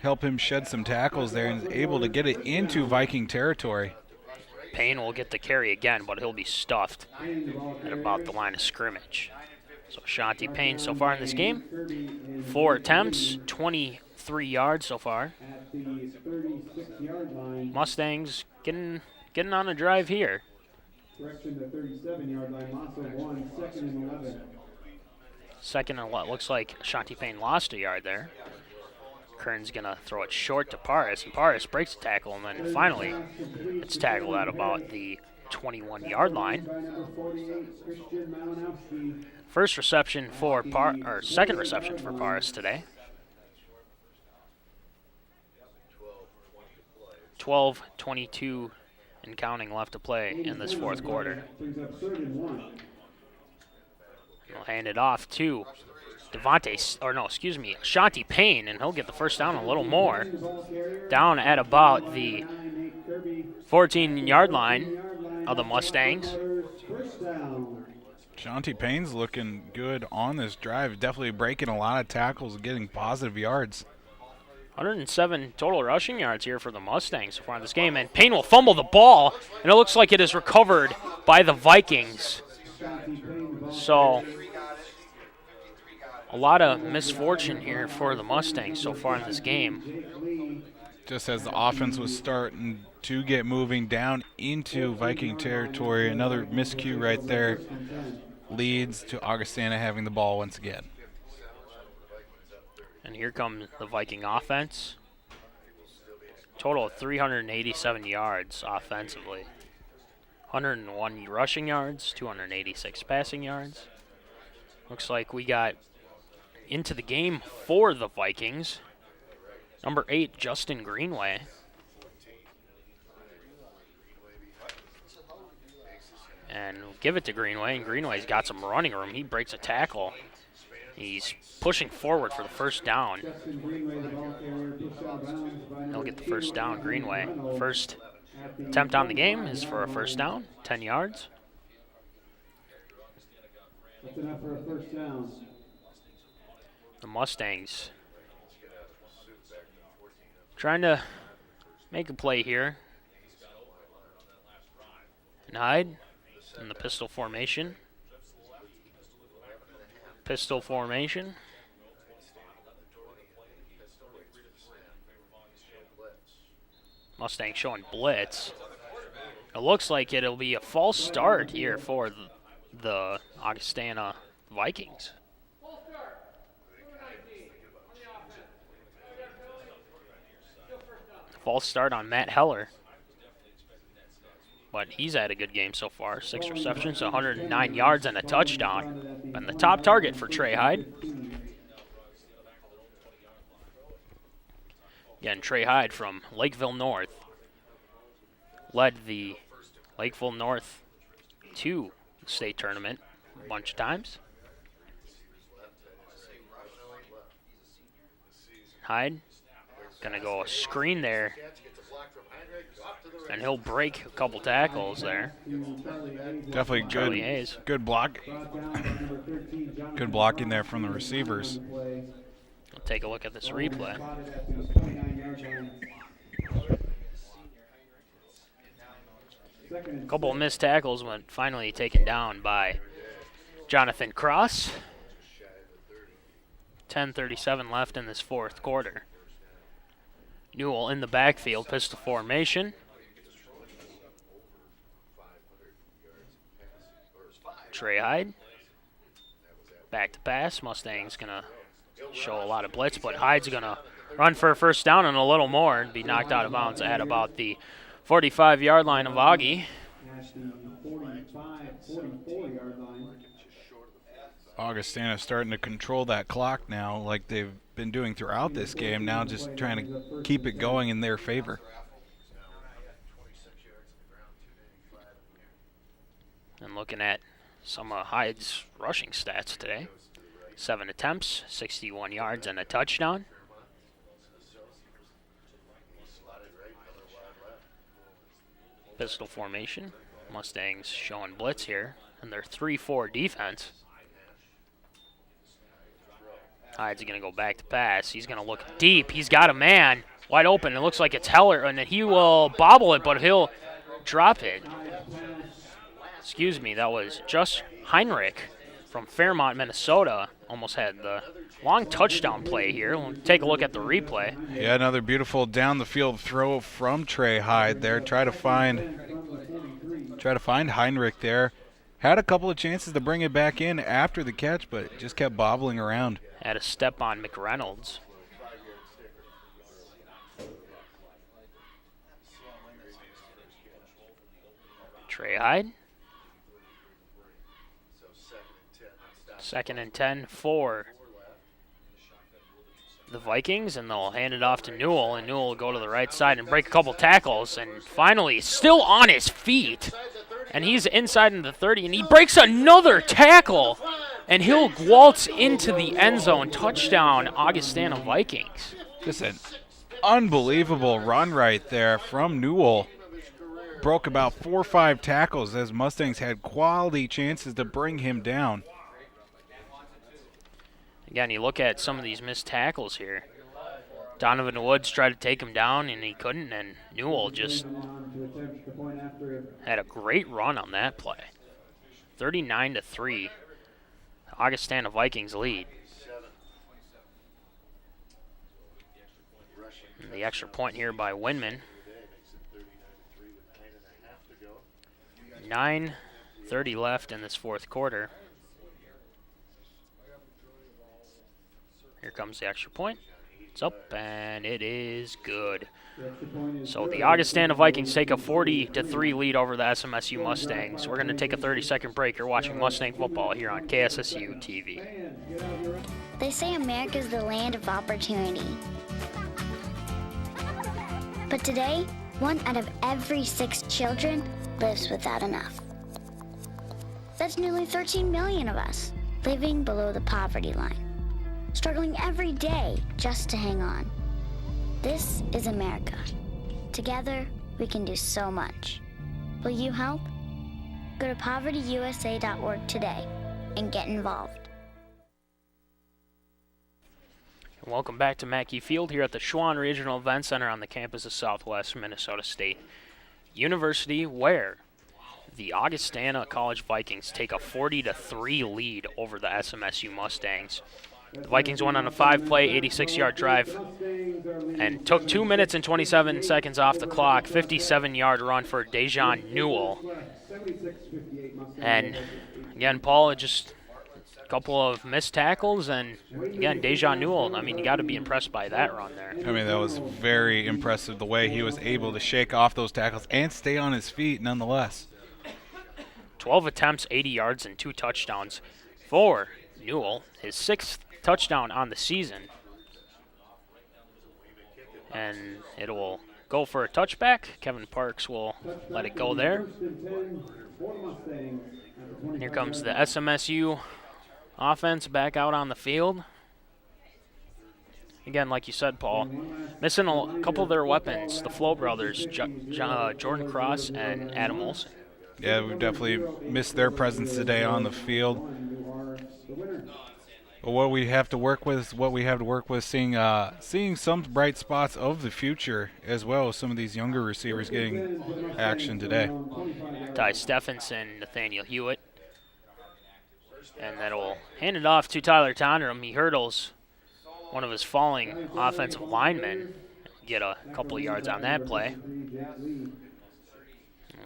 help him shed some tackles there, and is able to get it into Viking territory.
Payne will get the carry again, but he'll be stuffed at about the line of scrimmage. So Ashanti Payne so far in this game, 4 attempts, 23 yards so far.
At the 36-yard line.
Mustangs getting on a drive here.
Correction, the 37-yard line. Massa won, 2nd and 11.
Second and what looks like Ashanti Payne lost a yard there. Kern's going to throw it short to Paris, and Paris breaks the tackle, and then finally it's tackled at about the 21-yard line. First reception for second reception for Paris today. 12:22 and counting left to play in this fourth quarter. He'll hand it off to Ashanti Payne, and he'll get the first down a little more. Down at about the 14-yard line of the Mustangs.
Ashanti Payne's looking good on this drive, definitely breaking a lot of tackles and getting positive yards.
107 total rushing yards here for the Mustangs so far in this game, and Payne will fumble the ball, and it looks like it is recovered by the Vikings. So a lot of misfortune here for the Mustangs so far in this game.
Just as the offense was starting to get moving down into Viking territory, another miscue right there leads to Augustana having the ball once again.
And here comes the Viking offense. Total of 387 yards offensively. 101 rushing yards, 286 passing yards. Looks like we got into the game for the Vikings. Number 8, Justin Greenway. And we'll give it to Greenway, and Greenway's got some running room. He breaks a tackle. He's pushing forward for the first down. He'll get the first down, Greenway. First attempt on the game is for a first down, 10 yards.
That's enough for a first down.
The Mustangs trying to make a play here. And Hyde in the pistol formation. Pistol formation. Mustang showing blitz. It looks like it'll be a false start here for the Augustana Vikings. False start on Matt Heller. But he's had a good game so far. 6 receptions, 109 yards, and a touchdown. And the top target for Trey Hyde. Again, Trey Hyde from Lakeville North led the Lakeville North to the state tournament a bunch of times. Hyde gonna go a screen there, and he'll break a couple tackles there.
Definitely good block. Good blocking there from the receivers.
We'll take a look at this replay. A couple of missed tackles, but finally taken down by Jonathan Cross. 10:37 left in this fourth quarter. Newell in the backfield, pistol formation. Trey Hyde. Back to pass. Mustang's going to show a lot of blitz, but Hyde's going to run for a first down and a little more and be knocked out of bounds at about the 45-yard line of Augie.
44-yard line.
Augustana starting to control that clock now like they've been doing throughout this game, now just trying to keep it going in their favor.
And looking at some of Hyde's rushing stats today. 7 attempts, 61 yards, and a touchdown. Pistol formation. Mustangs showing blitz here, and their 3-4 defense. Hyde's going to go back to pass. He's going to look deep. He's got a man wide open. It looks like it's Heller, and he will bobble it, but he'll drop it. Excuse me, that was just Heinrich from Fairmont, Minnesota. Almost had the long touchdown play here. We'll take a look at the replay.
Yeah, another beautiful down the field throw from Trey Hyde there. Try to find Heinrich there. Had a couple of chances to bring it back in after the catch, but just kept bobbling around.
Had a step on McReynolds. Trey Hyde. 2nd and 10 for the Vikings, and they'll hand it off to Newell, and Newell will go to the right side and break a couple tackles, and finally still on his feet, and he's inside in the 30, and he breaks another tackle, and he'll waltz into the end zone. Touchdown, Augustana Vikings.
Just an unbelievable run right there from Newell. Broke about 4 or 5 tackles as Mustangs had quality chances to bring him down.
Again, you look at some of these missed tackles here. Donovan Woods tried to take him down, and he couldn't, and Newell just had a great run on that play. 39-3, Augustana Vikings lead. And the extra point here by Winman. 9:30 left in this fourth quarter. Here comes the extra point. It's up, and it is good. So the Augustana Vikings take a 40-3 lead over the SMSU Mustangs. We're going to take a 30-second break. You're watching Mustang football here on KSSU TV.
They say America's the land of opportunity. But today, 1 out of every 6 children lives without enough. That's nearly 13 million of us living below the poverty line, struggling every day just to hang on. This is America. Together, we can do so much. Will you help? Go to povertyusa.org today and get involved.
Welcome back to Mackey Field here at the Schwann Regional Event Center on the campus of Southwest Minnesota State University, where the Augustana College Vikings take a 40-3 lead over the SMSU Mustangs. The Vikings went on a 5-play, 86-yard drive and took 2 minutes and 27 seconds off the clock. 57-yard run for Dejan Newell. And again, Paul, just a couple of missed tackles, and again, Dejan Newell, I mean, you got to be impressed by that run there.
I mean, that was very impressive, the way he was able to shake off those tackles and stay on his feet nonetheless.
12 attempts, 80 yards, and 2 touchdowns for Newell, his 6th touchdown on the season. And it will go for a touchback. Kevin Parks will let it go there. And here comes the SMSU offense back out on the field. Again, like you said, Paul, missing a couple of their weapons, the Flo brothers, Jordan Cross and Adam Olson.
Yeah, we've definitely missed their presence today on the field. But what we have to work with is what we have to work with, seeing some bright spots of the future, as well as some of these younger receivers getting action today.
Ty Stephenson, Nathaniel Hewitt. And that'll hand it off to Tyler Tondrum. He hurdles one of his falling offensive linemen. Get a couple of yards on that play.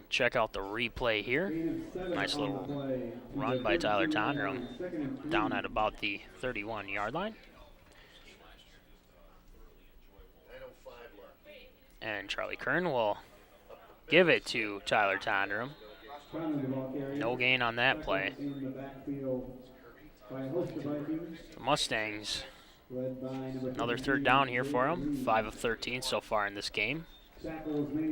Check out the replay here. Nice little run by Tyler Tondrum down at about the 31-yard line. And Charlie Kern will give it to Tyler Tondrum. No gain on that play.
In the backfield by a host of Vikings.
The Mustangs,
Led by number
another
52,
third down here for them. 5 of 13 so far in this game.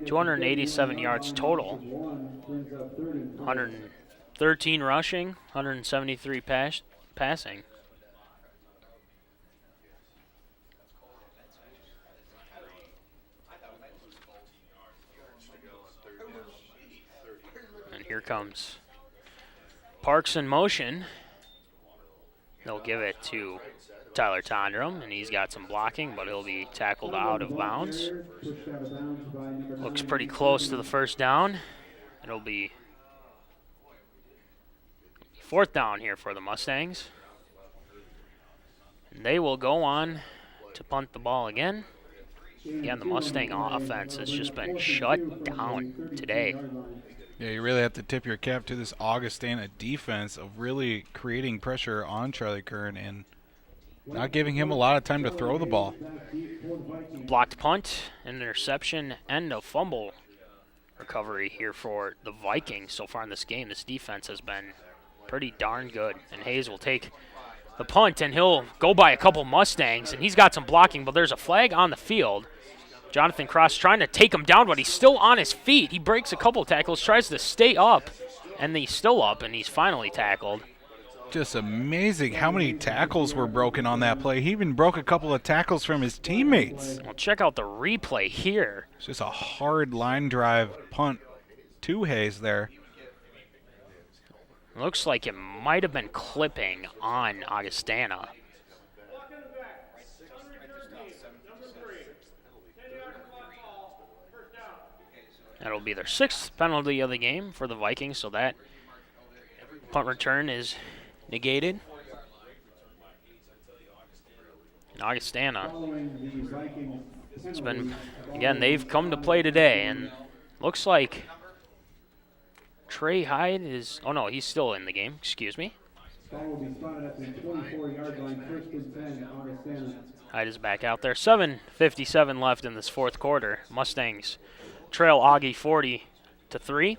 287 yards total. 113 rushing, 173 passing. And here comes Parks in motion. They'll give it to Tyler Tondrum, and he's got some blocking, but he'll be tackled out of bounds. Looks pretty close to the first down. It'll be 4th down here for the Mustangs. And they will go on to punt the ball again. Again, the Mustang offense has just been shut down today.
Yeah, you really have to tip your cap to this Augustana defense of really creating pressure on Charlie Kern and not giving him a lot of time to throw the ball.
Blocked punt, an interception, and a fumble recovery here for the Vikings so far in this game. This defense has been pretty darn good. And Hayes will take the punt, and he'll go by a couple Mustangs, and he's got some blocking, but there's a flag on the field. Jonathan Cross trying to take him down, but he's still on his feet. He breaks a couple tackles, tries to stay up, and he's still up, and he's finally tackled.
Just amazing how many tackles were broken on that play. He even broke a couple of tackles from his teammates.
Well, check out the replay here.
It's just a hard line drive punt to Hayes there.
Looks like it might have been clipping on Augustana. That'll be their 6th penalty of the game for the Vikings, so that punt return is negated. And Augustana, it's been, again, they've come to play today, and looks like Trey Hyde is, oh no, he's still in the game, excuse me. Hyde is back out there. 7:57 left in this 4th quarter. Mustangs trail Augie 40-3.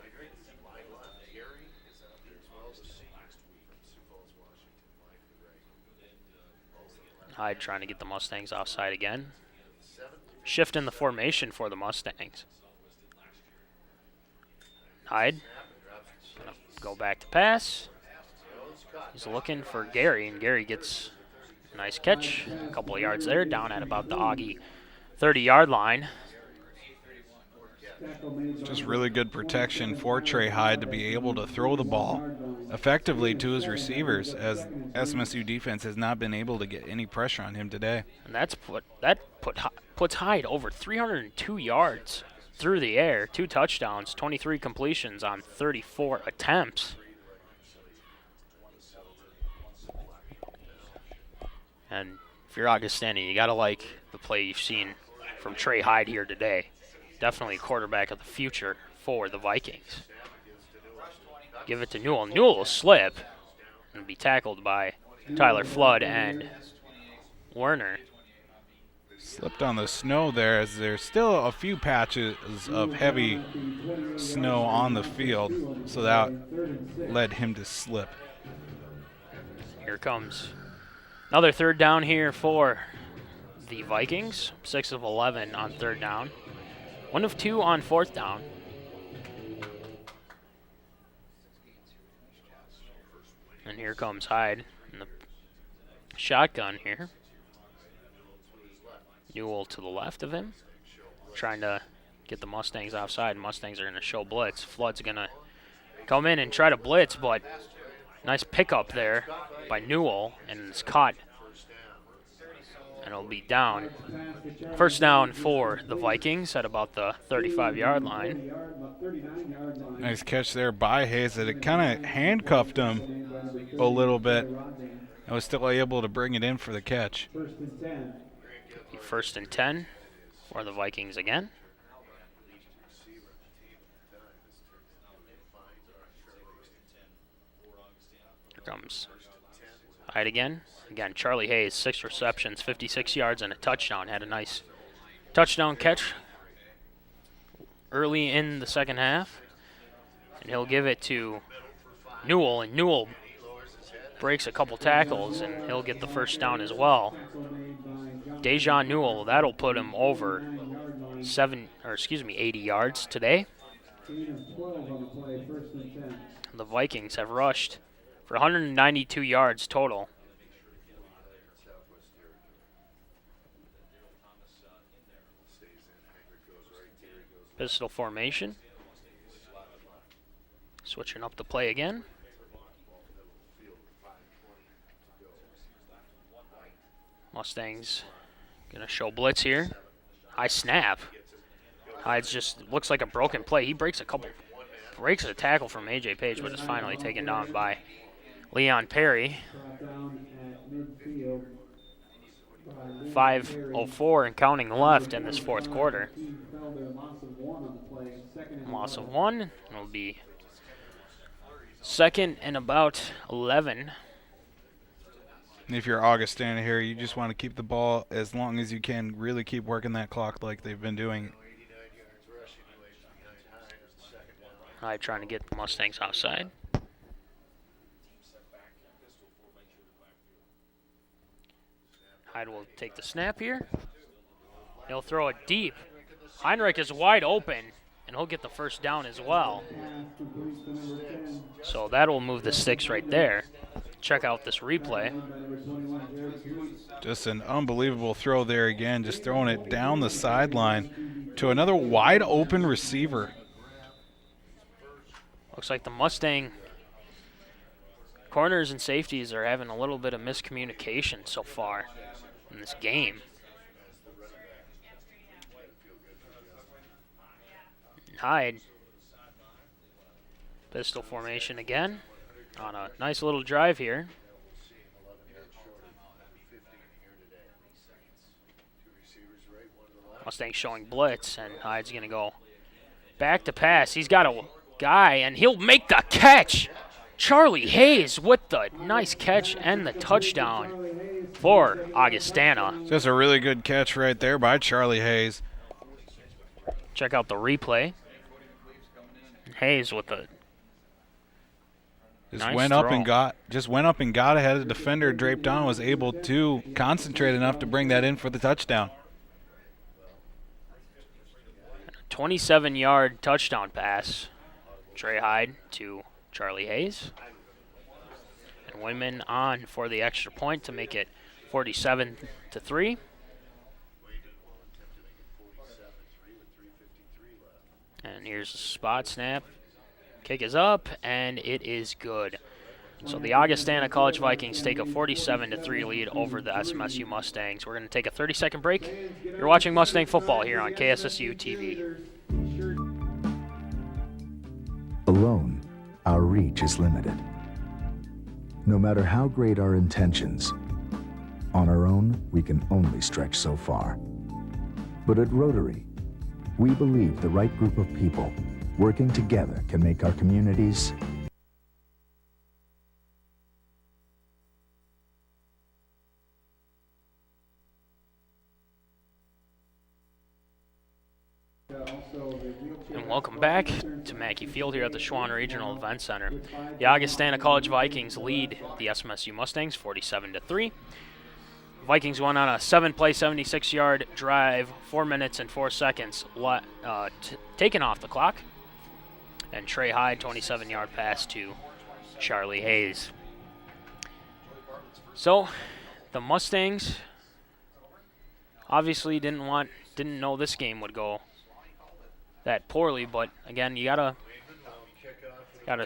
Hyde trying to get the Mustangs offside again. Shift in the formation for the Mustangs. Hyde gonna go back to pass. He's looking for Gary, and Gary gets a nice catch. A couple of yards there, down at about the Augie 30-yard line.
Just really good protection for Trey Hyde to be able to throw the ball effectively to his receivers, as SMSU defense has not been able to get any pressure on him today.
And puts Hyde over 302 yards through the air, 2 touchdowns, 23 completions on 34 attempts. And if you're Augustana, you got to like the play you've seen from Trey Hyde here today. Definitely quarterback of the future for the Vikings. Give it to Newell. Newell will slip and be tackled by Tyler Flood and Werner.
Slipped on the snow there, as there's still a few patches of heavy snow on the field, so that led him to slip.
Here comes another 3rd down here for the Vikings. 6 of 11 on 3rd down. 1 of 2 on 4th down. And here comes Hyde in the shotgun here. Newell to the left of him, trying to get the Mustangs offside. Mustangs are going to show blitz. Flood's going to come in and try to blitz, but nice pickup there by Newell, and it's caught. And it'll be down. 1st down for the Vikings at about the 35-yard line.
Nice catch there by Hayes, that it kind of handcuffed him a little bit and was still able to bring it in for the catch.
1st and 10 for the Vikings again. Here comes Hyde again. Again, Charlie Hayes, 6 receptions, 56 yards, and a touchdown. Had a nice touchdown catch early in the second half. And he'll give it to Newell, and Newell breaks a couple tackles, and he'll get the first down as well. Dejan Newell, that'll put him over 80 yards today. The Vikings have rushed for 192 yards total. Pistol formation. Switching up the play again. Mustangs gonna show blitz here. High snap. Hyde's just looks like a broken play. He breaks a tackle from A.J. Page, but is finally taken down by Leon Perry. 5:04 and counting left in this fourth quarter. Loss of one. It'll be second and about 11.
If you're Augustana here, you just want to keep the ball as long as you can, really keep working that clock like they've been doing.
Hyde trying to get the Mustangs outside. Hyde will take the snap here. He'll throw it deep. Heinrich is wide open, and he'll get the first down as well. So that'll move the sticks right there. Check out this replay.
Just an unbelievable throw there again, just throwing it down the sideline to another wide open receiver.
Looks like the Mustang corners and safeties are having a little bit of miscommunication so far in this game. Hyde. Pistol formation again on a nice little drive here. Mustang showing blitz, and Hyde's going to go back to pass. He's got a guy, and he'll make the catch. Charlie Hayes with the nice catch and the touchdown for Augustana.
Just a really good catch right there by Charlie Hayes.
Check out the replay. Hayes with the
Just went up and got ahead of the defender, draped on, was able to concentrate enough to bring that in for the touchdown.
27-yard touchdown pass. Trey Hyde to Charlie Hayes. And Wyman on for the extra point to make it 47-3. And here's the spot snap. Kick is up, and it is good. So the Augustana College Vikings take a 47-3 lead over the SMSU Mustangs. We're going to take a 30-second break. You're watching Mustang football here on KSSU TV.
Alone, our reach is limited. No matter how great our intentions, on our own, we can only stretch so far. But at Rotary, we believe the right group of people working together can make our communities
And welcome back to Mackey Field here at the Schwann Regional Event Center. The Augustana College Vikings lead the SMSU Mustangs 47-3. Vikings won on a 7-play, 76-yard drive, 4 minutes and 4 seconds taken off the clock. And Trey Hyde, 27-yard pass to Charlie Hayes. So, the Mustangs obviously didn't know this game would go that poorly, but again, you gotta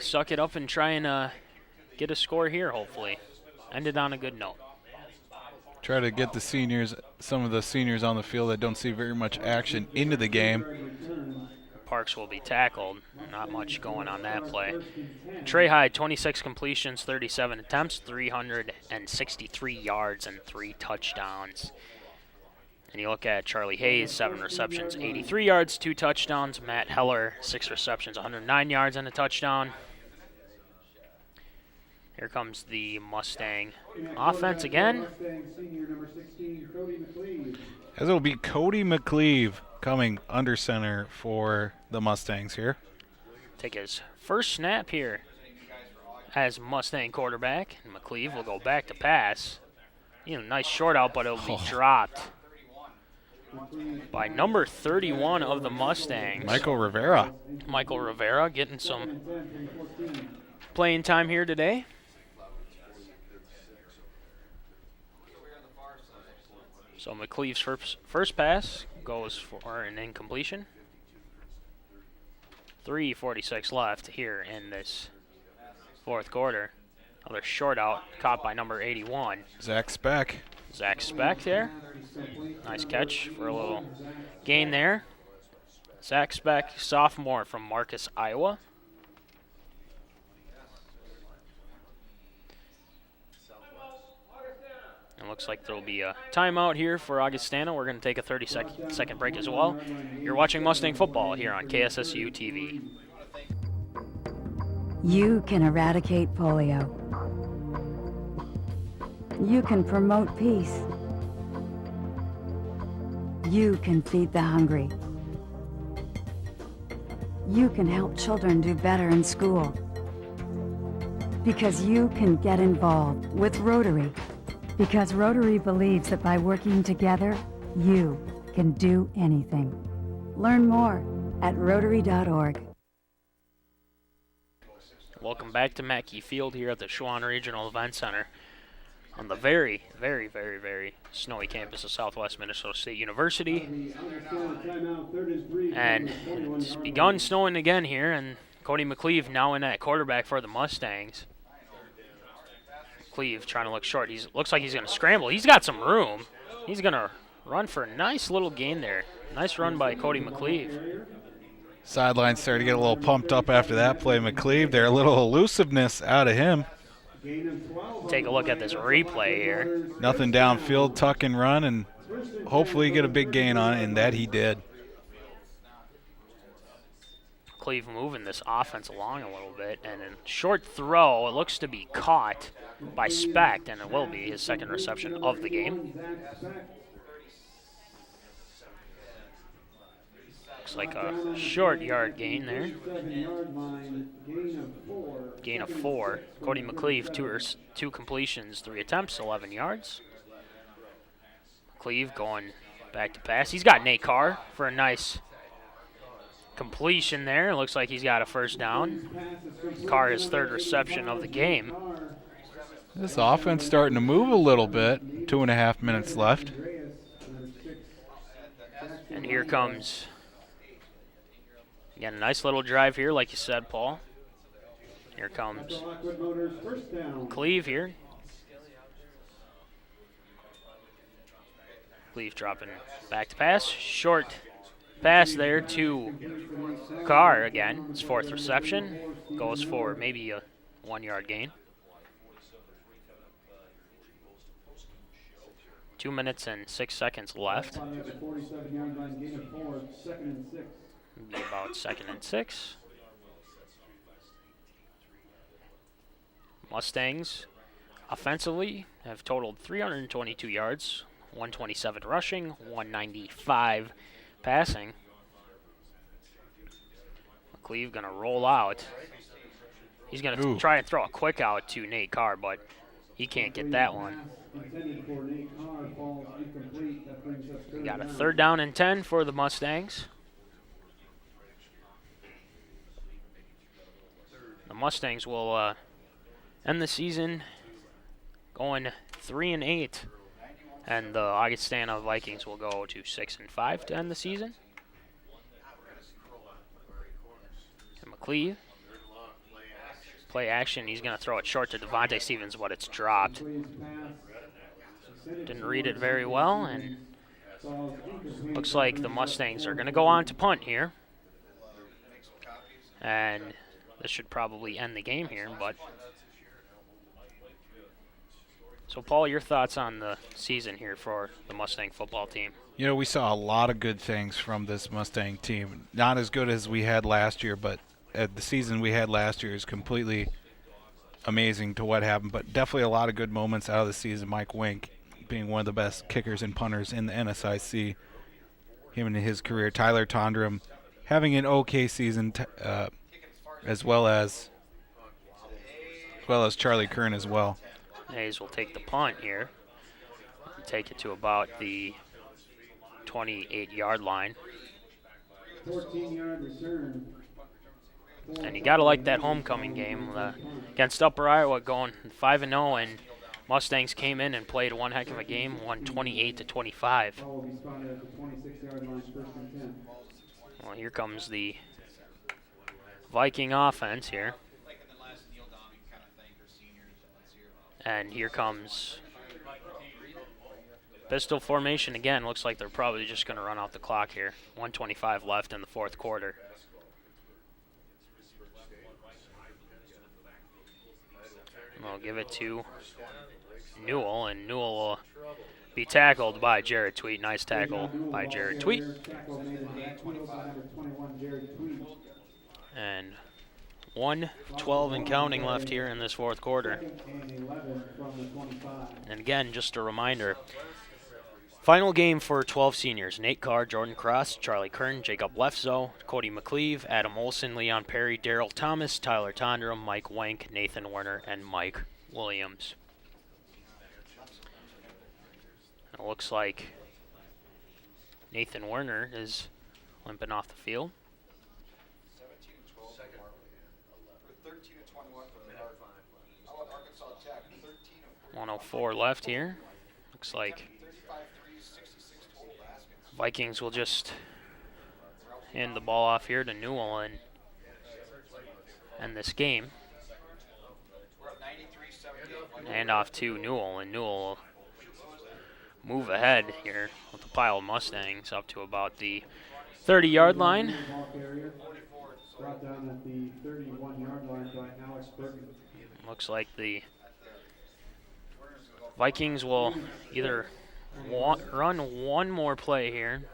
suck it up and try and get a score here. Hopefully, end it on a good note.
Try to get some of the seniors on the field that don't see very much action into the game.
Parks will be tackled. Not much going on that play. Trey Hyde, 26 completions, 37 attempts, 363 yards, and 3 touchdowns. And you look at Charlie Hayes, 7 receptions, 83 yards, 2 touchdowns. Matt Heller, 6 receptions, 109 yards, and a touchdown. Here comes the Mustang offense again.
As it'll be Cody McCleve coming under center for the Mustangs here.
take his first snap here as Mustang quarterback. And McCleve will go back to pass. Nice short out, but it'll be dropped by number 31 of the Mustangs.
Michael Rivera.
Michael Rivera getting some playing time here today. So McCleve's first pass goes for an incompletion. 3:46 left here in this fourth quarter. Another short out caught by number 81.
Zach Speck.
Zach Speck there. Nice catch for a little gain there. Zach Speck, sophomore from Marcus, Iowa. It looks like there will be a timeout here for Augustana. We're going to take a 30-second break as well. You're watching Mustang football here on KSSU TV.
You can eradicate polio. You can promote peace. You can feed the hungry. You can help children do better in school. Because you can get involved with Rotary. Because Rotary believes that by working together, you can do anything. Learn more at Rotary.org.
Welcome back to Mackey Field here at the Schwann Regional Event Center on the very, very, very, very snowy campus of Southwest Minnesota State University. And it's begun snowing again here, and Cody McCleve now in at quarterback for the Mustangs. McCleve trying to look short. Looks like he's going to scramble. He's got some room. He's going to run for a nice little gain there. Nice run by Cody McCleve.
Sidelines started to get a little pumped up after that play. McCleve there, a little elusiveness out of him.
Take a look at this replay here.
Nothing downfield, tuck and run, and hopefully get a big gain on it, and that he did.
McCleve moving this offense along a little bit, and a short throw. It looks to be caught by Specht, and it will be his second reception of the game. Looks like a short yard gain there. Gain of 4. Cody McCleve, two completions, 3 attempts, 11 yards. McCleve going back to pass. He's got Nate Carr for a nice completion there. It looks like he's got a first down. Carr, his third reception of the game.
This offense starting to move a little bit. 2.5 minutes left.
And here comes, again, a nice little drive here, like you said, Paul. Here comes Cleve here. Cleve dropping back to pass. Short pass there to Carr again. His fourth reception. Goes for maybe a 1-yard gain. 2 minutes and 6 seconds left. Be about 2nd and 6. Mustangs offensively have totaled 322 yards, 127 rushing, 195 passing. McCleve going to roll out. He's going to try and throw a quick out to Nate Carr, but he can't get that one. We got a 3rd down and 10 for the Mustangs. The Mustangs will end the season going 3-8, and the Augustana Vikings will go to 6-5 to end the season. And McCleve, play action. He's going to throw it short to Devontae Stevens, but it's dropped. Didn't read it very well, and looks like the Mustangs are going to go on to punt here. And this should probably end the game here, but so, Paul, your thoughts on the season here for the Mustang football team?
You know, we saw a lot of good things from this Mustang team. Not as good as we had last year, but the season we had last year is completely amazing to what happened. But definitely a lot of good moments out of the season. Mike Wink being one of the best kickers and punters in the NSIC. Him in his career. Tyler Tondrum having an okay season. as well as Charlie Kern as well.
Hayes will take the punt here. Take it to about the 28-yard line.
14-yard return.
And you got to like that homecoming game against Upper Iowa, going 5-0, and Mustangs came in and played one heck of a game, won 28-25.
Ball will be spotted at the 26-yard line, 1st and 10.
Well, here comes the Viking offense here. And here comes pistol formation again. Looks like they're probably just going to run out the clock here. 1:25 left in the fourth quarter. We'll give it to Newell, and Newell will be tackled by Jared Tweet. Nice tackle by Jared Tweet. And 1:12 and counting left here in this fourth quarter. And again, just a reminder, final game for 12 seniors: Nate Carr, Jordan Cross, Charlie Kern, Jacob Lefzo, Cody McCleve, Adam Olson, Leon Perry, Daryl Thomas, Tyler Tondrum, Mike Wank, Nathan Werner, and Mike Williams. It looks like Nathan Werner is limping off the field. 1:04 left here. Looks like Vikings will just hand the ball off here to Newell and end this game. Hand off to Newell, and Newell will move ahead here with the pile of Mustangs up to about the 30-yard line.
Brought down at the 31-yard line by Alex Burton.
Looks like the Vikings will either run one more play here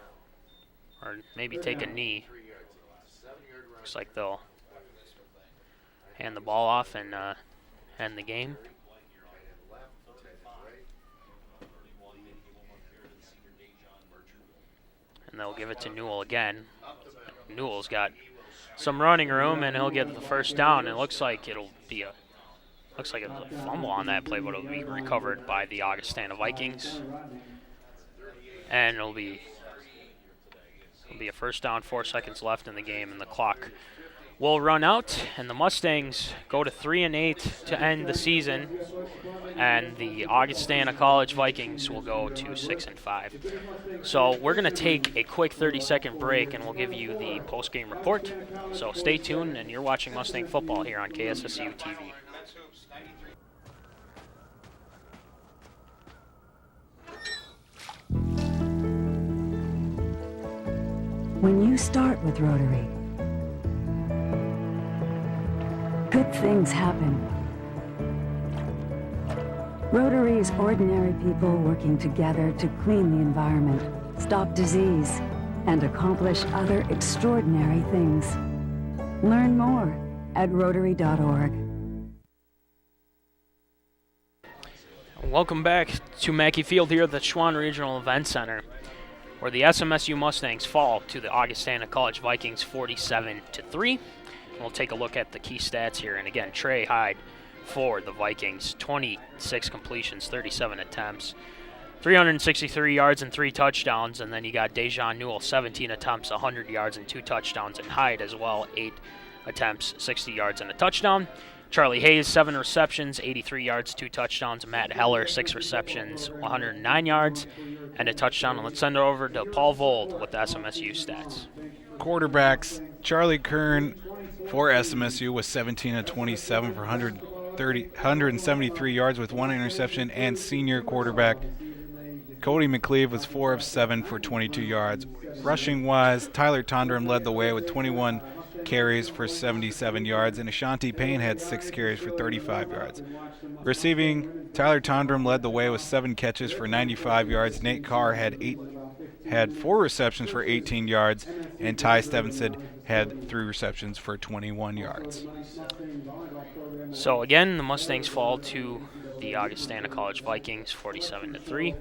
or maybe take a knee. Looks like they'll hand the ball off and end the game. And they'll give it to Newell again. Newell's got some running room, and he'll get the first down. It looks like it'll be a fumble on that play, but it'll be recovered by the Augustana Vikings. And it'll be a first down, 4 seconds left in the game, and the clock will run out, and the Mustangs go to 3-8 to end the season, and the Augustana College Vikings will go to 6-5. So we're going to take a quick 30-second break, and we'll give you the post-game report. So stay tuned, and you're watching Mustang football here on KSSU TV.
When you start with Rotary, good things happen. Rotary is ordinary people working together to clean the environment, stop disease, and accomplish other extraordinary things. Learn more at Rotary.org.
Welcome back to Mackey Field here at the Schwann Regional Event Center, where the SMSU Mustangs fall to the Augustana College Vikings 47-3. We'll take a look at the key stats here. And again, Trey Hyde for the Vikings, 26 completions, 37 attempts, 363 yards and 3 touchdowns. And then you got Dejan Newell, 17 attempts, 100 yards and 2 touchdowns. And Hyde as well, 8 attempts, 60 yards and a touchdown. Charlie Hayes, 7 receptions, 83 yards, 2 touchdowns. Matt Heller, 6 receptions, 109 yards, and a touchdown. And let's send it over to Paul Vold with the SMSU stats.
Quarterbacks, Charlie Kern for SMSU was 17 of 27 for 173 yards with 1 interception, and senior quarterback Cody McCleve was 4 of 7 for 22 yards. Rushing-wise, Tyler Tondrum led the way with 21 carries for 77 yards, and Ashanti Payne had 6 carries for 35 yards. Receiving, Tyler Tondrum led the way with 7 catches for 95 yards. Nate Carr had 4 receptions for 18 yards, and Ty Stevenson had 3 receptions for 21 yards.
So again, the Mustangs fall to the Augustana College Vikings 47-3.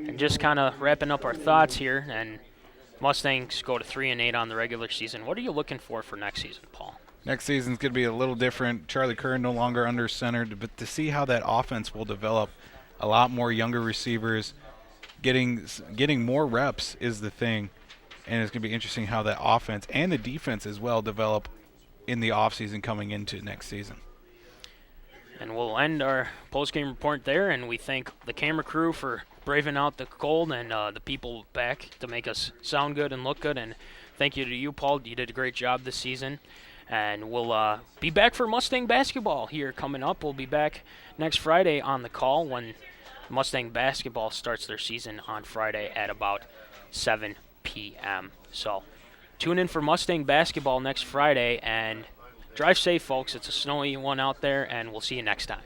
And just kind of wrapping up our thoughts here, and Mustangs go to 3-8 on the regular season. What are you looking for next season, Paul?
Next season's going to be a little different. Charlie Kern no longer under center, but to see how that offense will develop, a lot more younger receivers, getting more reps is the thing, and it's going to be interesting how that offense and the defense as well develop in the offseason coming into next season.
And we'll end our post-game report there, and we thank the camera crew for braving out the cold and the people back to make us sound good and look good. And thank you to you, Paul. You did a great job this season. And we'll be back for Mustang basketball here coming up. We'll be back next Friday on the call when Mustang basketball starts their season on Friday at about 7 p.m. So tune in for Mustang basketball next Friday, and drive safe, folks. It's a snowy one out there, and we'll see you next time.